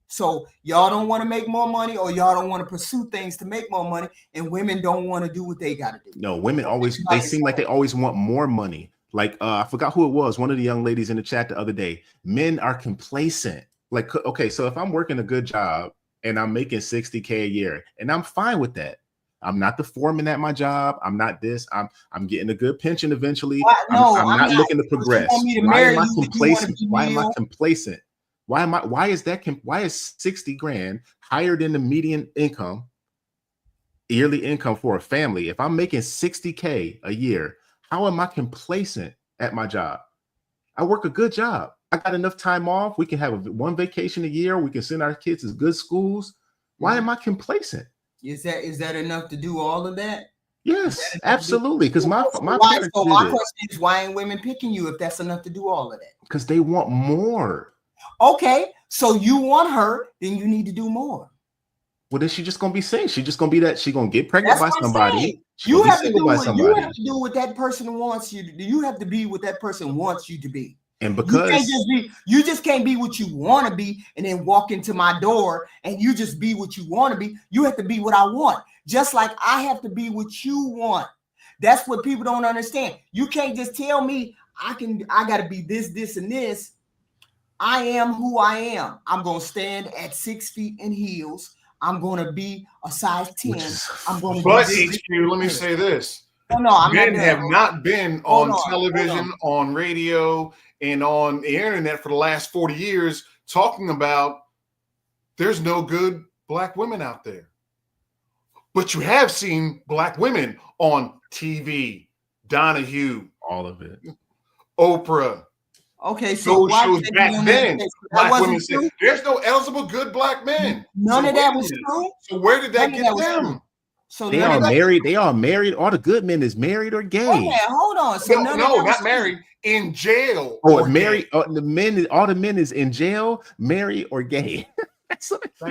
So y'all don't want to make more money, or y'all don't want to pursue things to make more money, and women don't want to do what they got to do. No, women they seem like they always want more money. Like I forgot who it was. One of the young ladies in the chat the other day. Men are complacent. Like, okay, so if I'm working a good job and I'm making $60K a year, and I'm fine with that. I'm not the foreman at my job. I'm not this. I'm getting a good pension eventually. I'm not looking to progress. Why am I complacent? Why am I complacent? Why is 60 grand higher than the median income, yearly income for a family? If I'm making 60K a year, how am I complacent at my job? I work a good job. I got enough time off. We can have one vacation a year. We can send our kids to good schools. Why am I complacent? Is that enough to do all of that? Yes, absolutely. Because my question is, why ain't women picking you if that's enough to do all of that? Because they want more. Okay, so you want her, then you need to do more. Well, then she's just gonna be saying she's just gonna be that she's gonna get pregnant by somebody. You have to do what that person wants you to do. You have to be what that person wants you to be. And because you just can't be what you want to be and then walk into my door and you just be what you want to be. You have to be what I want, just like I have to be what you want. That's what people don't understand. You can't just tell me I got to be this, and this. I am who I am. I'm going to stand at 6 feet in heels. I'm going to be a size 10. I'm going to But HQ, let me say this. Men have not been on television, on radio, and on the internet for the last 40 years talking about there's no good black women out there. But you have seen black women on TV, Donahue, all of it, Oprah. Okay, so shows back then, black women said, there's no eligible good black men. None of that was true. So where did that get them? So they are married. They are married. All the good men is married or gay. Hold on. So no, not married. In jail. Or married. All the men is in jail, married or gay.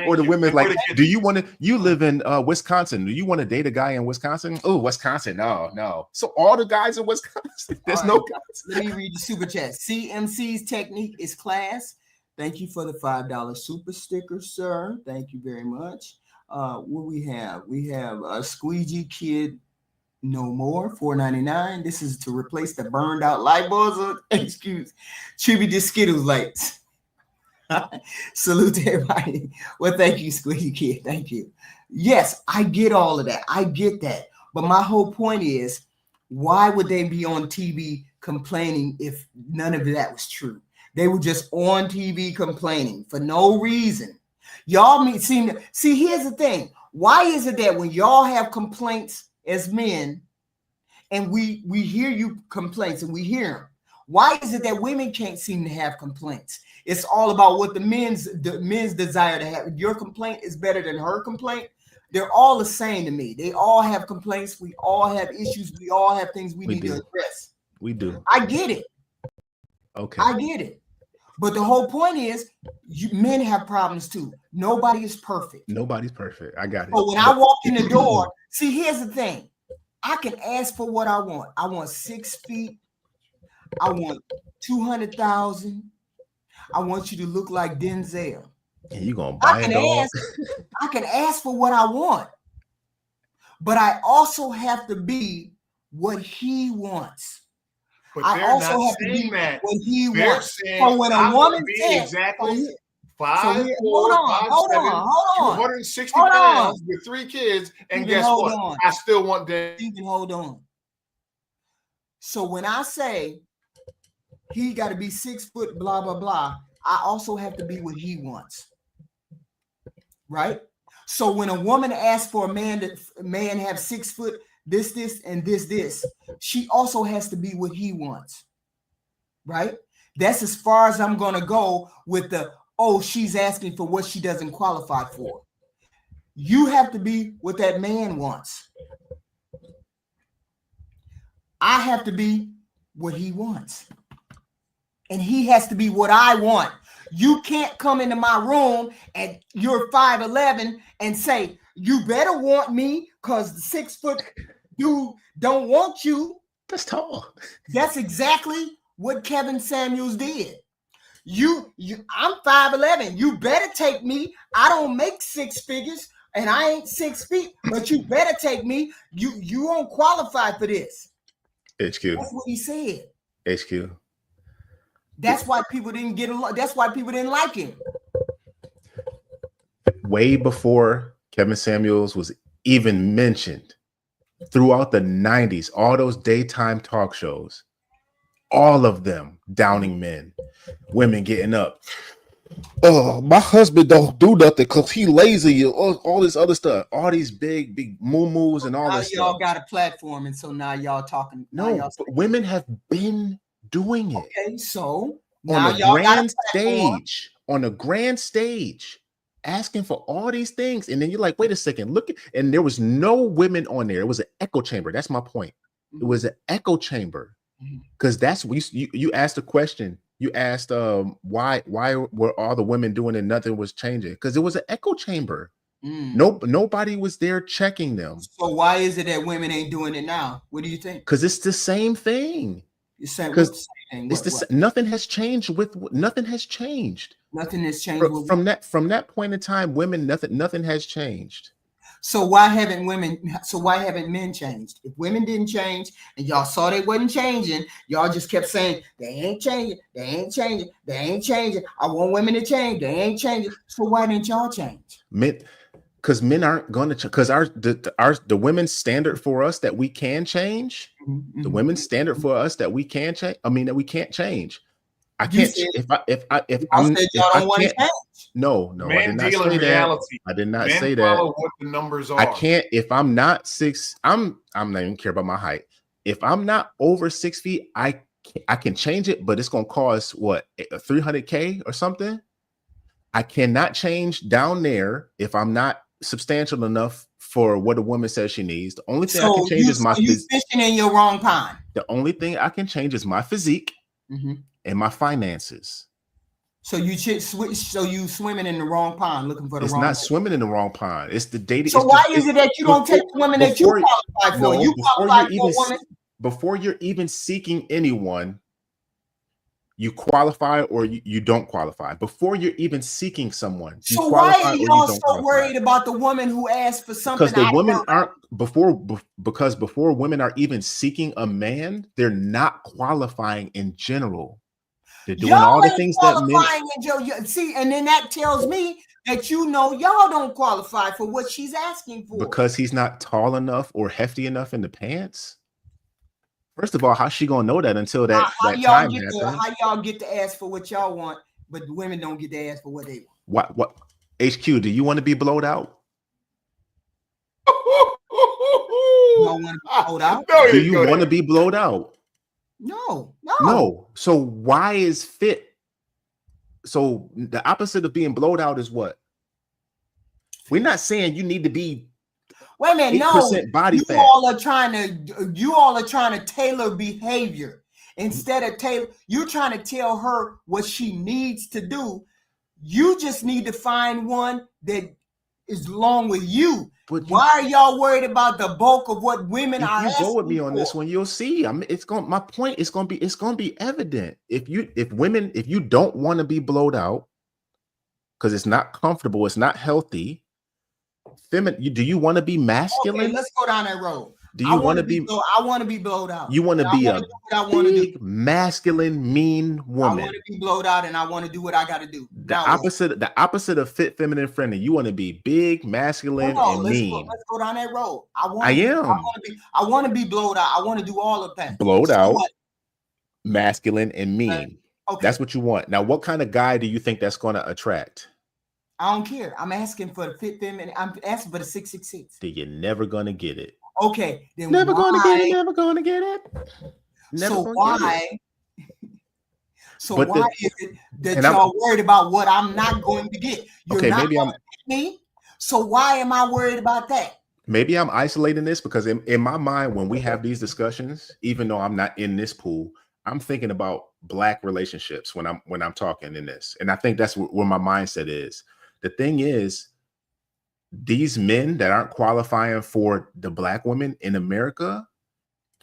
Or the women like, do you want to? You live in Wisconsin. Do you want to date a guy in Wisconsin? Oh, Wisconsin. No. So all the guys in Wisconsin. There's no guys. Let me read the super chat. CMC's technique is class. Thank you for the $5 super sticker, sir. Thank you very much. What we have? We have a Squeegee Kid No More, $4.99. This is to replace the burned out light bulbs. Excuse. Tribute to Skittles lights. Salute to everybody. Well, thank you, Squeegee Kid. Thank you. Yes, I get all of that. I get that. But my whole point is, why would they be on TV complaining if none of that was true? They were just on TV complaining for no reason. Y'all see, here's the thing. Why is it that when y'all have complaints as men and we hear you complaints and we hear them, why is it that women can't seem to have complaints? It's all about what the men's desire to have. Your complaint is better than her complaint. They're all the same to me. They all have complaints. We all have issues. We all have things we need to address. We do. I get it. Okay. I get it. But the whole point is, men have problems too. Nobody is perfect. Nobody's perfect. I got it. But when I walk in the door, see, here's the thing. I can ask for what I want. I want 6 feet. I want 200,000. I want you to look like Denzel. And you gonna buy it all? I can ask for what I want. But I also have to be what he wants. But I they're also not have to be saying that. what he They're wants. saying, So when a woman says, exactly hold 5'4", on, 5'7", 260 hold on. pounds with 3 kids, and Stephen, guess hold what? on. I still want that. You can hold on. So when I say he got to be 6 foot, blah, blah, blah, I also have to be what he wants. Right? So when a woman asks for a man have 6 foot, this, and this, she also has to be what he wants. Right? That's as far as I'm going to go with she's asking for what she doesn't qualify for. You have to be what that man wants. I have to be what he wants. And he has to be what I want. You can't come into my room and you're 5'11" and say, you better want me because the 6 foot dude don't want you. That's tall. That's exactly what Kevin Samuels did. I'm 5'11". You better take me. I don't make 6 figures and I ain't 6 feet, but you better take me. You won't qualify for this. HQ. That's what he said. HQ. That's why people didn't get along. That's why people didn't like him. Way before Kevin Samuels was even mentioned, throughout the 90s, all those daytime talk shows, all of them downing men, women getting up. Oh, my husband don't do nothing because he lazy. All this other stuff, all these big moo-moos and all now this y'all stuff. got a platform, and so now y'all talking. No, but women have been doing it. Okay, so on now a grand stage, asking for all these things, and then you're like, wait a second, look at, and there was no women on there. It was an echo chamber. That's my point. It was an echo chamber, because that's what you asked the question. You asked why were all the women doing it? Nothing was changing because it was an echo chamber. Nobody was there checking them. So why is it that women ain't doing it now? What do you think? Because it's the same thing. Because nothing has changed nothing has changed. Nothing has changed from that point in time. Women, nothing has changed. So why haven't men changed? If women didn't change and y'all saw they wasn't changing, y'all just kept saying they ain't changing, they ain't changing, they ain't changing. I want women to change, they ain't changing. So why didn't y'all change? Because men aren't going to, because the women's standard for us that we can change, the women's standard for us that we can change. I mean that we can't change. I can't. If I can't. No, I did not say that. I did not say that. What the numbers are. I can't. If I'm not 6, I'm not even care about my height. If I'm not over 6 feet, I can change it, but it's gonna cost what, $300K or something. I cannot change down there if I'm not substantial enough for what a woman says she needs. The only thing I can change is my physique. You fishing in your wrong pond. The only thing I can change is my physique and my finances. So you swimming in the wrong pond looking for the wrong. It's not swimming in the wrong pond. It's the dating. So why is it that you don't take the women that you qualify for? You qualify for a woman before you're even seeking anyone. You qualify or you don't qualify before you're even seeking someone. So why are y'all so worried about the woman who asked for something? Because the women aren't before women are even seeking a man, they're not qualifying in general. They're doing all the things that men see, and then that tells me that y'all don't qualify for what she's asking for. Because he's not tall enough or hefty enough in the pants. First of all, how's she gonna know that until that time happens? How y'all get to ask for what y'all want, but the women don't get to ask for what they want? What HQ? Do you want to be blowed out? Do you want to be blowed out? No. So why is fit? So the opposite of being blowed out is what? We're not saying you need to be. Wait a minute, no. Body you fat. all are trying to tailor behavior. Instead of you're trying to tell her what she needs to do. You just need to find one that is along with you. But Why are y'all worried about the bulk of what women if are you asking go with me on for? this one, you'll see. My point is going to be evident. If you don't want to be blowed out because it's not comfortable, it's not healthy. Do you want to be masculine? Okay, let's go down that road. Do you want to be? I want to be blowed out. You want to be a big, masculine, mean woman. I want to be blowed out, and I want to do what I got to do. The opposite of fit, feminine, friendly. You want to be big, masculine, and mean. Let's go down that road. I want to be blowed out. I want to do all of that. Blowed out, masculine, and mean. Okay. That's what you want. Now, what kind of guy do you think that's going to attract? I don't care. I'm asking for the fit feminine. I'm asking for the 666. Then you're never going to get it. Okay, then never going to get it. Never going to get it. So why is it that y'all worried about what I'm not going to get? You're not going to get me. So why am I worried about that? Maybe I'm isolating this because in my mind, when we have these discussions, even though I'm not in this pool, I'm thinking about Black relationships when I'm talking in this, and I think that's where my mindset is. The thing is, these men that aren't qualifying for the Black women in America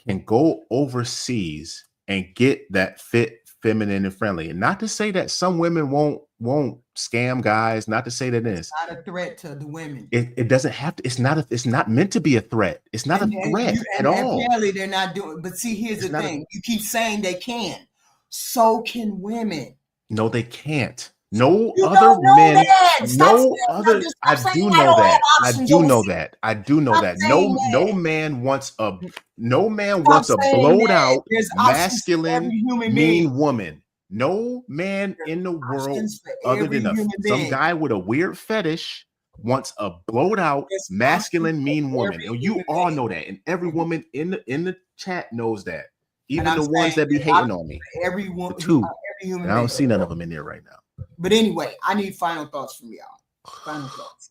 can go overseas and get that fit, feminine, and friendly. And not to say that some women won't scam guys, not to say that it's not a threat to the women. It doesn't have to, it's not meant to be a threat. It's not a threat at all. Apparently they're not doing, but see, here's the thing. You keep saying they can. So can women. No, they can't. No other men, no other. I do know that. I do know that. I do know that. No man wants a blowed out, masculine, mean woman. No man in the world, other than some guy with a weird fetish, wants a blowed out, masculine, mean woman. And you all know that, and every woman in the chat knows that. Even the ones that be hating on me. Every woman, and I don't see none of them in there right now. But anyway, I need final thoughts from y'all. Final thoughts.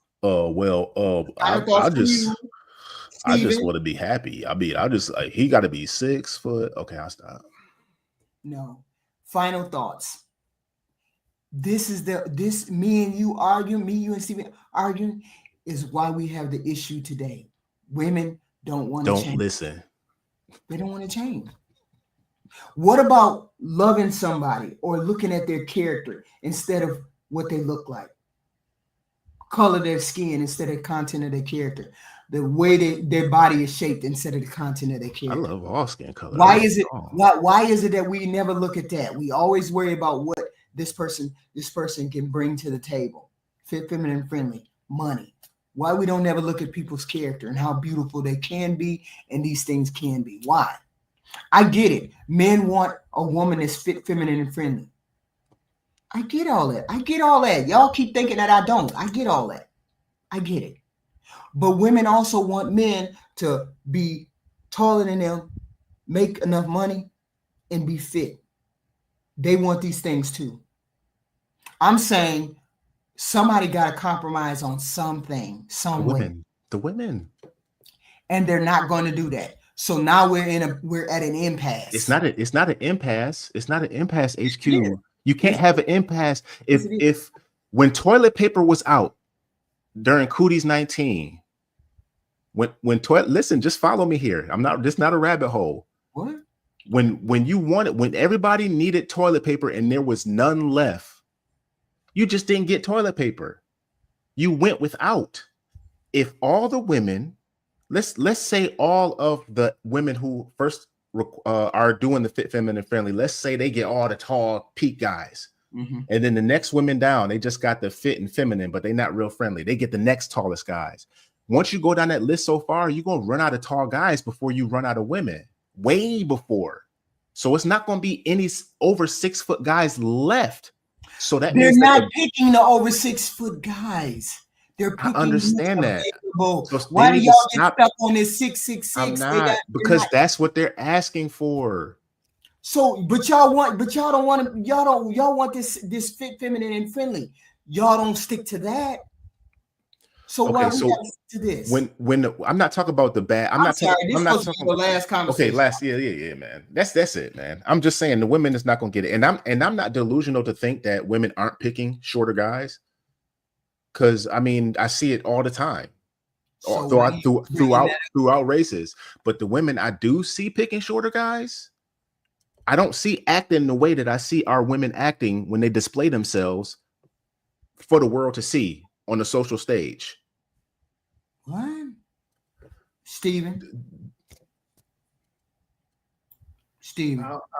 I just want to be happy. I just like he got to be 6 foot. Okay, I'll stop. No. Final thoughts. This me and you arguing, me, you and Steven arguing is why we have the issue today. Women don't want to change. Don't listen. They don't want to change. What about loving somebody or looking at their character instead of what they look like? Color their skin instead of content of their character. The way their body is shaped instead of the content of their character. I love all skin color. Why is it that we never look at that? We always worry about what this person can bring to the table. Fit, feminine, friendly, money. Why we don't never look at people's character and how beautiful they can be and these things can be. Why? I get it. Men want a woman that's fit, feminine, and friendly. I get all that. Y'all keep thinking that I don't. I get all that. I get it. But women also want men to be taller than them, make enough money, and be fit. They want these things too. I'm saying somebody got to compromise on something, some way. The women. And they're not going to do that. So now we're at an impasse. It's not an impasse. It's not an impasse, HQ. You can't have an impasse. If when toilet paper was out during Cooties 19, listen, just follow me here. This not a rabbit hole. What? When everybody needed toilet paper and there was none left, you just didn't get toilet paper. You went without. If all the women, let's say all of the women who first are doing the fit, feminine, friendly, let's say they get all the tall peak guys. Mm-hmm. And then the next women down, they just got the fit and feminine, but they're not real friendly. They get the next tallest guys. Once you go down that list so far, you're going to run out of tall guys before you run out of women, way before. So it's not going to be any over 6 foot guys left. So that they're not picking the over 6 foot guys. They're picking. I understand that. So why do y'all get stuck on this 666? I'm not, because that's what they're asking for. So, y'all want this fit, feminine, and friendly. Y'all don't stick to that. So Okay, why we so got to this? I'm not talking about the bad. I'm not sorry, talking. this I'm not was talking. the last conversation. Okay, last yeah, man. That's it, man. I'm just saying the women is not gonna get it, and I'm not delusional to think that women aren't picking shorter guys, because I mean I see it all the time, So why you bringing that throughout races. But the women I do see picking shorter guys, I don't see acting the way that I see our women acting when they display themselves for the world to see on the social stage. What? Steven?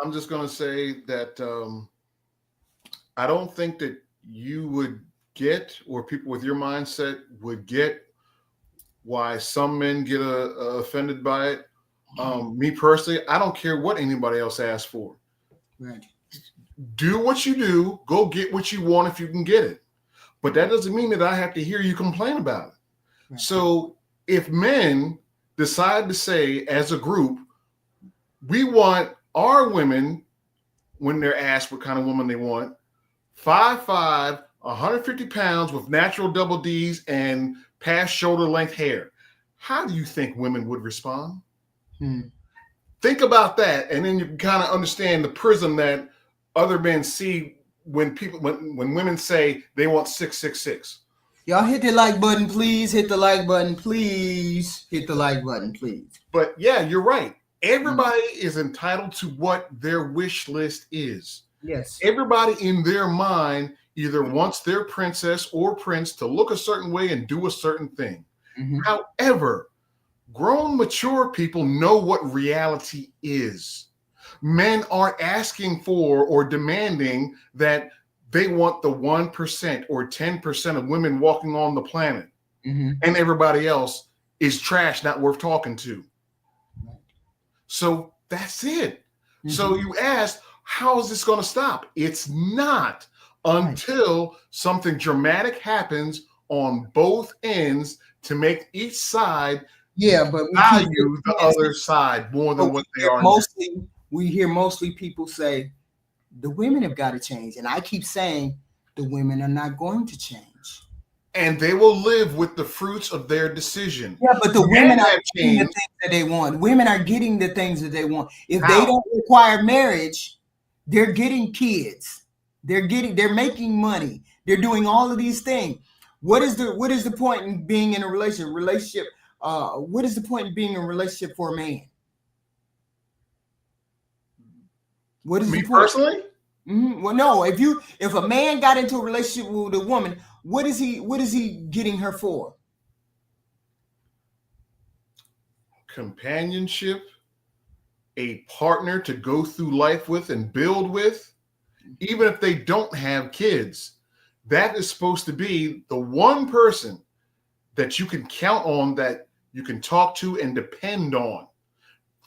I'm just going to say that I don't think that you would get, or people with your mindset would get, why some men get offended by it. Me personally, I don't care what anybody else asks for. Right. Do what you do. Go get what you want if you can get it. But that doesn't mean that I have to hear you complain about it. Right. So if men decide to say as a group, we want our women, when they're asked what kind of woman they want, 5'5", 150 pounds with natural double D's and past shoulder length hair. How do you think women would respond? Think about that, and then you can kind of understand the prism that other men see when women say they want 6'6". Y'all hit the like button, please. Hit the like button, please. Hit the like button, please. But yeah, you're right. Everybody is entitled to what their wish list is. Yes. Everybody in their mind either wants their princess or prince to look a certain way and do a certain thing. However, grown, mature people know what reality is. Men aren't asking for or demanding that they want the 1% or 10% of women walking on the planet, and everybody else is trash, not worth talking to. So that's it. So you asked, how is this going to stop? It's not until something dramatic happens on both ends to make each side but value the other side more than what they are. We hear mostly people say the women have got to change, and I keep saying the women are not going to change, and they will live with the fruits of their decision. Yeah, but the women are getting the things that they want. Women are getting the things that they want. If they don't require marriage, they're getting kids. They're making money. They're doing all of these things. What is the point in being in a relationship? What is the point in being in a relationship for a man? What is me personally? Well, no. If a man got into a relationship with a woman, what is he getting her for? Companionship, a partner to go through life with and build with, even if they don't have kids. That is supposed to be the one person that you can count on, that you can talk to and depend on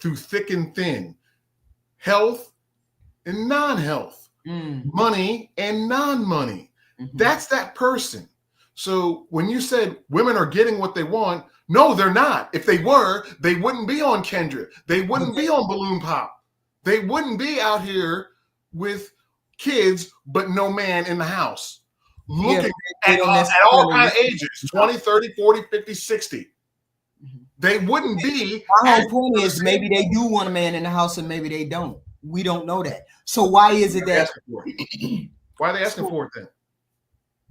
through thick and thin, health and non-health, money and non-money. That's that person. So when you said women are getting what they want, no, they're not. If they were, they wouldn't be on Kendra. They wouldn't be on Balloon Pop. They wouldn't be out here with kids, but no man in the house. Looking at all kinds of ages, 20, 30, 40, 50, 60. They wouldn't be. My whole point is maybe they do want a man in the house and maybe they don't. We don't know that. So why is it that? Why are they asking for it then?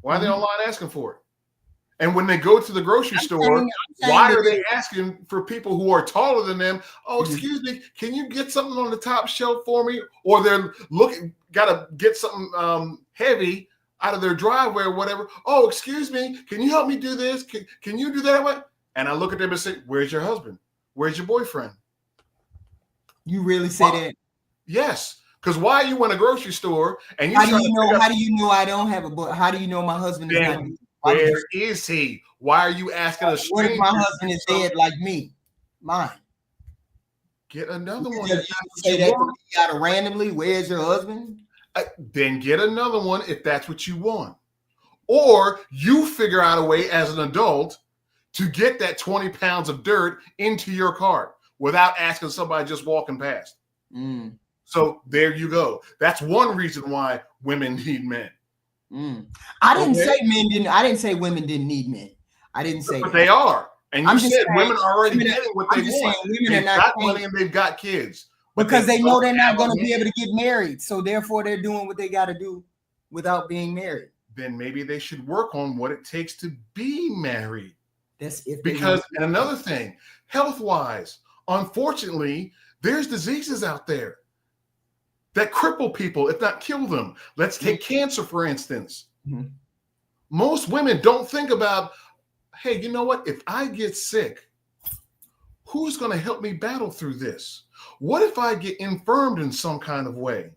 Why are they online asking for it? And when they go to the grocery store, why are they asking for people who are taller than them? Oh, excuse me, can you get something on the top shelf for me? Or they're got to get something heavy out of their driveway or whatever. Oh, excuse me, can you help me do this? Can you do that? And I look at them and say, where's your husband? Where's your boyfriend? You really say that? Yes. Because why are you in a grocery store and you? How do you know I don't have a boy? How do you know my husband is not? Where is he? Why are you asking a stranger? What if my husband is dead like me? Mine. Get another one. You say that you gotta randomly. Where's your husband? Then get another one if that's what you want. Or you figure out a way as an adult to get that 20 pounds of dirt into your cart without asking somebody just walking past. So there you go. That's one reason why women need men. I didn't say men didn't. I didn't say women didn't need men. I didn't say But that. they are. And you I'm just said saying, women are already women are- getting what I'm they just want. saying women They've are not got saying- money and they've got kids. But because they know they're not have going a to be man. able to get married. So therefore they're doing what they got to do without being married. Then maybe they should work on what it takes to be married. That's if they Because, want to. and another thing, health-wise, unfortunately, there's diseases out there that cripple people, if not kill them. Let's take cancer, for instance. Mhm. Most women don't think about, hey, you know what? If I get sick, who's going to help me battle through this? What if I get infirmed in some kind of way?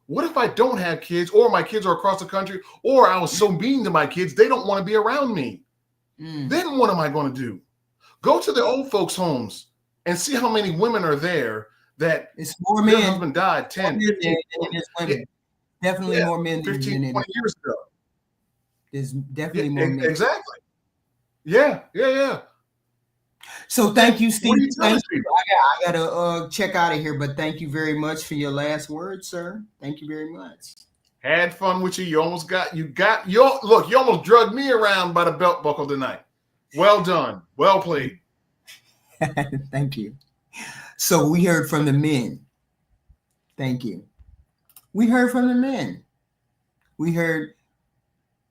What if I don't have kids, or my kids are across the country, or I was so mean to my kids, they don't want to be around me? Then what am I going to do? Go to the old folks' homes and see how many women are there that It's more their men. husband died 10, More men 15, than there's women. Definitely more men than 15, women. 20 years ago. There's definitely more men. Exactly. Yeah. So thank you, Steve. What are you telling Thank you. people? I gotta check out of here, but thank you very much for your last word, sir. Thank you very much. Had fun with you. You almost you almost drugged me around by the belt buckle tonight. Well done. Well played. Thank you. So we heard from the men. Thank you. We heard from the men. We heard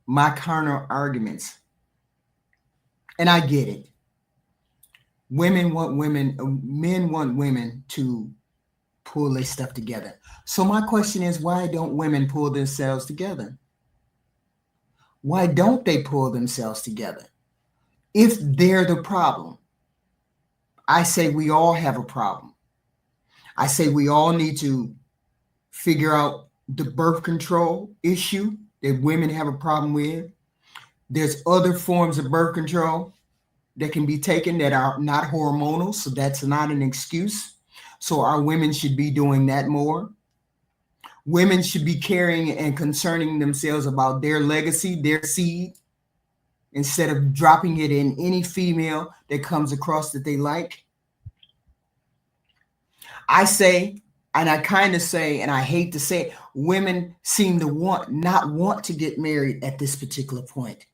my carnal arguments. And I get it. Men want women to pull their stuff together. So my question is, why don't women pull themselves together? Why don't they pull themselves together? If they're the problem, I say we all have a problem. I say we all need to figure out the birth control issue that women have a problem with. There's other forms of birth control that can be taken that are not hormonal, so that's not an excuse. So our women should be doing that more. Women should be caring and concerning themselves about their legacy, their seed, instead of dropping it in any female that comes across that they like. I say, and I kind of say, and I hate to say it, women seem to not want to get married at this particular point.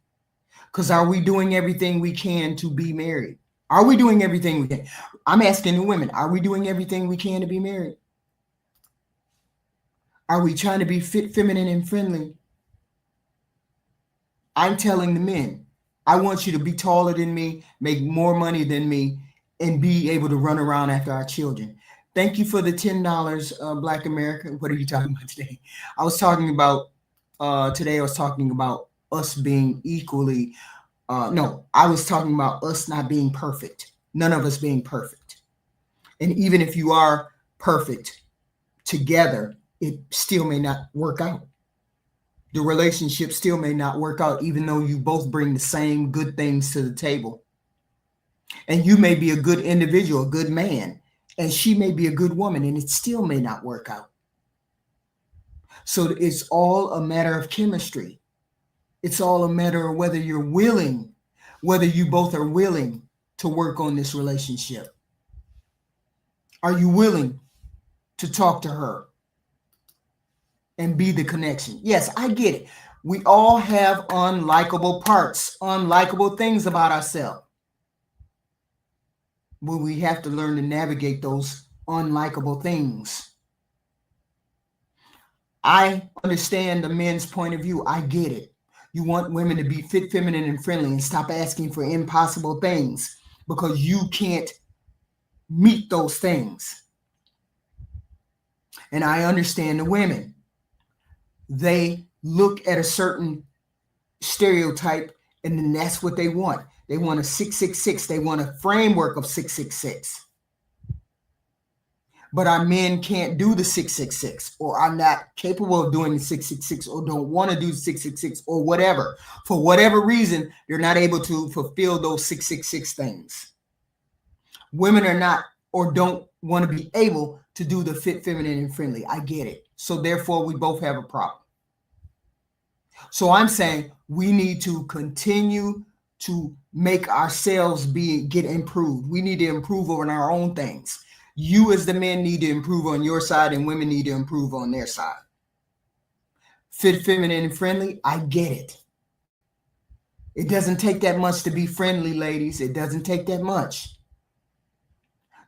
Because are we doing everything we can to be married? Are we doing everything we can? I'm asking the women, are we doing everything we can to be married? Are we trying to be fit, feminine, and friendly? I'm telling the men, I want you to be taller than me, make more money than me, and be able to run around after our children. Thank you for the $10, Black America. What are you talking about today? I was talking about us being equally. No, I was talking about us not being perfect. None of us being perfect. And even if you are perfect together, it still may not work out. The relationship still may not work out, even though you both bring the same good things to the table. And you may be a good individual, a good man, and she may be a good woman, and it still may not work out. So it's all a matter of chemistry. It's all a matter of whether you're willing, whether you both are willing to work on this relationship. Are you willing to talk to her and be the connection? Yes, I get it. We all have unlikable parts, unlikable things about ourselves. But we have to learn to navigate those unlikable things. I understand the men's point of view. I get it. You want women to be fit, feminine, and friendly and stop asking for impossible things because you can't meet those things. And I understand the women. They look at a certain stereotype and then that's what they want. They want a 666. They want a framework of 666. But our men can't do the 666, or are not capable of doing the 666, or don't want to do 666, or whatever. For whatever reason, they're not able to fulfill those 666 things. Women are not, or don't want to be able to do the fit, feminine, and friendly. I get it. So therefore, we both have a problem. So I'm saying we need to continue to make ourselves get improved. We need to improve on our own things. You as the men need to improve on your side, and women need to improve on their side. Fit, feminine, and friendly, I get it. It doesn't take that much to be friendly, ladies. It doesn't take that much.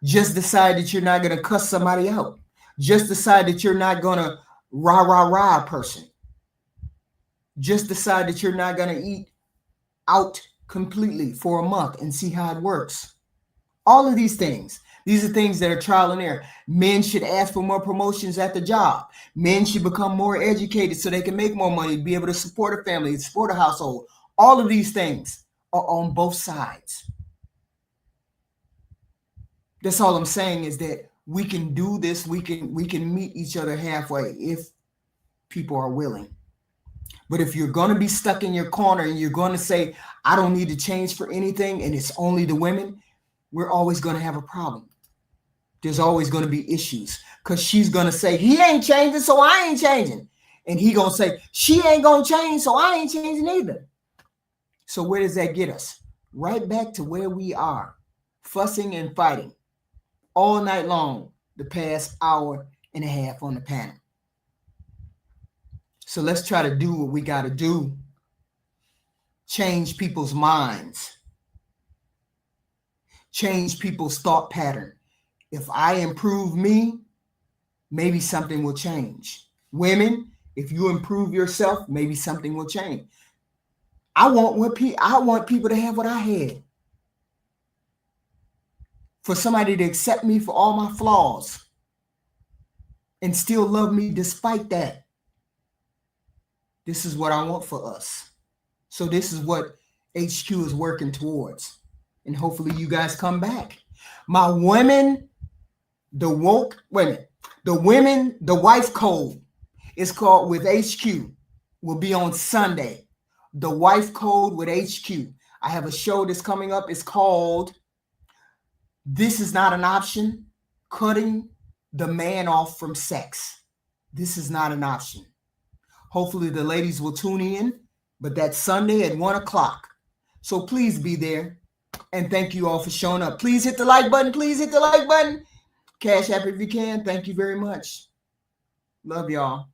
Just decide that you're not going to cuss somebody out. Just decide that you're not going to rah a person. Just decide that you're not going to eat out completely for a month and see how it works. All of these things. These are things that are trial and error. Men should ask for more promotions at the job. Men should become more educated so they can make more money, be able to support a family, support a household. All of these things are on both sides. That's all I'm saying is that we can do this. We can meet each other halfway if people are willing. But if you're going to be stuck in your corner and you're going to say, I don't need to change for anything, and it's only the women, we're always going to have a problem. There's always going to be issues because she's going to say, he ain't changing, so I ain't changing. And he going to say, she ain't going to change, so I ain't changing either. So where does that get us? Right back to where we are, fussing and fighting all night long, the past hour and a half on the panel. So let's try to do what we got to do. Change people's minds. Change people's thought pattern. If I improve me, maybe something will change. Women, if you improve yourself, maybe something will change. I want people to have what I had. For somebody to accept me for all my flaws and still love me despite that. This is what I want for us. So this is what HQ is working towards. And hopefully you guys come back. My women, the wife code is called with HQ, will be on Sunday. The wife code with HQ. I have a show that's coming up. It's called This Is Not an Option, Cutting the Man Off from Sex. This is not an option. Hopefully the ladies will tune in, but that's Sunday at 1:00. So please be there. And thank you all for showing up. Please hit the like button. Please hit the like button. Cash App if you can. Thank you very much. Love y'all.